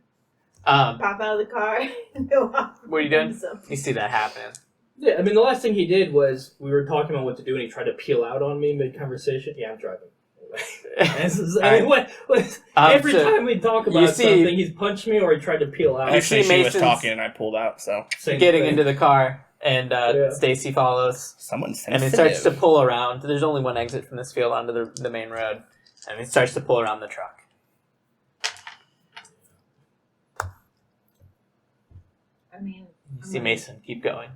Um, Pop out of the car and go off. What are you doing? Something. you see that happening. Yeah, I mean, the last thing he did was we were talking about what to do, and he tried to peel out on me mid-conversation. Yeah, I'm driving. I mean, what every so time we talk you about see- something, he's punched me or he tried to peel out. Actually, see she was Mason's- talking and I pulled out, so. Same getting thing. into the car, and Yeah. Stacy follows. Someone's And it starts to pull around. There's only one exit from this field onto the main road. And it starts to pull around the truck. I mean, You see Mason keep going.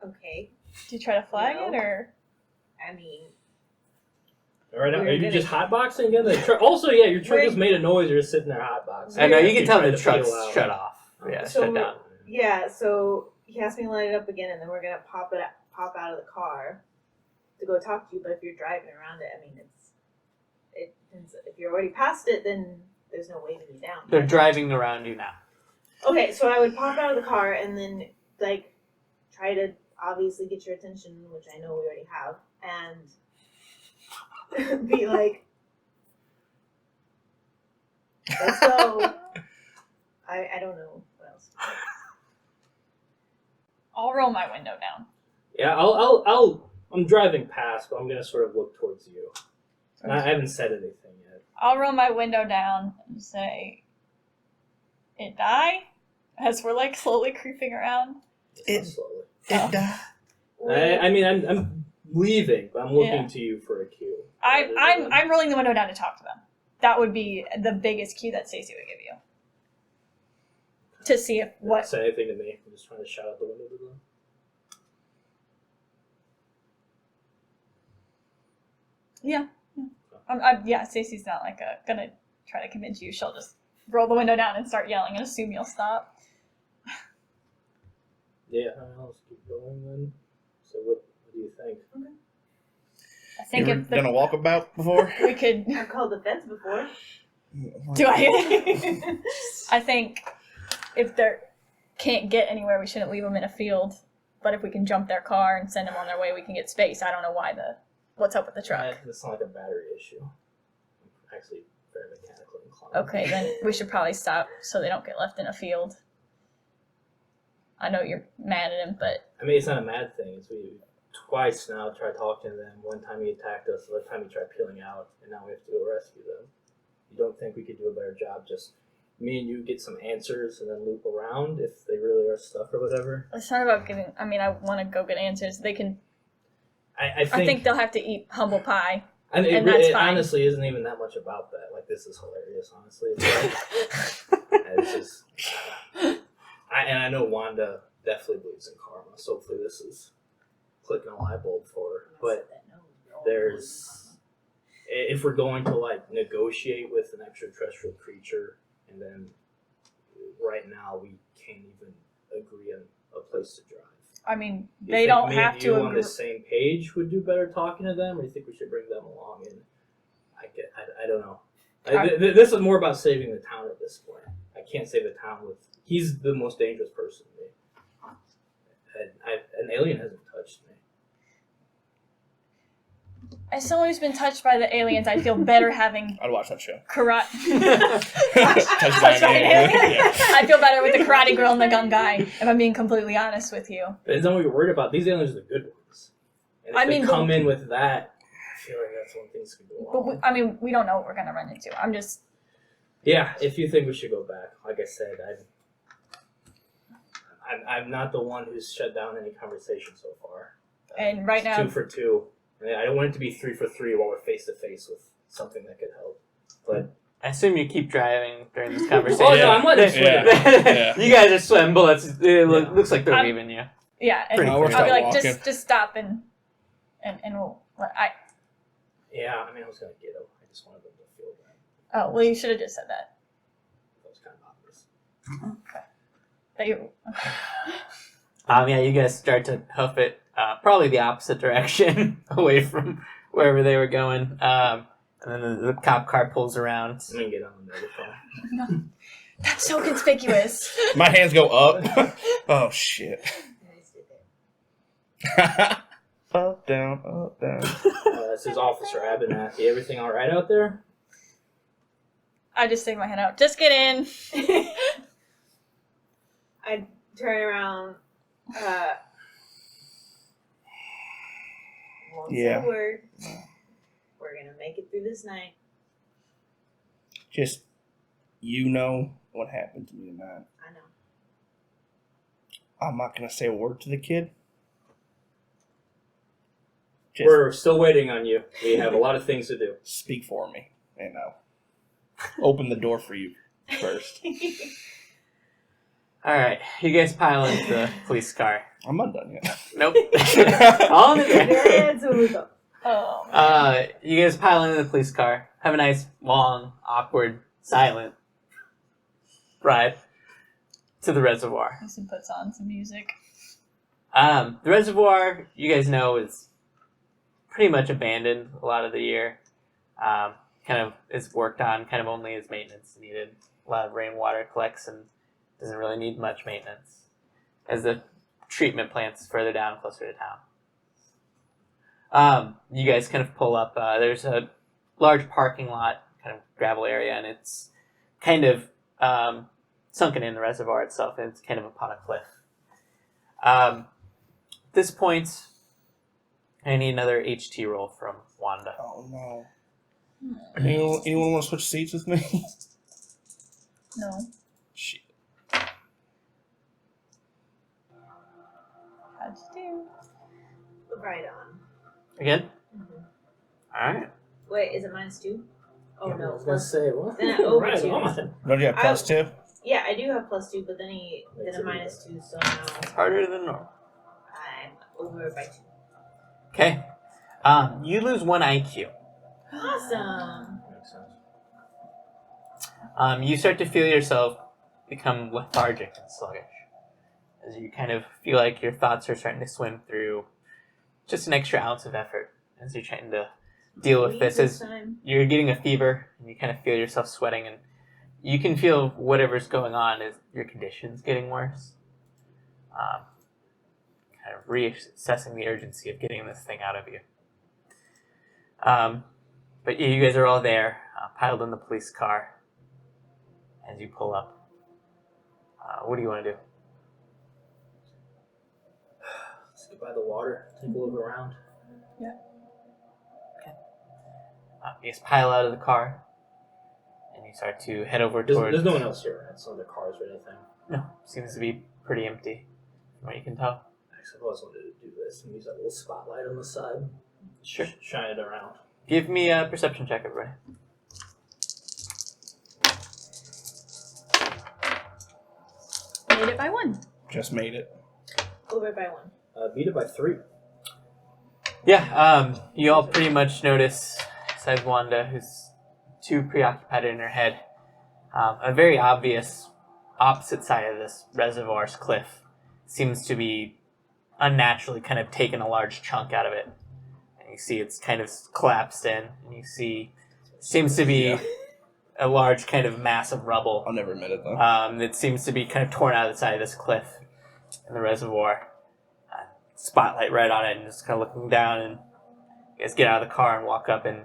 okay. Do you try to flag it or? I mean, All right, We're are you gonna- just hotboxing again? The truck. Also, yeah, your truck We're- just made a noise. You're just sitting there hotboxing. I know, you After can tell tried the to truck's peel out. shut off. Yeah, So shut down. yeah. So he asked me to light it up again, and then we're gonna pop out of the car to go talk to you. But if you're driving around it, I mean, if you're already past it, then there's no waving you down. They're driving around you now. Okay, so I would pop out of the car and then like try to obviously get your attention, which I know we already have, and be like, "Let's go." I don't know what else. I'll roll my window down. Yeah, I'm driving past, but I'm gonna sort of look towards you. And I haven't said anything yet. I'll roll my window down and say, "It die?" As we're like slowly creeping around. Not slowly. Oh. I mean, I'm leaving, but I'm looking Yeah. to you for a cue. I'm rolling the window down to talk to them. That would be the biggest cue that Stacey would give you. To see if Don't what. say anything to me. I'm just trying to shout out the window to them. Yeah. Yeah, Stacey's not like gonna try to convince you. She'll just roll the window down and start yelling and assume you'll stop. Yeah, I'll just keep going then. So what do you think? I think You if ever done a walkabout before? we could. I've called the feds before. Do I? I think if they can't get anywhere, we shouldn't leave them in a field. But if we can jump their car and send them on their way, we can get space. I don't know what's up with the truck. It's not like a battery issue. I'm actually very mechanically inclined. Okay, then we should probably stop so they don't get left in a field. I know you're mad at him, but I mean, it's not a mad thing. It's we twice now tried talking to them. One time he attacked us, the other time he tried peeling out, and now we have to go rescue them. You don't think we could do a better job? Just me and you get some answers and then loop around if they really are stuck or whatever. it's not about getting. I mean, I want to go get answers. They can. I I think they'll have to eat humble pie. I mean, and it that's fine. honestly isn't even that much about that. Like, this is hilarious, honestly. It's like, it's just, I know Wanda definitely believes in karma, so hopefully this is clicking a light bulb for her. But if we're going to like negotiate with an extraterrestrial creature, and then right now we can't even agree on a place to drive. I mean, Do you they think don't me have and you to on agree. the same page would do better talking to them, or do you think we should bring them along? And I don't know. This is more about saving the town at this point. I can't save the town with. He's the most dangerous person to me. An alien hasn't touched me. As someone who's been touched by the aliens, I feel better having I'd watch that show. karate. Touched by an alien. Yeah. I feel better with the karate girl and the gun guy, if I'm being completely honest with you. Depends on what you're worried about. These aliens are the good ones. And if they come in with that, I feel like that's when things could go wrong. But we don't know what we're gonna run into. I'm just. Yeah, if you think we should go back, like I said, I'm not the one who's shut down any conversation so far. And right now, 2 for 2. I don't want it to be 3 for 3 while we're face to face with something that could help. But I assume you keep driving during this conversation. oh no, I'm letting it swim. Yeah. You guys are sweating bullets. It looks like they're leaving you. yeah, and Pretty I'll quick. be Start like, walking. just stop and we'll. Yeah, I mean, I was gonna get them. I just wanted them to feel that. Oh well, you should have just said that. That was kind of obvious. That you. Yeah, you guys start to hoof it, probably the opposite direction, away from wherever they were going. And then the cop car pulls around. I'm gonna get on the megaphone. That's so conspicuous. My hands go up. Oh shit. Up, down, up, down. This is Officer Abernathy. Everything all right out there? I just stick my hand out. Just get in. I turn around. Won't say Yeah. a word. We're gonna make it through this night. Just, you know what happened to me tonight. I know. I'm not gonna say a word to the kid. Just We're still waiting on you. We have a lot of things to do. speak for me. And I'll open the door for you first. All right, you guys pile into the police car. I'm not done yet. Nope. All in there. Oh. You guys pile into the police car. Have a nice, long, awkward, silent ride to the reservoir. Mason puts on some music. The reservoir, you guys know, is pretty much abandoned a lot of the year. Kind of is worked on kind of only as maintenance needed. A lot of rainwater collects and doesn't really need much maintenance, as the treatment plant's further down, closer to town. You guys kind of pull up. There's a large parking lot, kind of gravel area, and it's kind of sunken in the reservoir itself, and it's kind of upon a cliff. At this point, I need another HT roll from Wanda. Oh no. Anyone want to switch seats with me? No. Shit. How'd you Right on. Again? Mm-hmm. Alright. Wait, is it -2? Oh Yeah, I no. was gonna say what? Then I over Right 2. on. Don't you have +2? Yeah, I do have +2, but then a -2, so now Harder than normal. I'm over by 2. Okay. You lose 1 IQ. Awesome. Makes sense. You start to feel yourself become lethargic and sluggish, as you kind of feel like your thoughts are starting to swim through just an extra ounce of effort as you're trying to deal with this. As you're getting a fever and you kind of feel yourself sweating, and you can feel whatever's going on is your condition's getting worse. Kind of reassessing the urgency of getting this thing out of you. But yeah, you guys are all there, piled in the police car as you pull up. What do you want to do? Let's get by the water. Take a look around. You just pile out of the car, and you start to head over towards... There's no one else here, right? Some other cars or anything. No, seems to be pretty empty, from what you can tell. Actually, I've always wanted to do this and use that little spotlight on the side. Sure. Shine it around. Give me a perception check, everybody. Made it by 1. Just made it. Over by 1. Beat it by 3. Yeah, you all pretty much notice, besides Wanda, who's too preoccupied in her head, a very obvious opposite side of this reservoir's cliff seems to be unnaturally kind of taken a large chunk out of it. And you see it's kind of collapsed in, and you see seems to be a large kind of mass of rubble. I'll never admit it though. That seems to be kind of torn out of the side of this cliff in the reservoir. Spotlight right on it, and just kind of looking down, and You guys get out of the car and walk up, and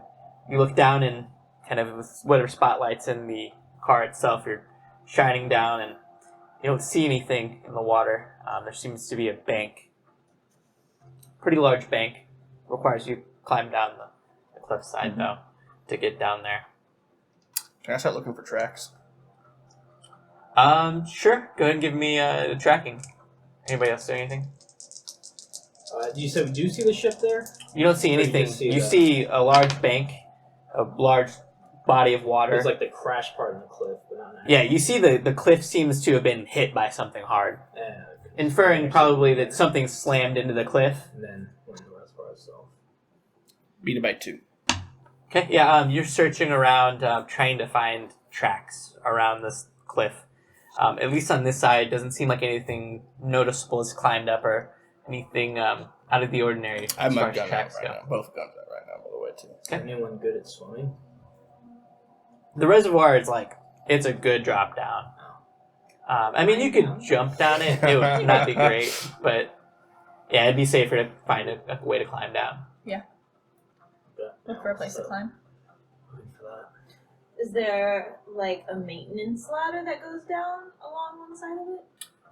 you look down, and kind of with whatever spotlights in the car itself, you're shining down, and you don't see anything in the water. There seems to be a bank, pretty large bank. Requires you to climb down the cliffside, though, to get down there. Can I start looking for tracks? Sure. Go ahead and give me tracking. Anybody else do anything? You said we do see the ship there? You don't see Or you anything. just see You that? see a large bank, a large body of water. There's like the crash part in the cliff, but not Yeah, you see the cliff seems to have been hit by something hard, Yeah, inferring probably that something slammed into the cliff. and then went to the reservoir itself. Beat it by 2. Okay, yeah, you're searching around, trying to find tracks around this cliff. At least on this side, it doesn't seem like anything noticeable has climbed up or anything out of the ordinary. I have as my far as gun out tracks right go. now. Both guns out right now, by the way, too. Is anyone good at swimming? The reservoir is like, it's a good drop down. I mean, you could jump down it. It would not be great, but yeah, it'd be safer to find a way to climb down. Look for a place to climb. Is there like a maintenance ladder that goes down along one side of it?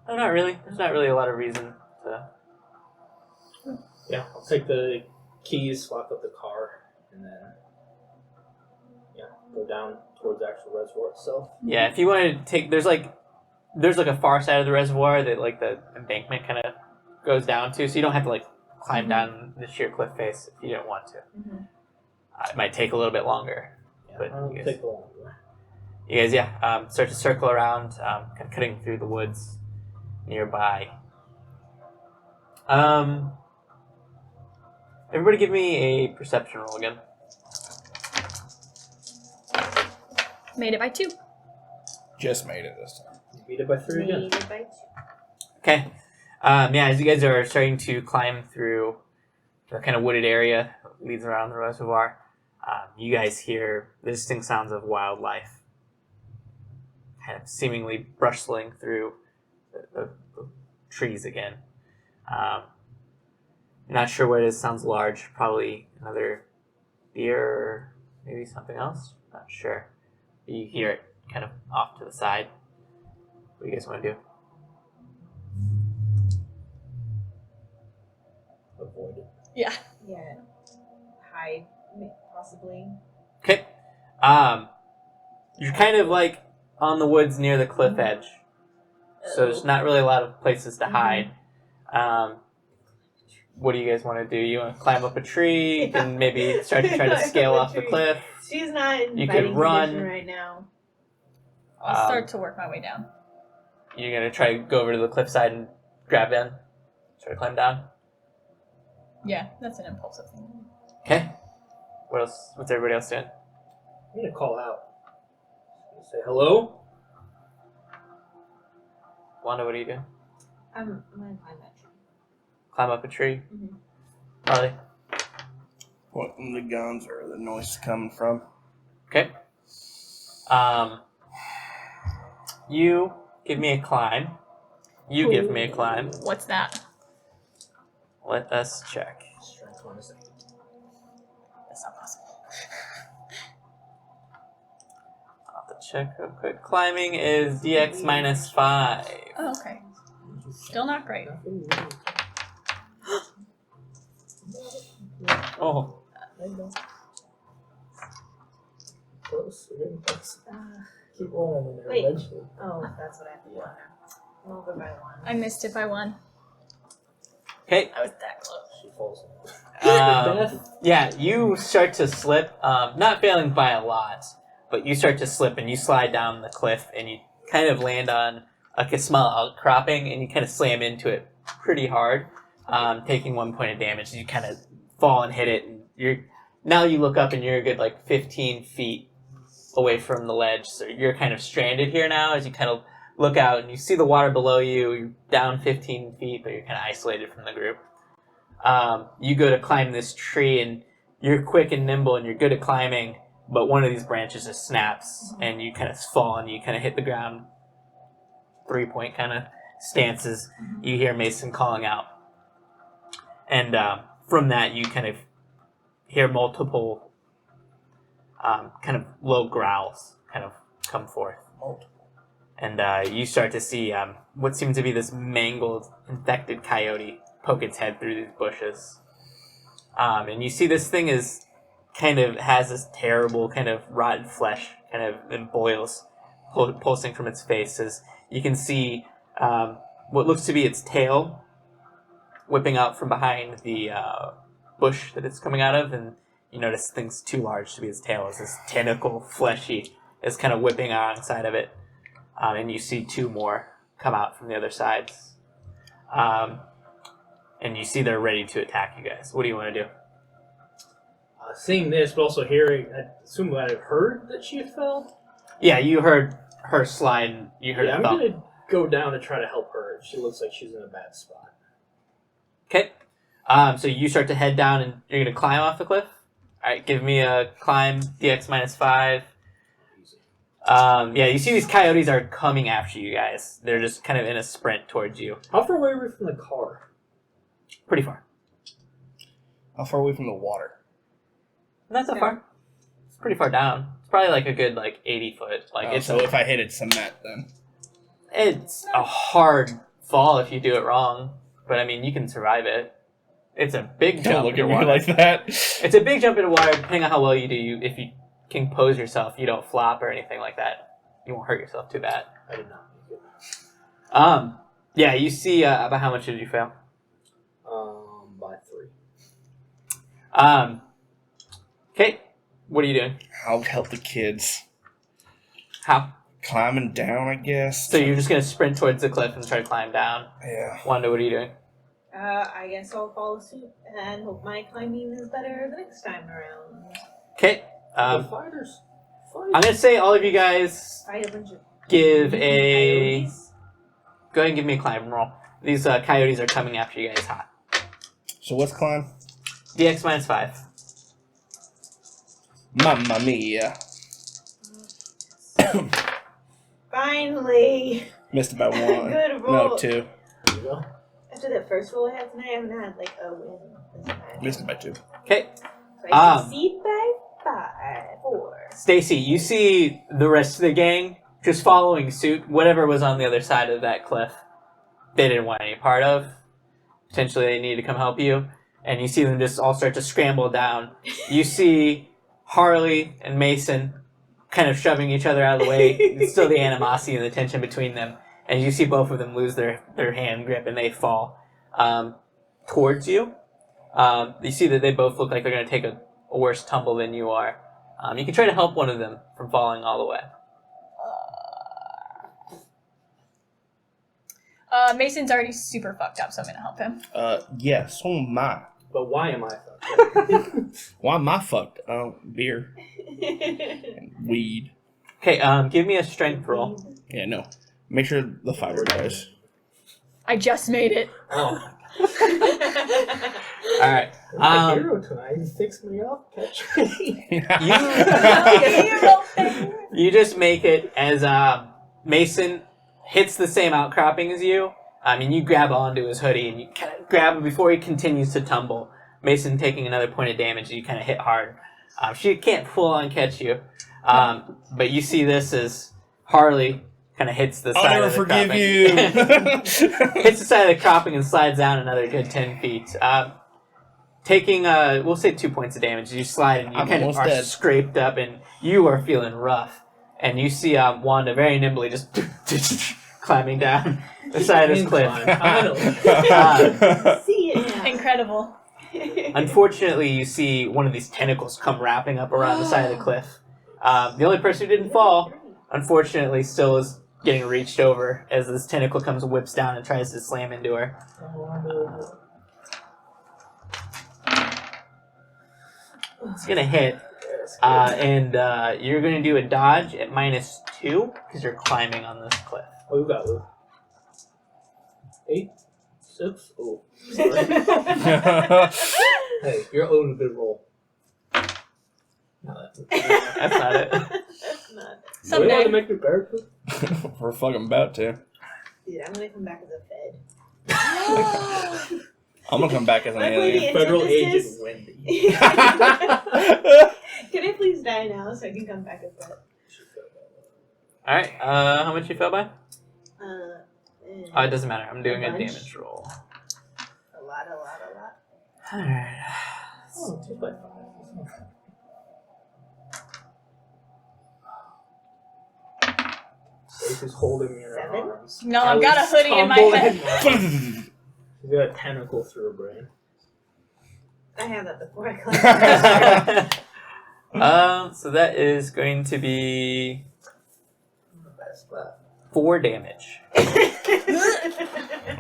No, not really. There's not really a lot of reason to. Yeah, I'll take the keys, lock up the car, and then go down towards the actual reservoir itself. Yeah, if you wanted to take, there's like a far side of the reservoir that like the embankment kind of goes down to, so you don't have to like climb down the sheer cliff face if you don't want to. It might take a little bit longer. Yeah, But I'll you guys- take the long way. You guys, start to circle around, kind of cutting through the woods nearby. Everybody give me a perception roll again. Made it by 2. Just made it this time. You beat it by 3 again. Needed by 2. Okay. Yeah, as you guys are starting to climb through the kind of wooded area that leads around the reservoir, you guys hear the distinct sounds of wildlife kind of seemingly brustling through the trees again. Not sure what it is. Sounds large. Probably another deer or maybe something else. Not sure. You hear it kind of off to the side. What do you guys want to do? Avoid it. Yeah. Yeah. Hide, possibly. Okay. You're kind of like on the woods near the cliff edge. So there's not really a lot of places to hide. What do you guys want to do? You want to climb up a tree? You can maybe start to try to scale off the cliff. She's not in You fighting could run. condition right now. I'll start to work my way down. You're going to try to go over to the cliffside and grab in? Try to climb down? Yeah, that's an impulsive thing. Okay. What else? What's everybody else doing? I'm going to call out. Say hello. Wanda, what are you doing? I'm gonna climb that tree. Climb up a tree? Mhm. Harley? Pointing the guns or the noise coming from. Okay. You give me a climb. You give me a climb. What's that? Let us check. Strength 1 is 8. That's not possible. I'll have to check real quick. Climbing is DX minus 5. Oh, okay. Still not great. Oh. Close. We're getting close. Keep rolling in there Wait. eventually. Oh, that's what I have to do now. I'll go by 1. I missed it by 1. Okay. I was that close. She falls. Yeah, you start to slip, not failing by a lot, but you start to slip and you slide down the cliff and you kind of land on like a small outcropping and you kind of slam into it pretty hard, taking 1 point of damage. You kind of fall and hit it, and now you look up and you're a good like 15 feet away from the ledge, so you're kind of stranded here now as you kind of look out and you see the water below you. You're down 15 feet, but you're kind of isolated from the group. You go to climb this tree and you're quick and nimble and you're good at climbing, but one of these branches just snaps and you kind of fall and you kind of hit the ground. 3-point kind of stances. You hear Mason calling out. And from that, you kind of hear multiple kind of low growls kind of come forth. And you start to see what seems to be this mangled, infected coyote poke its head through these bushes. And you see this thing is kind of has this terrible kind of rotten flesh kind of and boils pulsing from its face. As you can see what looks to be its tail whipping out from behind the bush that it's coming out of, and you notice things too large to be its tail as this tentacle, fleshy, is kind of whipping out inside of it. And you see two more come out from the other sides. And you see they're ready to attack you guys. What do you want to do? Seeing this, but also hearing, I assume I heard that she fell? Yeah, you heard her slide. You heard I'm it thump. going to go down and try to help her. She looks like she's in a bad spot. Okay. So you start to head down and you're going to climb off the cliff? Alright, give me a climb, DX -5. Yeah, you see these coyotes are coming after you guys. They're just kind of in a sprint towards you. How far away are we from the car? Pretty far. How far away from the water? Not so far. It's pretty far down. It's probably like a good 80 foot. So if I hit it, cement then. It's a hard fall if you do it wrong, but I mean you can survive it. It's a big jump. Don't look at into me water. like that. It's a big jump into water. Depending on how well you do, if you can pose yourself, you don't flop or anything like that. You won't hurt yourself too bad. I did not. Yeah, you see. About how much did you fail? By 3. Okay. What are you doing? I'll help the kids. How? Climbing down, I guess. So you're just gonna sprint towards the cliff and try to climb down. Yeah. Wanda, what are you doing? I guess I'll follow suit and hope my climbing is better the next time around. Okay. The fighters. I'm gonna say all of you guys Fight a bunch of give a. coyotes. Go ahead and give me a climb roll. These coyotes are coming after you guys hot. So what's climb? DX -5. Mamma mia. Finally! Missed it by 1. Good roll. No, 2. There you go. After that first roll I had tonight, I haven't had a win this time. Missed it by 2. Okay. So I succeed by 4. Stacy, you see the rest of the gang just following suit. Whatever was on the other side of that cliff, they didn't want any part of. Potentially they needed to come help you. And you see them just all start to scramble down. You see Harley and Mason kind of shoving each other out of the way. It's still the animosity and the tension between them. And you see both of them lose their hand grip and they fall towards you. You see that they both look like they're going to take a worse tumble than you are. You can try to help one of them from falling all the way. Mason's already super fucked up, so I'm gonna help him. Yeah, so am I. But why am I fucked? Why am I fucked? Beer. And weed. Okay, give me a strength roll. Yeah, no. Make sure the fighter dies. I just made it. Oh. All right. My hero tonight. He picks me up, catch me. You just make it as Mason hits the same outcropping as you. You grab onto his hoodie and you kind of grab him before he continues to tumble. Mason taking another point of damage, you kind of hit hard. She can't full on catch you. But you see this as Harley kind of hits the side of the cropping. I'll never forgive you. Hits the side of the cropping and slides down another good 10 feet. Taking, we'll say 2 points of damage. You slide and you I'm kind of almost are dead. scraped up and you are feeling rough. And you see Wanda very nimbly just climbing down the side of this cliff. See it now. Incredible. Unfortunately, you see one of these tentacles come wrapping up around the side of the cliff. The only person who didn't fall, unfortunately, still is getting reached over as this tentacle comes and whips down and tries to slam into her. It's going to hit. And you're going to do a dodge at -2 because you're climbing on this cliff. Oh, you got it. 8, 6. Oh, sorry. Hey, you're owed a good roll. No, That's not it. That's not. Do we Someday. want to make your bear food? We're fucking about to. Dude, I'm gonna come back as a fed. I'm gonna come back as an Luckily, alien. the Federal antithesis- agent Wendy. Can I please die now so I can come back as that? Alright, how much you fell by? It doesn't matter. I'm doing a bunch. damage roll. A lot. Alright. Oh, 2 by 5. Stacey's holding me in her 7? arms. No, I've got a hoodie in my head. She's got a tentacle through her brain. I had that before I climbed. So that is going to be Best spot. 4 damage.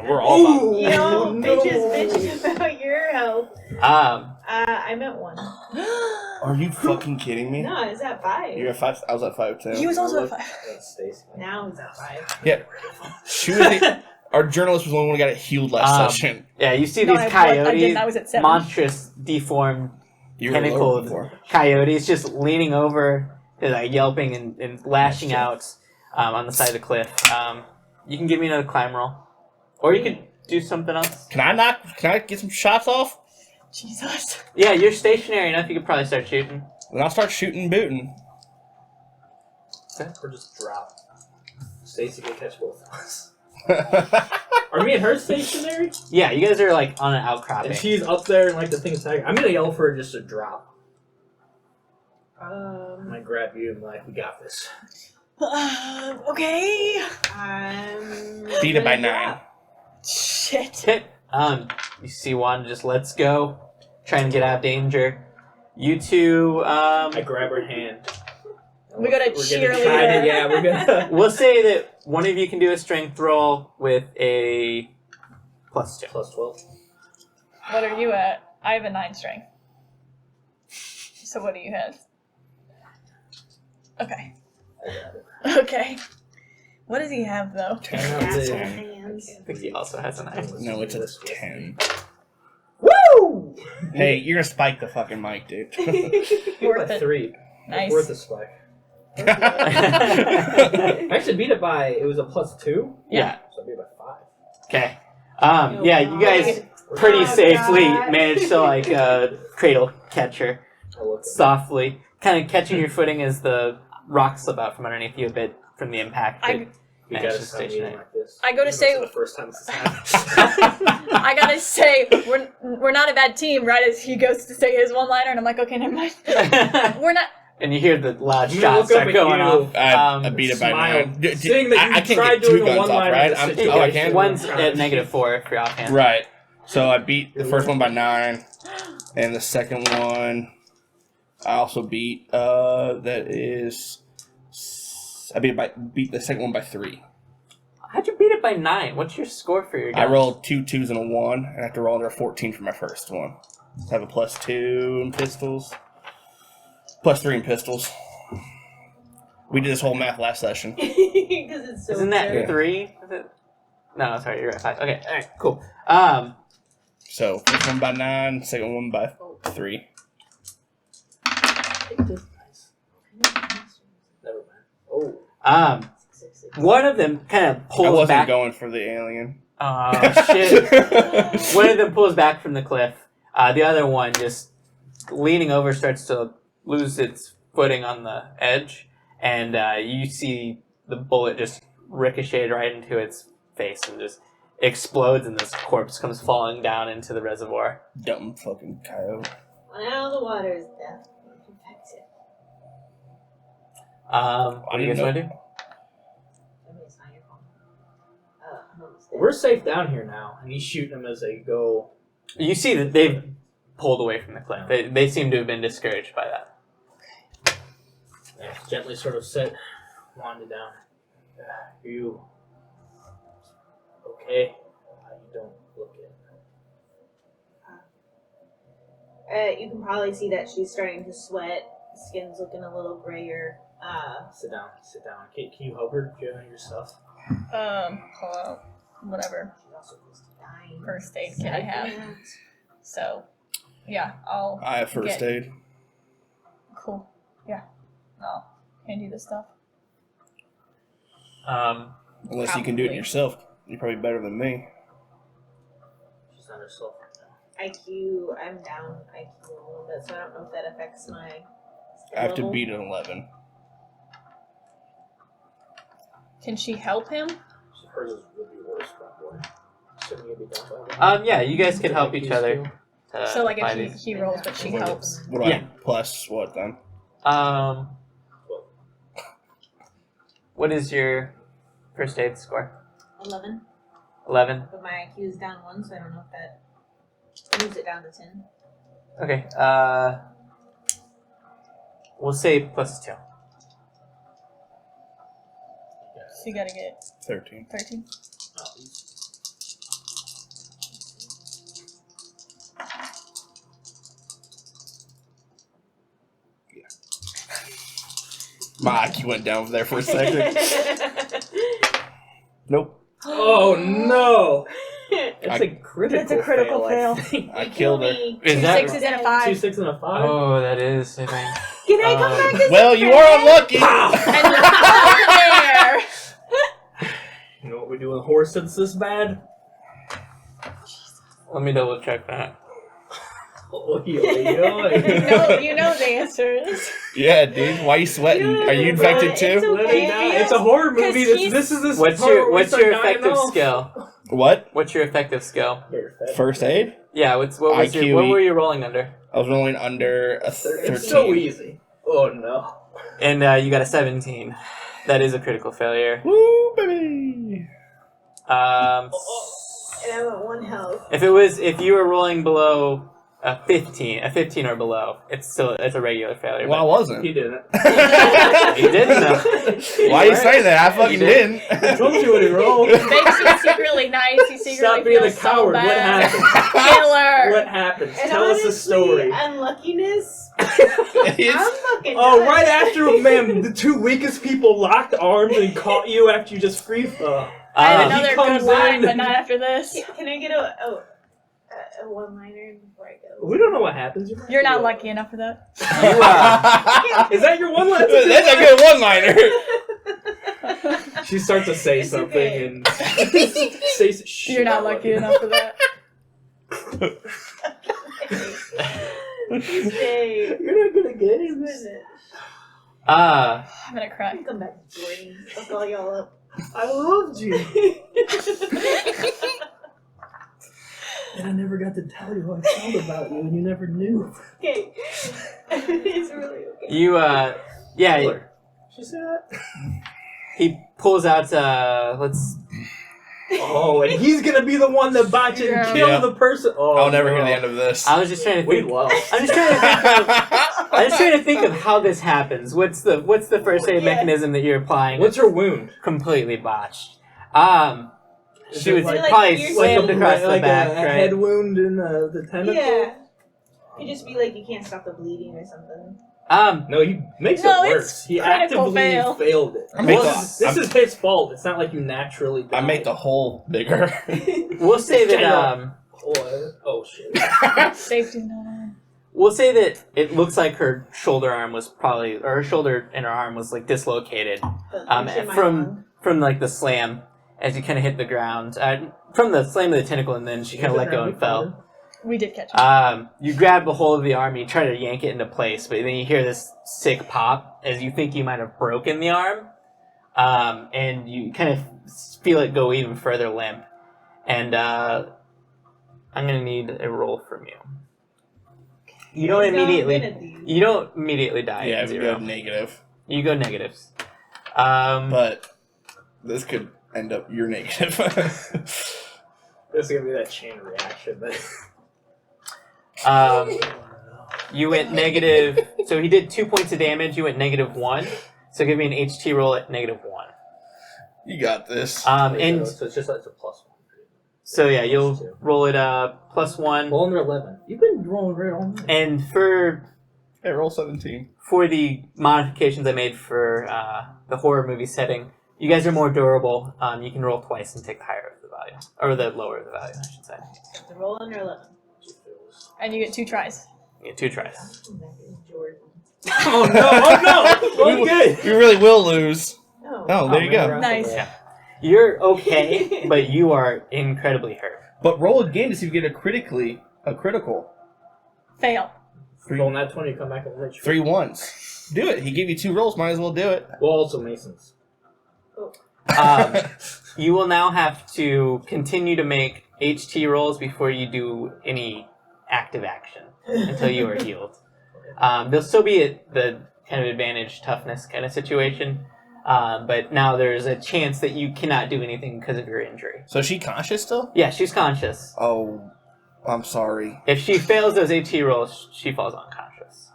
We're all about Yo, no. bitches about your health. I meant 1. Are you fucking kidding me? No, it's at 5. You're at 5. I was at 5 too. He was also at 5. That's Stacey. Now it's at 5. Yeah. She was our journalist was the only one who got it healed last session. Yeah, you see No, these I coyotes, didn't. I was at 7. monstrous, deformed, You were lower tentacled before. coyotes just leaning over, like yelping and lashing out on the side of the cliff. You can give me another climb roll. Or you could do something else. Can I get some shots off? Jesus. Yeah, you're stationary enough, you could probably start shooting. Then I'll start shooting booting. Or just drop. Stacey can catch both of us. Are me and her stationary? Yeah, you guys are like on an outcropping. And she's up there and like the thing is attacking. I'm gonna yell for her just to drop. I'm gonna grab you and be like, we got this. Okay. Beat it by 9. Shit. Hit. You see Wanda just lets go, trying to get out of danger. You two, I grab her hand. We got a We're gonna cheerleader. try to, yeah, we're gonna. we'll say that one of you can do a strength roll with a +2. Plus 12. What are you at? I have a 9 strength. So what do you have? Okay. Okay. What does he have though? 10 out of Asshole 10. hands. I think he also has a 9. No, it's a 10. Woo! Hey, you're gonna spike the fucking mic, dude. Worth it. 3. Nice. Worth a spike. I actually beat it by, it was a +2. Yeah. So I beat it by 5. Okay. Yeah, you guys pretty Oh, safely God. managed to like cradle catch her I look at softly, kind of catching your footing as the rocks slip out from underneath you a bit from the impact. but You managed gotta to stop eating stationary. like this. I go to This say- is the first time this has happened. I gotta say, we're not a bad team, right? As he goes to say his one-liner, and I'm like, okay, never mind. We're not. And you hear the loud I'm gonna shots look up start at going you. off. I beat it by smile. 9. Saying that you I can't tried get 2 doing a guns off, one-liner right? in I'm, this oh, I situation. can? One's at -4 if you're offhand. Right. So I beat the first one by 9. And the second one, I also beat, that is... I beat the second one by 3. How'd you beat it by 9? What's your score for your gun? I rolled 2 2s and a 1, and I have to roll under a 14 for my first one. So I have a +2 in pistols. +3 in pistols. We did this whole math last session. Because it's so Isn't that weird. Yeah. 3? Is it? No, sorry, you're at 5. Okay, alright, cool. So, first one by 9, second one by 3. Never mind. Oh. One of them kind of I pulls wasn't back. going for the alien. Oh, shit. One of them pulls back from the cliff. The other one, just leaning over, starts to lose its footing on the edge. And you see the bullet just ricochet right into its face and just explodes, and this corpse comes falling down into the reservoir. Dumb fucking coyote. Well, now the water is death. Infected. What do you guys want to do? I mean, it's not your fault. I'm almost dead. We're safe down here now, and he's shooting them as they go. You see that they've pulled away from the cliff. They seem to have been discouraged by that. Yeah, gently sort of set Wanda down. Are you okay? You don't look it. You can probably see that she's starting to sweat. Skin's looking a little grayer. Sit down. Can you help her? Do you have your stuff? Pull out whatever She's also close to dying. first aid kit I have. So, yeah, I'll. I have first get- aid. Cool. Yeah. I'll hand you the stuff. Unless you can do it Probably. yourself. You're probably better than me. She's not herself right IQ, I'm down IQ a little bit, so I don't know if that affects my I have to level. beat an 11. Can she help him? Hers is really worse, probably. Shouldn't you be done by that? Yeah, you guys can help each other. So like by if these. he rolls, but she helps. What do Yeah. I plus what then? What is your first aid score? 11, 11. but my IQ is down 1, so I don't know if that moves it down to 10. Okay. We'll say plus 2. So you gotta get 13. 13. My IQ went down there for a second. Nope. Oh no! It's a critical. It's a critical fail. I think. I killed her. Me. Is Two that? sixes and a 5. 2 6 and a 5. Oh, that is. I think. Can I come back as Well, a you friend? are unlucky. And there. You know what we do when horse sense this bad? Let me double check that. Oh, You know the answer is. Yeah, dude. Why are you sweating? Are you infected It's too? okay. It's a horror movie. 'Cause he's- This is this. What's part your where we What's start your dying effective off. skill? What? What's your effective skill? First aid? Yeah. What IQ. were you rolling under? I was rolling under a 13. It's so easy. Oh no. And you got a 17. That is a critical failure. Woo, baby. And I'm at 1 health. If you were rolling below a 15 or below, it's a regular failure. Well, I but wasn't. He didn't. you didn't know. Why are you saying that? I fucking You didn't. I told you what he rolled. Makes you secretly nice. He secretly Stop being a feels so coward. What bad. happened? Killer. What happened? And Tell us honestly, the story. unluckiness, It's- I'm fucking Oh, done. right after, man, the 2 weakest people locked arms and caught you after you just free. I have Um, another he good comes line, in. but not after this. Can I get a one-liner before I go? We don't know what happens. You're not lucky enough for that. Is that your one line? That's a good one-liner. She starts to say It's something okay. and says, "Shh, You're not lucky enough for that. Stay. You're not gonna get Who it. is it? I'm gonna cry. I'll come back to Jordan. I'll call y'all up. I loved you, and I never got to tell you how I felt about you, and you never knew. Okay. It's really okay. You yeah. She said, He pulls out. Let's. "Oh, and he's gonna be the one that botched it and kill Yeah. the person." Oh, I'll never no. hear the end of this. I was just trying to We think. lost. I'm just trying to think of how this happens. What's the first aid Yeah. mechanism that you're applying? What's her wound? Completely botched. Is She it was like probably you're slammed saying across the like back, a right? head wound in the tentacle. Yeah. Could just be like you can't stop the bleeding or something. No, he makes No, it it's worse. He critical actively fail. failed it. I make Well, the- this is his fault. It's not like you naturally died. I make the hole bigger. We'll say that. Oh shit. Safety not. We'll say that it looks like her shoulder arm was probably, or her shoulder and her arm was like dislocated But Um, pushing my from- lung. from like the slam as you kind of hit the ground. From the slam of the tentacle, and then she kind of let go and fell. We did catch him. You grab a hold of the arm, you try to yank it into place, but then you hear this sick pop as you think you might have broken the arm, and you kind of feel it go even further limp. And I'm gonna need a roll from you. You don't He's not immediately. good at these. You don't immediately die. Yeah, at we zero. go negative. You go negatives. But this could end up your negative. This is gonna be that chain reaction. You went negative. So he did 2 points of damage. You went -1. So give me an HT roll at -1. You got this. And so it's just like it's a +1. so yeah, you'll roll it +1. Roll under 11. You've been rolling great all night. And for Hey, roll 17. the modifications I made for the horror movie setting, you guys are more durable. You can roll twice and take the higher of the value, or the lower of the value, I should say. The roll under 11. And you get 2 tries. You get 2 tries. Come back as Jordan. Oh no! Oh no! Okay. You really will lose. No. Oh, there you go. Nice. Yeah. You're okay, but you are incredibly hurt. But roll again to see if you get a critically A critical. Fail. Roll that 20 to come back and hit you. 3 ones. Do it. He gave you 2 rolls. Might as well do it. Well, also Mason's. You will now have to continue to make HT rolls before you do any active action until you are healed. They'll still be at the kind of advantage toughness kind of situation, but now there's a chance that you cannot do anything because of your injury. So is she conscious still? Yeah, she's conscious. Oh, I'm sorry. If she fails those HT rolls, she falls unconscious.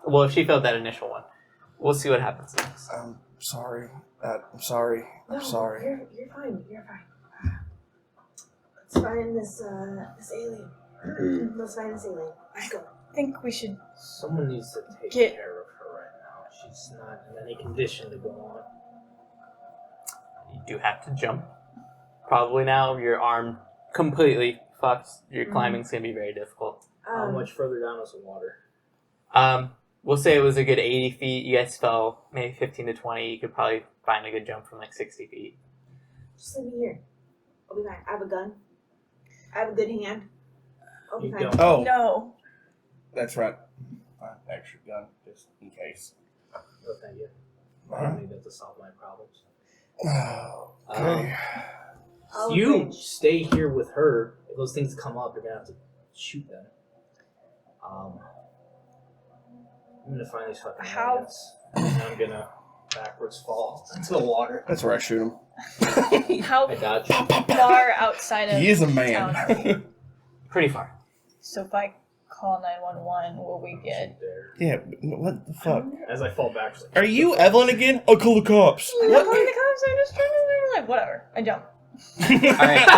Well, if she failed that initial one. We'll see what happens next. I'm sorry. I'm sorry. I'm sorry. You're fine. You're fine. Let's find this alien. Let's find this alien. Let's go. I think we should. Someone needs to take Get- care of her right now. She's not in any condition to go on. You do have to jump. Probably now, your arm completely fucked. Your climbing's going to be very difficult. How much further down is the water? We'll say it was a good 80 feet. You guys fell maybe 15 to 20. You could probably find a good jump from like 60 feet. Just leave me here. I'll be fine. I have a gun. I have a good hand. I'll be You fine. don't. Oh, No. that's right. Extra gun, just in case. No, thank you. I don't need that to solve my problems. Okay. I'll You arrange. stay here with her. If those things come up, you're gonna have to shoot them. I'm gonna find these fucking How- aliens, and I'm gonna backwards fall into the water. That's where I shoot him. How I got you. far outside of He is a town are we? man. Pretty far. So if I call 911, will we get? There. Yeah, but what the fuck? As I fall back, she's like, Are you Evelyn again? I'll call the cops. I'm not calling the cops. I'm just trying to like whatever. I jump Alright,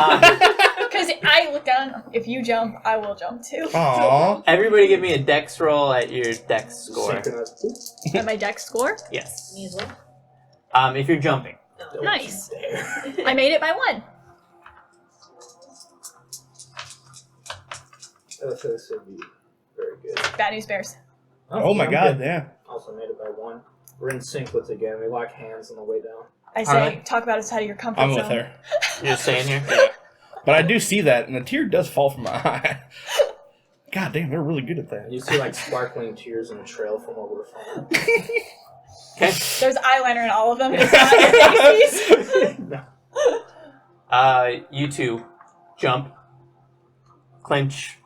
because I look down. If you jump, I will jump too. Aww. everybody give me a dex roll at your dex score. synchronized. At my dex score, Yes. Me as well. If you're jumping. Don't Nice. you dare. I made it by 1. This would be very good. Bad news bears. Oh my I'm god, good. yeah. Also made it by 1. We're in sync with it again. We lock hands on the way down. I say, Alright. talk about outside of your comfort I'm zone. with her. You're just staying here? But I do see that, and a tear does fall from my eye. God damn, they're really good at that. And you see like sparkling tears in a trail from where we're from. Okay. There's eyeliner in all of them. It's not your faces. You two jump, clinch,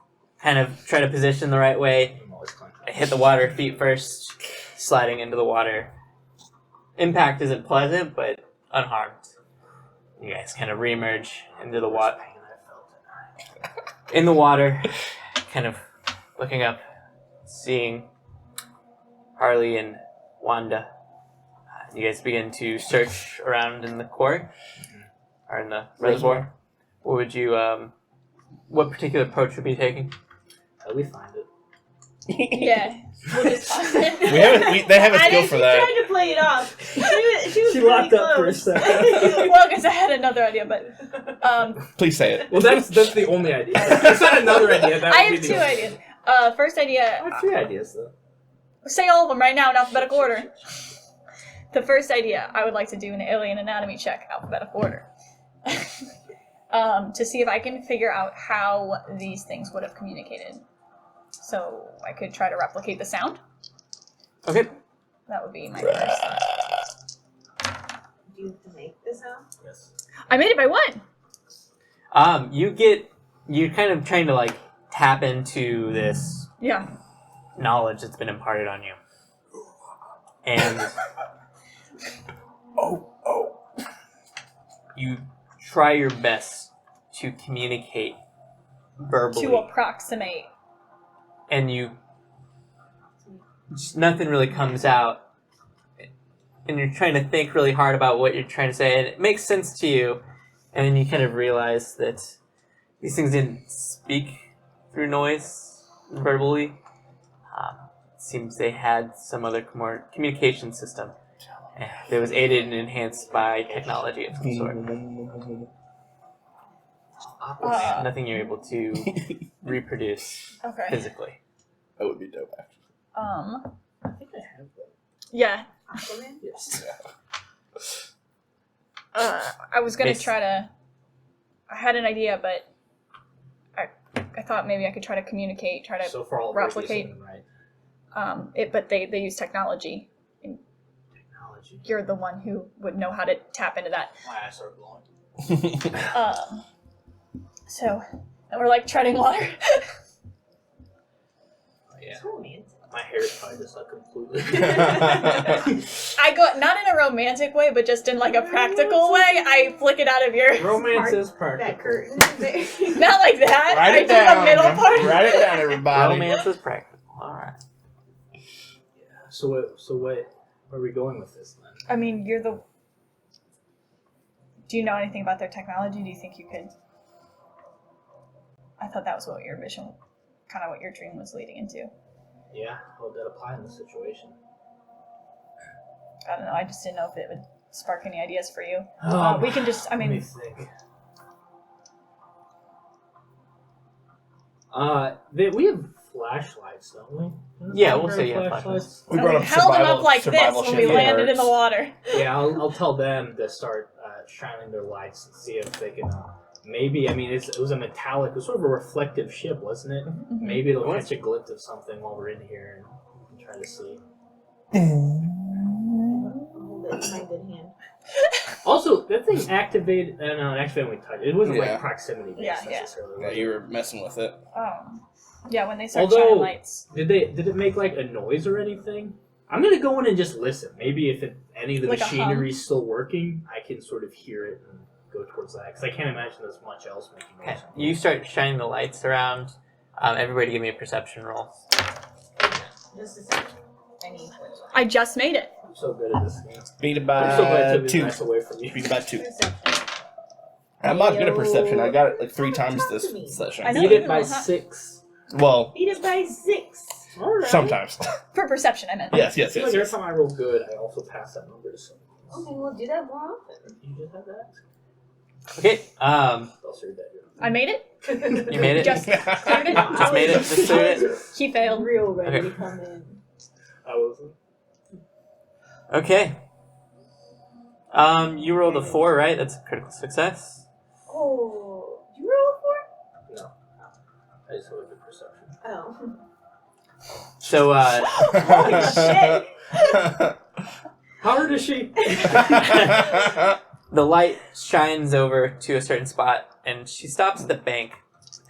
kind of try to position the right way. I'm always clenching. Hit the water feet first, sliding into the water. Impact isn't pleasant, but unharmed. You guys kind of reemerge into the water. In the water, kind of looking up, seeing Harley and Wanda. You guys begin to search around in the court, or in the reservoir. What would you, what particular approach would you be taking? We find it. Yeah. We'll just toss it. They have a skill I for she that. tried to play it off. She was She really locked up for a close. second. Well, because I had another idea, but Please say it. Well, that's the only idea. It's not another idea. That I would have be 2 the- ideas. First I idea, have 3 ideas though. say all of them right now in alphabetical order. The first idea, I would like to do an alien anatomy check, alphabetical order. To see if I can figure out how these things would have communicated. So I could try to replicate the sound. Okay. That would be my first. Do you have to make this sound? Yes. I made it by 1! You're kind of trying to like tap into this Yeah. knowledge that's been imparted on you. And Oh. you try your best to communicate verbally. To approximate. And just nothing really comes out. And you're trying to think really hard about what you're trying to say, and it makes sense to you. And then you kind of realize that these things didn't speak through noise verbally. It seems they had some other more communication system that was aided and enhanced by technology of some sort. Nothing you're able to reproduce Okay. physically. That would be dope, actually. I think I have that. Yeah. Aquaman? Yes. I was gonna Miss- try to. I had an idea, but I I thought maybe I could try to communicate, try to So far, all replicate. right? But they use technology. Technology. You're the one who would know how to tap into that. My eyes are glowing. So, and we're like treading water. Yeah. It's romantic. My hair is probably just like completely. I go not in a romantic way, but just in like a practical way. I flick it out of your. Romance is That practical. curtain there. Not like that. Write I it do down. the middle part. Write it down, everybody. Romance is practical. All right. So what? Where are we going with this then? I mean, you're the. Do you know anything about their technology? Do you think you could? I thought that was what your vision, kind of what your dream was leading into. Yeah, how would that apply in this situation? I don't know. I just didn't know if it would spark any ideas for you. Um, We can just. I Let me mean, think. We have flashlights, don't we? Yeah, we'll say you have flashlights. We brought up held them up like this survival when we shit landed in alerts. the water. Yeah, I'll tell them to start shining their lights and see if they can. Maybe it was a metallic, it was sort of a reflective ship, wasn't it? Mm-hmm. Maybe it'll catch a glimpse of something while we're in here and try to see. Hold it in my good hand. Also, that thing activated. No, actually, when we touched it, wasn't Yeah. like proximity based Yeah, yeah. necessarily. Yeah, right? you were messing with it. Yeah, when they start Although- shining lights. Did it make like a noise or anything? I'm gonna go in and just listen. Maybe if any of the Like a hum? machinery's still working, I can sort of hear it and go towards that because I can't imagine there's much else making Okay. noise. You start shining the lights around. Everybody give me a perception roll. Just a second. I need I just made it. I'm so good at this game. Beat it I'm so glad I by took this 2. nice away from you. Beat it by 2. perception. I'm not good at perception. I got it like 3 Talk times to this me. session. I know. Beat you it by know how- 6. Well, Beat it by 6. All right. sometimes. For perception, I meant. Yes. I feel like every time I roll good, I also pass that number to someone. Okay, we'll do that more often. You just have that? Okay. I'll serve that. I made it. You made it. Just cleared it. Just made it. Just cleared it. He failed. Real ready Okay. to come in. I wasn't. Okay. You rolled a 4, right? That's a critical success. Oh, did you roll a 4? No. I just have a good perception. Oh. So, Holy shit! How hard is she? the light shines over to a certain spot, and she stops at the bank.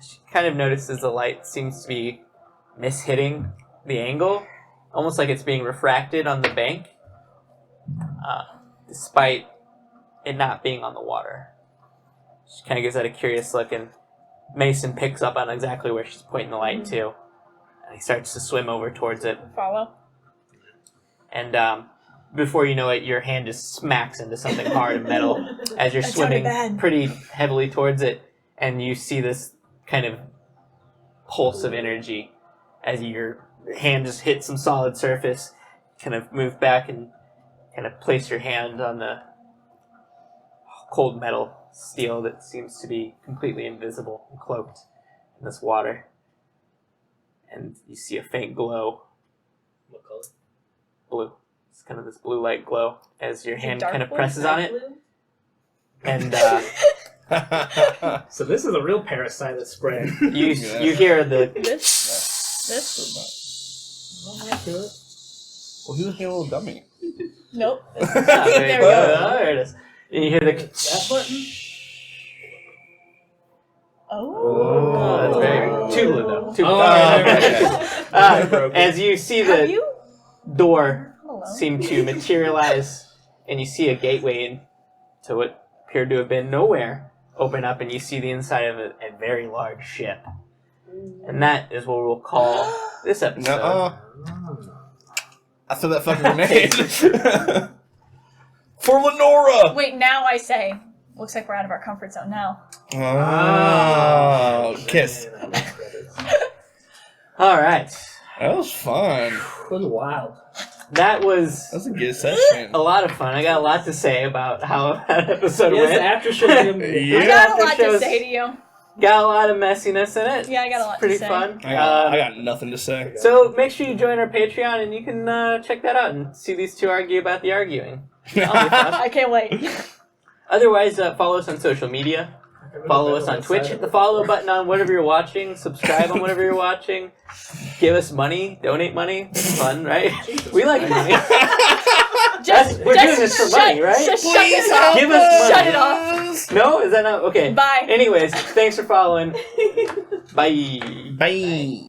She kind of notices the light seems to be mishitting the angle, almost like it's being refracted on the bank, despite it not being on the water. She kind of gives that a curious look, and Mason picks up on exactly where she's pointing the light to, and he starts to swim over towards it. Follow. And before you know it, your hand just smacks into something hard and metal as you're That's swimming really bad. pretty heavily towards it, and you see this kind of pulse of energy as your hand just hits some solid surface. Kind of move back and kind of place your hand on the cold metal steel that seems to be completely invisible and cloaked in this water. And you see a faint glow. What color? Blue. It's kind of this blue light glow as your Is it hand dark kind of blue? presses on it. Blue? And So this is a real parasite that's spreading. you Yeah. you hear the This. Oh my god. Well, he was being a little dummy. Nope. there There we go. There it is. And you hear the That button? Oh. Oh, that's very too blue though. Too blue. Oh, okay. As you see Have the you? door Hello. seem to materialize, and you see a gateway into what appeared to have been nowhere open up, and you see the inside of a very large ship. And that is what we'll call this episode. Nuh-uh. I threw that fucking grenade. For Lenora! Wait, now I say. Looks like we're out of our comfort zone now. Oh, kiss. Man, I love credits. All right. That was fun. It was wild. That was That was a good session. a lot of fun. I got a lot to say about how that episode Yes, went. after show. Yeah. I got a lot After to shows- say to you. Got a lot of messiness in it. Yeah, I got a lot Pretty to say. fun. I got nothing to say. So make sure you join our Patreon, and you can check that out and see these two argue about the arguing. That'll be fun. I can't wait. Otherwise, follow us on social media. Follow us on Twitch. Hit the follow button on whatever you're watching. Subscribe on whatever you're watching. Give us money. Donate money. It's fun, right? We like money. We're doing this for money, right? Just shut this off. Give us money. Shut it off. No? Is that not? Okay. Bye. Anyways, thanks for following. Bye. Bye.